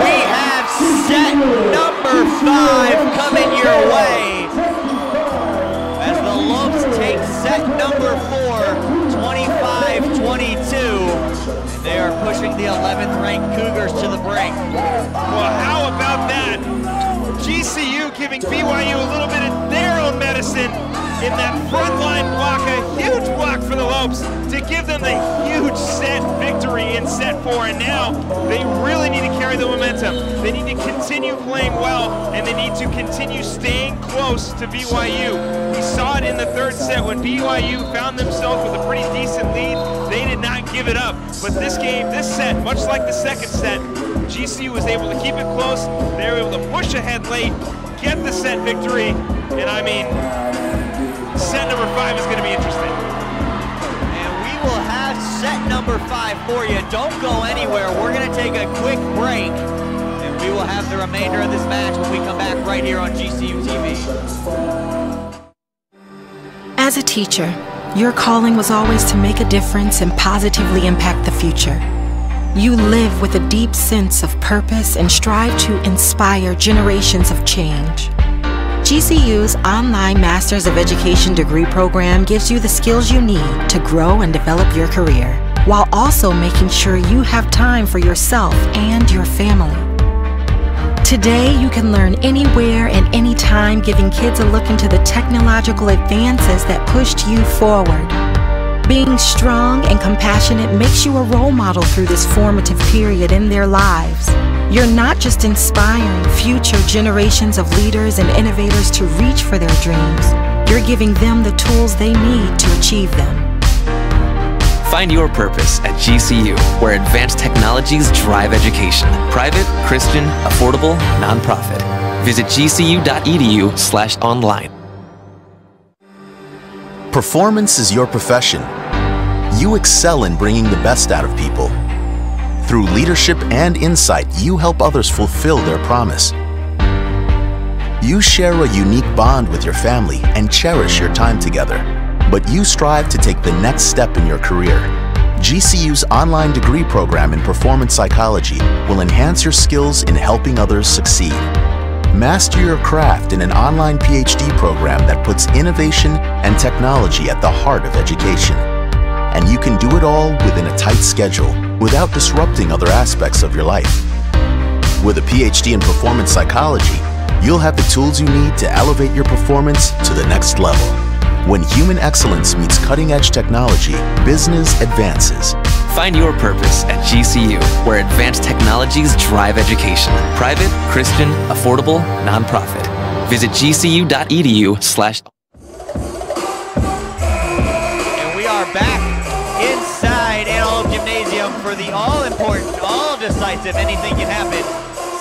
we have set number 5 coming your way. As the Lopes take set number 4, 25-22. They are pushing the 11th ranked Cougars to the brink. Well, how about that? GCU giving BYU a little bit of their own medicine in that front line block, a huge block for the Lopes to give them the huge set victory in set 4. And now they really need to carry the momentum. They need to continue playing well, and they need to continue staying close to BYU. We saw it in the 3rd set when BYU found themselves with a pretty decent lead. They did not give it up. But this game, this set, much like the 2nd set, GCU was able to keep it close. They were able to push ahead late, get the set victory, and I mean, set number 5 is going to be interesting. And we will have set number 5 for you. Don't go anywhere. We're going to take a quick break, and we will have the remainder of this match when we come back right here on GCU TV. As a teacher, your calling was always to make a difference and positively impact the future. You live with a deep sense of purpose and strive to inspire generations of change. GCU's online Masters of Education degree program gives you the skills you need to grow and develop your career, while also making sure you have time for yourself and your family. Today, you can learn anywhere and anytime, giving kids a look into the technological advances that pushed you forward. Being strong and compassionate makes you a role model through this formative period in their lives. You're not just inspiring future generations of leaders and innovators to reach for their dreams, you're giving them the tools they need to achieve them. Find your purpose at GCU, where advanced technologies drive education. Private, Christian, affordable, nonprofit. Visit gcu.edu/online. Performance is your profession. You excel in bringing the best out of people. Through leadership and insight, you help others fulfill their promise. You share a unique bond with your family and cherish your time together. But you strive to take the next step in your career. GCU's online degree program in performance psychology will enhance your skills in helping others succeed. Master your craft in an online PhD program that puts innovation and technology at the heart of education. And you can do it all within a tight schedule without disrupting other aspects of your life. With a PhD in performance psychology, you'll have the tools you need to elevate your performance to the next level. When human excellence meets cutting-edge technology, business advances. Find your purpose at GCU, where advanced technologies drive education. Private, Christian, affordable, nonprofit. Visit gcu.edu/. And we are back time for the all-important, all-decisive, anything can happen.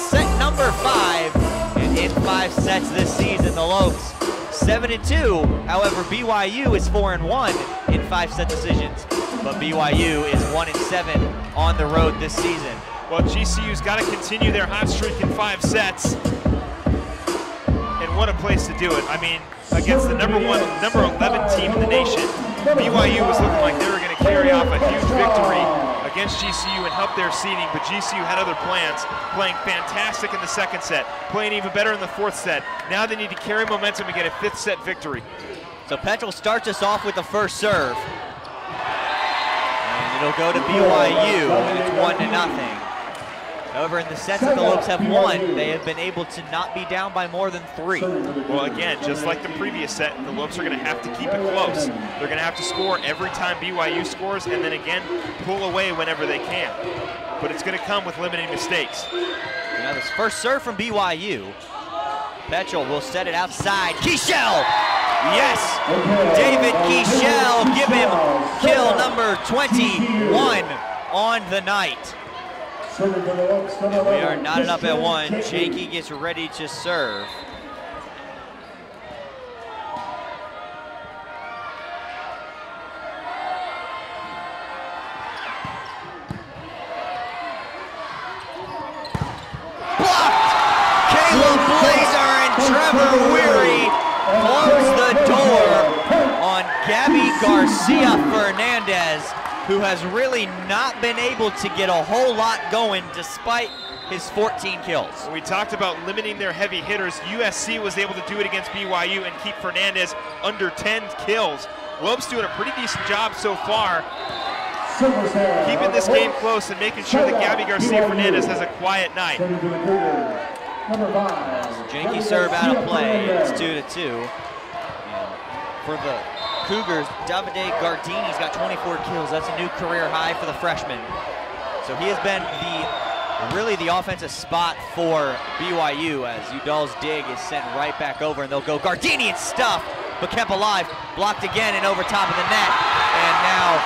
Set number 5, and in 5 sets this season, the Lopes 7-2. However, BYU is 4-1 in 5-set decisions, but BYU is 1-7 on the road this season. Well, GCU's got to continue their hot streak in 5 sets. And what a place to do it. I mean, against the number 11 team in the nation, BYU was looking like they were going to carry off a huge victory against GCU and help their seeding, but GCU had other plans, playing fantastic in the 2nd set, playing even better in the 4th set. Now they need to carry momentum and get a 5th set victory. So Petrel starts us off with the first serve. And it'll go to BYU, and it's 1-0. However, in the sets that the Lopes have won, they have been able to not be down by more than 3. Well, again, just like the previous set, the Lopes are going to have to keep it close. They're going to have to score every time BYU scores, and then again, pull away whenever they can. But it's going to come with limiting mistakes. Now this first serve from BYU. Petrel will set it outside. Keichel! Yes! David Keichel, give him kill number 21 on the night. We are knotted up at 1. Janke gets ready to serve. Blocked! Caleb Blazer and Trevor Weary close the door on Gabby Garcia Fernandez, who has really not been able to get a whole lot going despite his 14 kills. When we talked about limiting their heavy hitters, USC was able to do it against BYU and keep Fernandez under 10 kills. Lopes doing a pretty decent job so far, keeping this game close and making sure that Gabby Garcia Fernandez has a quiet night. Janke serve out of play, it's 2-2. For the Cougars, Davide Gardini's got 24 kills. That's a new career high for the freshman. So he has been really the offensive spot for BYU as Udall's dig is sent right back over, and they'll go Gardini and stuff, but kept alive, blocked again and over top of the net. And now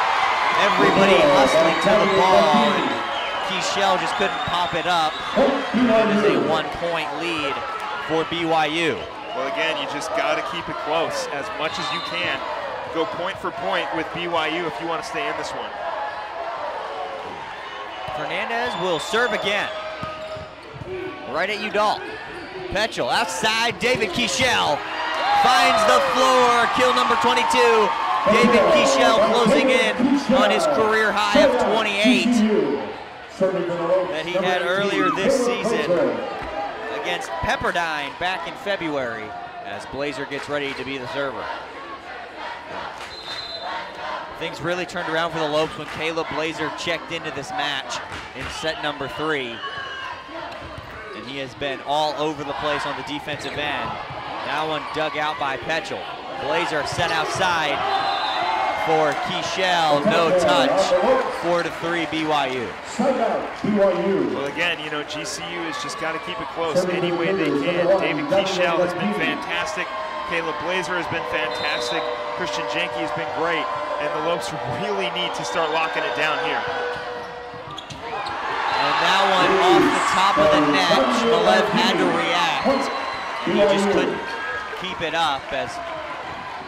everybody hustling to the ball, and Keichel just couldn't pop it up. It is a 1-point lead for BYU. Well, again, you just got to keep it close as much as you can. Go point for point with BYU if you want to stay in this one. Fernandez will serve again. Right at Udall. Petrel outside, David Keichel finds the floor, kill number 22. David Keichel closing in on his career high of 28 that he had earlier this season against Pepperdine back in February as Blazer gets ready to be the server. Things really turned around for the Lopes when Caleb Blazer checked into this match in set number 3. And he has been all over the place on the defensive end. That one dug out by Petrel. Blazer set outside for Keichel, no touch. 4-3 BYU. Well, again, you know, GCU has just got to keep it close any way they can. David Keichel has been fantastic. Caleb Blazer has been fantastic. Christian Janke has been great. And the Lopes really need to start locking it down here. And that one off the top of the net. Shmelev had to react. And he just couldn't keep it up as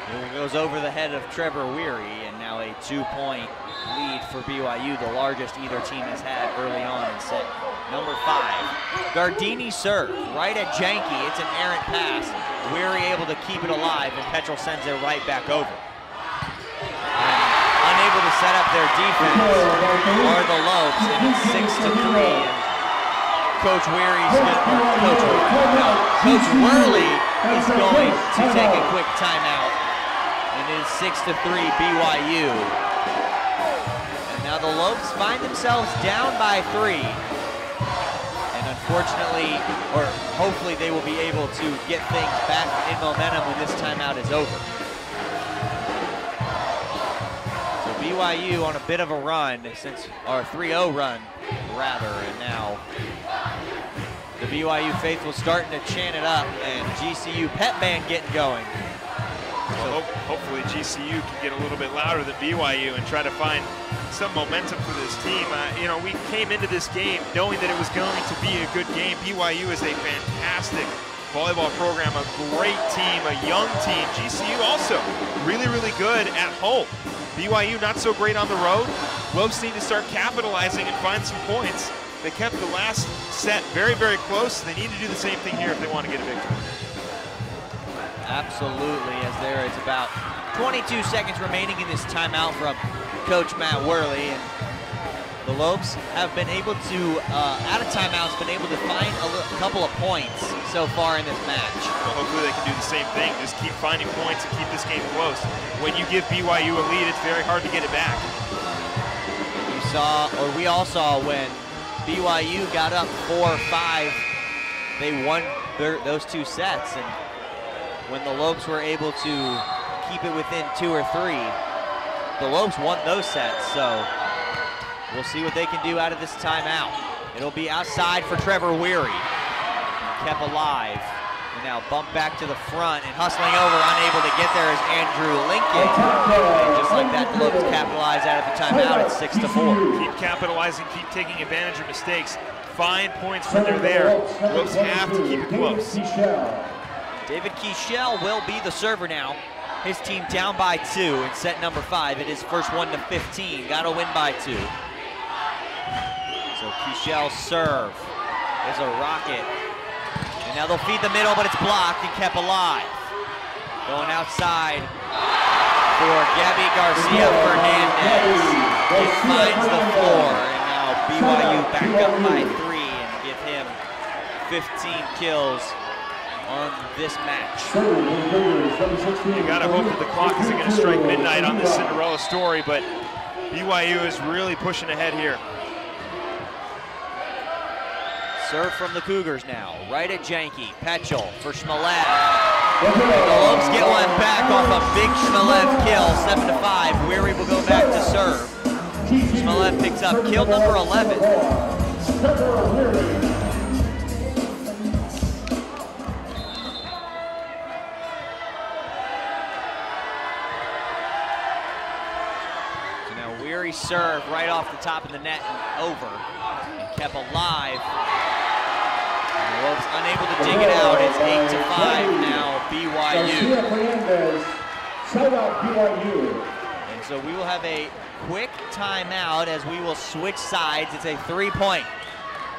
it goes over the head of Trevor Weary. And now a 2-point lead for BYU, the largest either team has had early on in set number 5. Gardini serve right at Janke. It's an errant pass. Weary able to keep it alive, and Petrel sends it right back over. Unable to set up their defense are the Lopes, and it's 6-3. And Coach Worley is going to take a quick timeout, and it is 6-3 BYU. And now the Lopes find themselves down by 3. And unfortunately, or hopefully they will be able to get things back in momentum when this timeout is over. BYU on a bit of a run or 3-0 run rather, and now the BYU faithful starting to chant it up, and GCU pep band getting going. Well, hopefully GCU can get a little bit louder than BYU and try to find some momentum for this team. You know, we came into this game knowing that it was going to be a good game. BYU is a fantastic volleyball program, a great team, a young team. GCU also really, really good at home. BYU not so great on the road. Lopes need to start capitalizing and find some points. They kept the last set very, very close. They need to do the same thing here if they want to get a victory. Absolutely, as there is about 22 seconds remaining in this timeout from Coach Matt Worley. And the Lopes have been able to, out of timeouts, been able to find a couple of points so far in this match. Well, hopefully they can do the same thing. Just keep finding points and keep this game close. When you give BYU a lead, it's very hard to get it back. You saw, or we all saw, when BYU got up 4-5, they won those two sets. And when the Lopes were able to keep it within 2 or 3, the Lopes won those sets. So we'll see what they can do out of this timeout. It'll be outside for Trevor Weary. Kept alive. And now bump back to the front and hustling over, unable to get there is Andrew Lincoln. And just like that, the Lopes capitalize out of the timeout at 6-4. Keep capitalizing, keep taking advantage of mistakes. Find points when they're there. Lopes have to keep it close. David Keichel will be the server now. His team down by 2 in set number 5. It is first one to 15. Got to win by 2. So Keichel's serve is a rocket. And now they'll feed the middle, but it's blocked and kept alive. Going outside for Gabby Garcia Fernandez. It finds the floor, and now BYU back up by 3 and give him 15 kills on this match. You gotta hope that the clock isn't gonna strike midnight on this Cinderella story, but BYU is really pushing ahead here. Serve from the Cougars now, right at Janke. Petchel for Shmelev. The Lopes get one back off a big Shmelev kill, 7-5. Weary will go back to serve. Shmelev picks up kill number 11. Weary serve right off the top of the net and over, and kept alive. And the Lopes unable to dig it out. It's 8-5 now, BYU. And so we will have a quick timeout as we will switch sides. It's a 3-point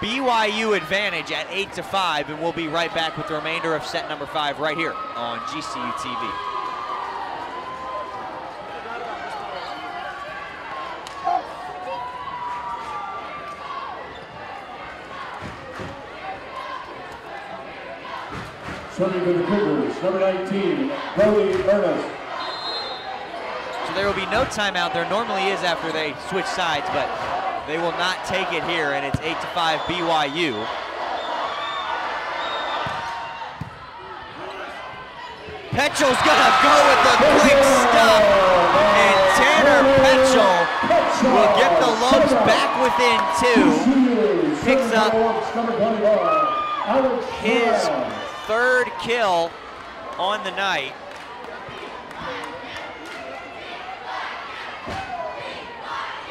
BYU advantage at 8-5, and we'll be right back with the remainder of set number 5 right here on GCU TV. Serving for the Cougars, number 19, Brody Ernest. So there will be no timeout. There normally is after they switch sides, but they will not take it here, and it's 8-5 BYU. Petchel's gonna go with the quick stop, and Tanner Petchel will get the Lopes back within 2. Picks up his 3rd kill on the night.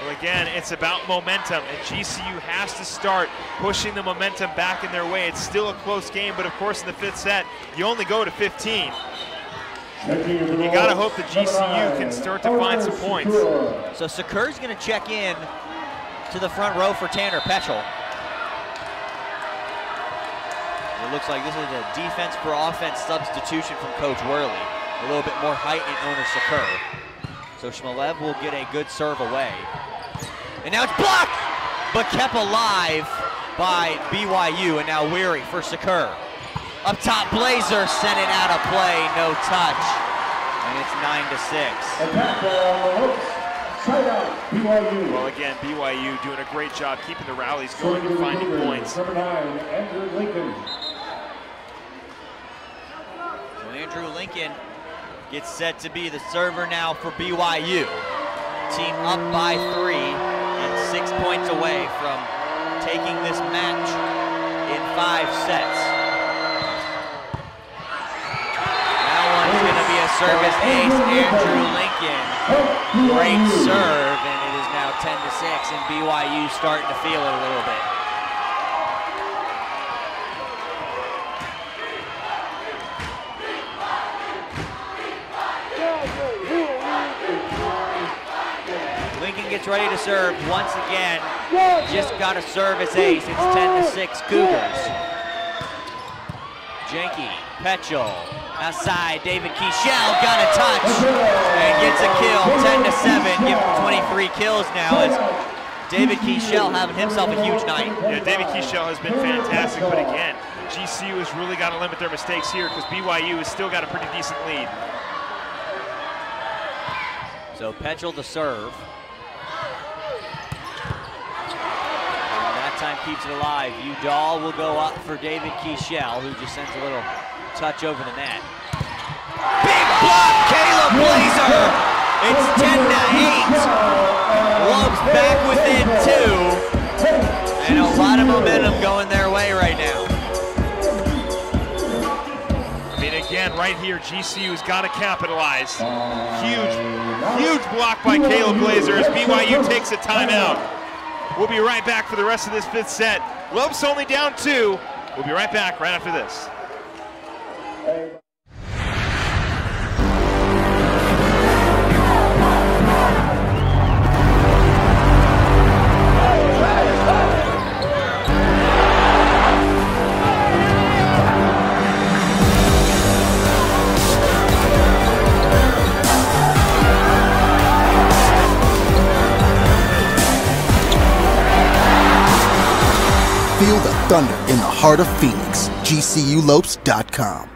Well, again, it's about momentum, and GCU has to start pushing the momentum back in their way. It's still a close game, but of course in the 5th set, you only go to 15. And you gotta hope that GCU can start to find some points. So Sakur's gonna check in to the front row for Tanner Petchel. It looks like this is a defense for offense substitution from Coach Worley. A little bit more height in owner Sakur. So Shmelev will get a good serve away. And now it's blocked, but kept alive by BYU. And now Weary for Sakur. Up top, Blazer sent it out of play, no touch. And it's 9-6. Well, again, BYU doing a great job keeping the rallies going and finding points. Number 9, Andrew Lincoln. So Andrew Lincoln gets set to be the server now for BYU. Team up by 3 and 6 points away from taking this match in 5 sets. That one's gonna be a service ace, Andrew Lincoln. Great serve, and it is now 10-6, and BYU starting to feel it a little bit. Lincoln gets ready to serve once again. Just got a service ace. It's 10-6 Cougars. Jenke, Petchel, outside. David Keichel got a touch and gets a kill. 10-7. Give him 23 kills now as David Keichel having himself a huge night. Yeah, David Keichel has been fantastic, but again, GCU has really got to limit their mistakes here because BYU has still got a pretty decent lead. So Petchel to serve. Time keeps it alive. Udall will go up for David Keichel, who just sends a little touch over the net. Big block, Caleb Blazer. It's 10-8. Lopes back within 2. And a lot of momentum going their way right now. I mean, again, right here, GCU's got to capitalize. Huge block by Caleb Blazer as BYU takes a timeout. We'll be right back for the rest of this 5th set. Lopes only down 2. We'll be right back right after this. Feel the thunder in the heart of Phoenix. GCULopes.com.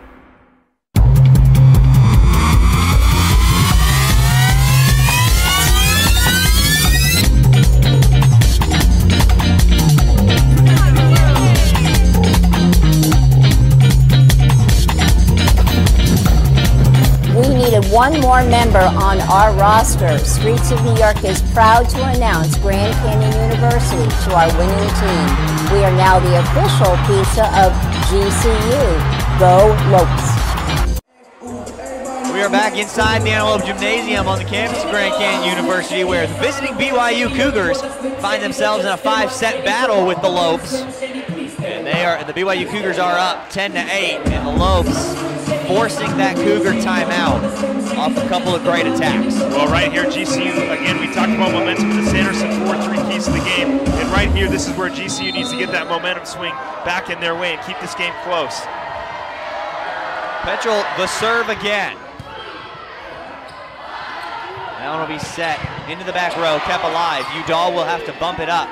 We needed one more member on our roster. Streets of New York is proud to announce Grand Canyon University to our winning team. We are now the official pizza of GCU. Go Lopes. We are back inside the Antelope Gymnasium on the campus of Grand Canyon University, where the visiting BYU Cougars find themselves in a 5-set battle with the Lopes. And the BYU Cougars are up 10-8, and the Lopes forcing that Cougar timeout off a couple of great attacks. Well, right here, GCU, again, we talked about momentum in the Sanderson 4-3 keys to the game. And right here, this is where GCU needs to get that momentum swing back in their way and keep this game close. Petchel, the serve again. That one will be set into the back row, kept alive. Udall will have to bump it up.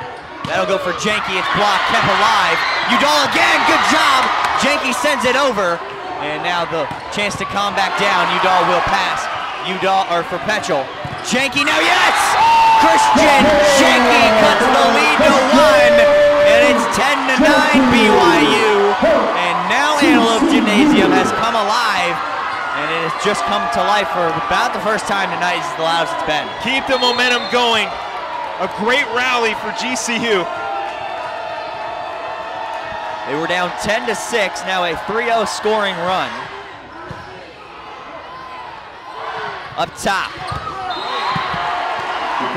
That'll go for Jenke, it's blocked, kept alive. Udall again, good job. Jenke sends it over. And now the chance to calm back down. Udall will pass. For Petchel. Jenke now, yes! Christian Jenke cuts the lead to 1. And it's 10-9 BYU. And now Antelope Gymnasium has come alive. And it has just come to life for about the first time tonight. This is the loudest it's been. Keep the momentum going. A great rally for GCU. They were down 10-6, now a 3-0 scoring run. Up top.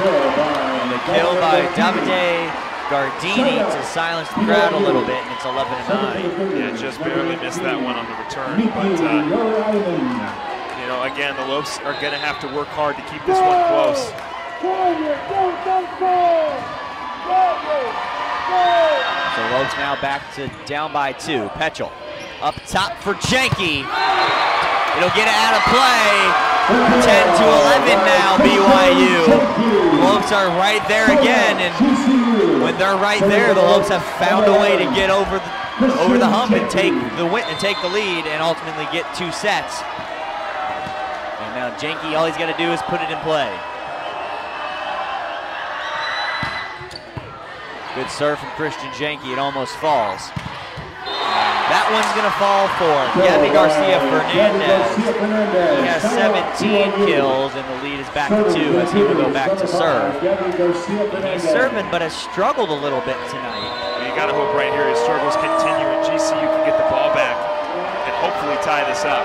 And the kill by Davide Gardini to silence the crowd a little bit, and it's 11-9. Yeah, just barely missed that one on the return. But, you know, again, the Lopes are going to have to work hard to keep this one close. So Lopes now back to down by 2. Petchel up top for Jenke. It'll get it out of play. 10-11 now BYU. Lopes are right there again, and when they're right there, the Lopes have found a way to get over the hump and take the lead, and ultimately get 2 sets. And now Jenke, all he's got to do is put it in play. Good serve from Christian Jenke, it almost falls. That one's gonna fall for Gabby Garcia Fernandez. He has 17 kills, and the lead is back to 2 as he will go back to serve. He's serving, but has struggled a little bit tonight. You gotta hope right here his struggles continue and GCU can get the ball back and hopefully tie this up.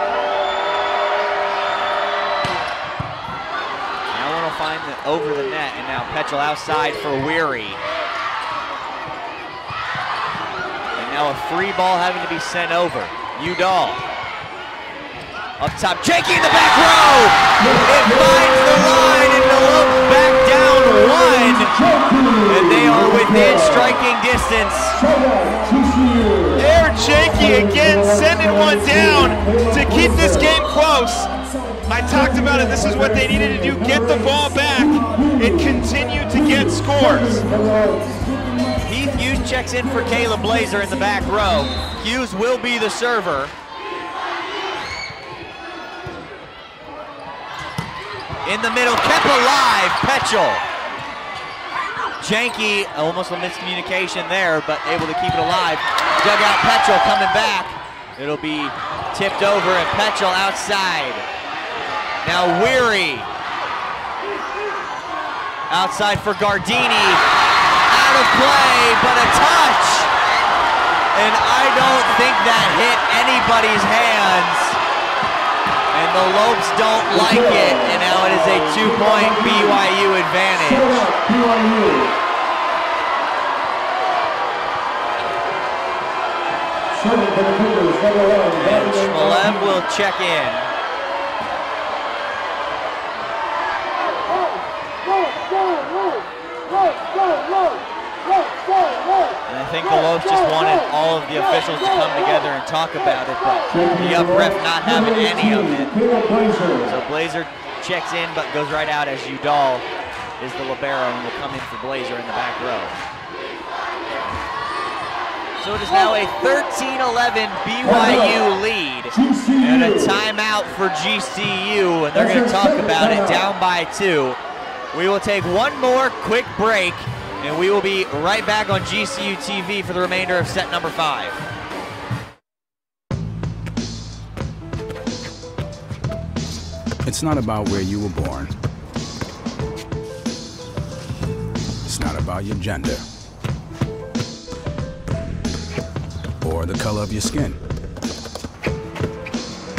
find over the net, and now Petchel outside for Weary. And now a free ball having to be sent over. Udall. Up top, Jakey in the back row! It finds the line, and Antelope back down one. And they are within striking distance. Air Jakey again sending one down to keep this game close. I talked about it, this is what they needed to do, get the ball back and continue to get scores. Heath Hughes checks in for Caleb Blazer in the back row. Hughes will be the server. In the middle, kept alive, Petchel. Janky, almost a miscommunication there, but able to keep it alive. Dugout Petchel coming back. It'll be tipped over and Petchel outside. Now Weary. Outside for Gardini. Out of play, but a touch. And I don't think that hit anybody's hands. And the Lopes don't like it. And now it is a 2-point BYU advantage. And Shmelev will check in. And I think the Lopes just wanted all of the officials to come together and talk about it, but the up ref not having any of it. So Blazer checks in but goes right out as Udall is the libero and will come in for Blazer in the back row. So it is now a 13-11 BYU lead and a timeout for GCU, and they're going to talk about it down by 2. We will take one more quick break, and we will be right back on GCU TV for the remainder of set number 5. It's not about where you were born. It's not about your gender. Or the color of your skin.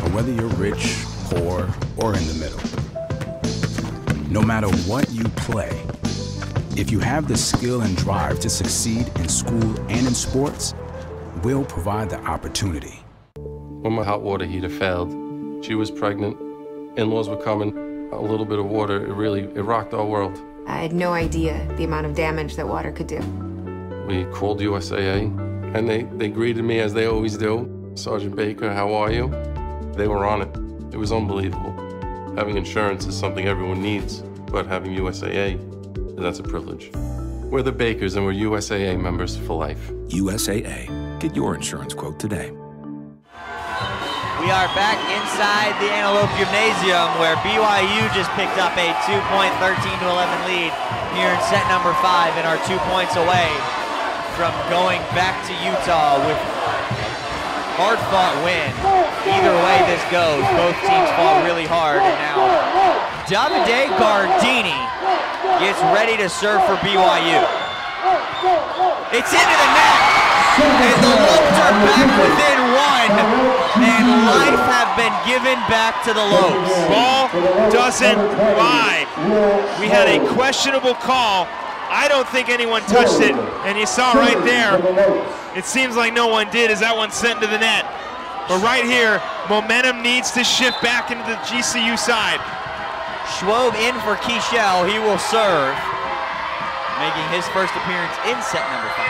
Or whether you're rich, poor, or in the middle. No matter what you play, if you have the skill and drive to succeed in school and in sports, we'll provide the opportunity. When my hot water heater failed, she was pregnant, in-laws were coming, a little bit of water, it rocked our world. I had no idea the amount of damage that water could do. We called USAA, and they greeted me as they always do. Sergeant Baker, how are you? They were on it. It was unbelievable. Having insurance is something everyone needs, but having USAA, that's a privilege. We're the Bakers and we're USAA members for life. USAA. Get your insurance quote today. We are back inside the Antelope Gymnasium where BYU just picked up a 2-point 13-11 lead here in set number 5 and are 2 points away from going back to Utah with hard-fought win. Either way this goes, both teams fought really hard, and now Davide Gardini gets ready to serve for BYU. It's into the net, and the Lopes are back within 1, and life have been given back to the Lopes. Ball doesn't lie. We had a questionable call. I don't think anyone touched it, and you saw right there, it seems like no one did as that one sent into the net. But right here, momentum needs to shift back into the GCU side. Schwob in for Keishel, he will serve, making his first appearance in set number 5.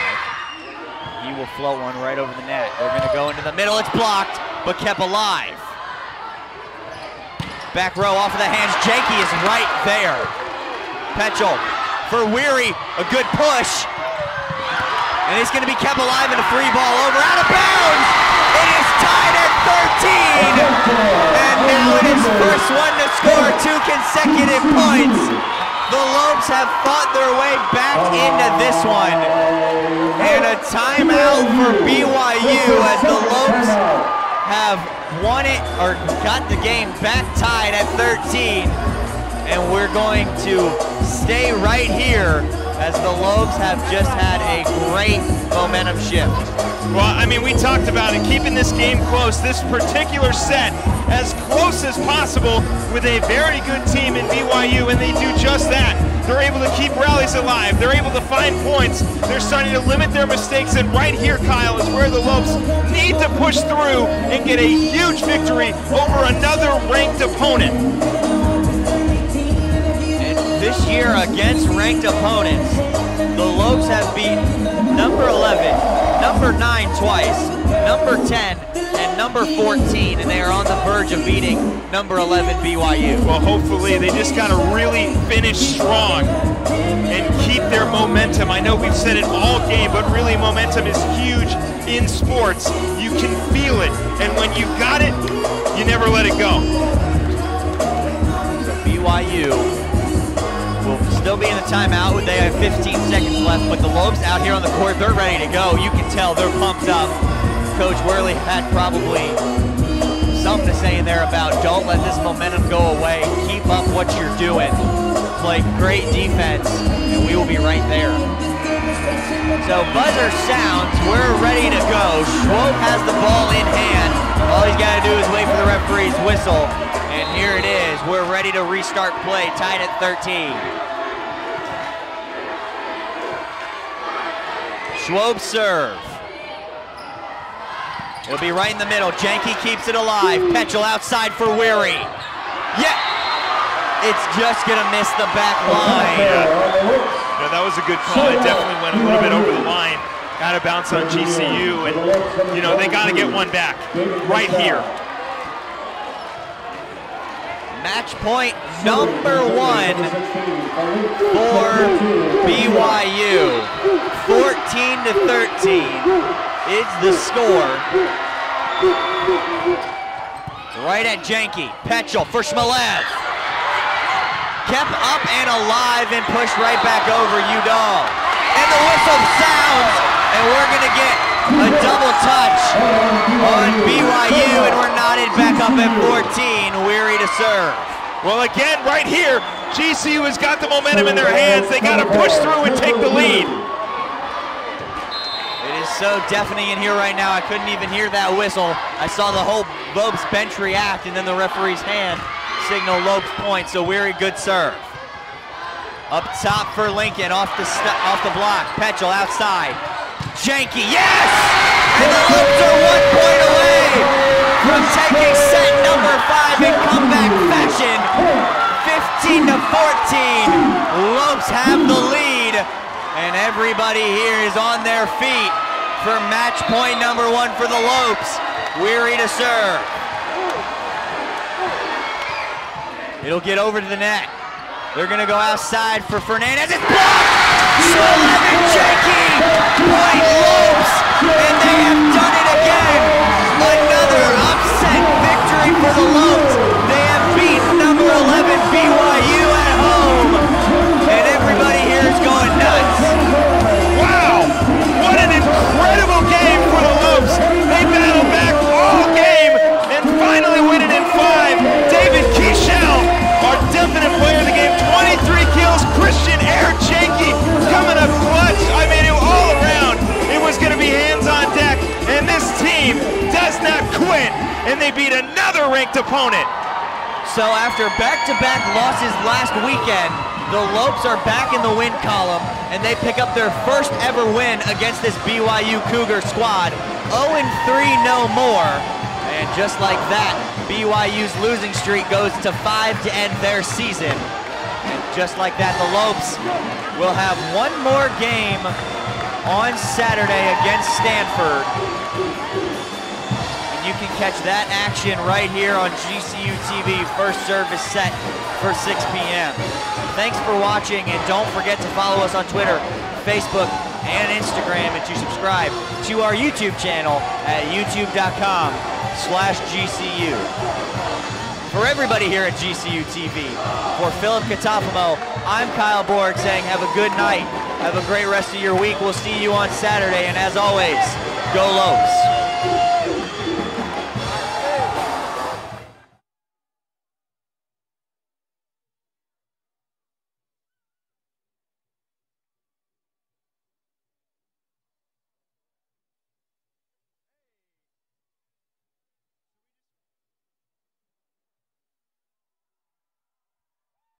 He will float one right over the net. They're gonna go into the middle, it's blocked, but kept alive. Back row off of the hands, Janky is right there. Petchel for Weary, a good push. And it's gonna be kept alive and a free ball over, out of bounds! It is tied at 13! And now it is first one to score 2 consecutive points. The Lopes have fought their way back into this one. And a timeout for BYU as the Lopes have won it, or got the game back tied at 13. And we're going to stay right here as the Lobes have just had a great momentum shift. Well, I mean, we talked about it, keeping this game close, this particular set as close as possible with a very good team in BYU, and they do just that. They're able to keep rallies alive. They're able to find points. They're starting to limit their mistakes, and right here, Kyle, is where the Lobes need to push through and get a huge victory over another ranked opponent. And this year, against ranked opponents, the Lobes have beaten number 11, number 9 twice, number 10, and number 14, and they are on the verge of beating number 11 BYU. Well, hopefully they just got to really finish strong and keep their momentum. I know we've said it all game, but really momentum is huge in sports. You can feel it, and when you've got it, you never let it go. So BYU will still be in the timeout. They have 15 seconds left, but the Lobes out here on the court, they're ready to go. You can tell they're pumped up. Coach Worley had probably something to say in there about don't let this momentum go away. Keep up what you're doing. Play great defense, and we will be right there. So buzzer sounds. We're ready to go. Schwob has the ball in hand. All he's got to do is wait for the referee's whistle. And here it is. We're ready to restart play, tied at 13. Schwob serve. It'll be right in the middle. Janke keeps it alive. Petchel outside for Weary. Yeah! It's just gonna miss the back line. Yeah, that was a good call. It definitely went a little bit over the line. Got to bounce on GCU, and you know, they got to get one back right here. Match point number 1 for BYU. 14-13 is the score. Right at Janke. Petchel for Shmelev. Kept up and alive and pushed right back over Udall. And the whistle sounds, and we're gonna get a double touch on BYU, and we're knotted back up at 14. Weary to serve. Well, again, right here, GCU has got the momentum in their hands. They got to push through and take the lead. It is so deafening in here right now. I couldn't even hear that whistle. I saw the whole Lobes bench react, and then the referee's hand signal Lobes point. So Weary, good serve. Up top for Lincoln, off the block. Petchel outside. Janke, yes! And the Lobes are 1 point away from taking set number 5 in comeback fashion. 15-14. Lobes have the lead, and everybody here is on their feet for match point number 1 for the Lobes. Weary to serve. It'll get over to the net. They're gonna go outside for Fernandez. It's blocked! Shmelev and Janke! Point Lobes! And they have done it again! Another upset victory for the Lobes! They have beaten number 11 BYU at home! And everybody here is going nuts! Wow! What an incredible game for the Lobes! They battled back all game and finally win it in 5. David Keishel, our definite player of the game, 23 kills. Christian Air Janke coming up clutch. I mean, all around, it was going to be hands on deck, and this team does not quit, and they beat another ranked opponent. So after back-to-back losses last weekend, the Lobes are back in the win column, and they pick up their first ever win against this BYU Cougar squad. 0-3, no more. And just like that, BYU's losing streak goes to 5 to end their season. And just like that, the Lobes will have one more game on Saturday against Stanford. And you can catch that action right here on GCU TV. First service set for 6 p.m. Thanks for watching, and don't forget to follow us on Twitter, Facebook, and Instagram, and to subscribe to our YouTube channel at youtube.com/GCU. For everybody here at GCU TV, for Philip Katafamo, I'm Kyle Borg saying have a good night, have a great rest of your week. We'll see you on Saturday, and as always, go Lobes.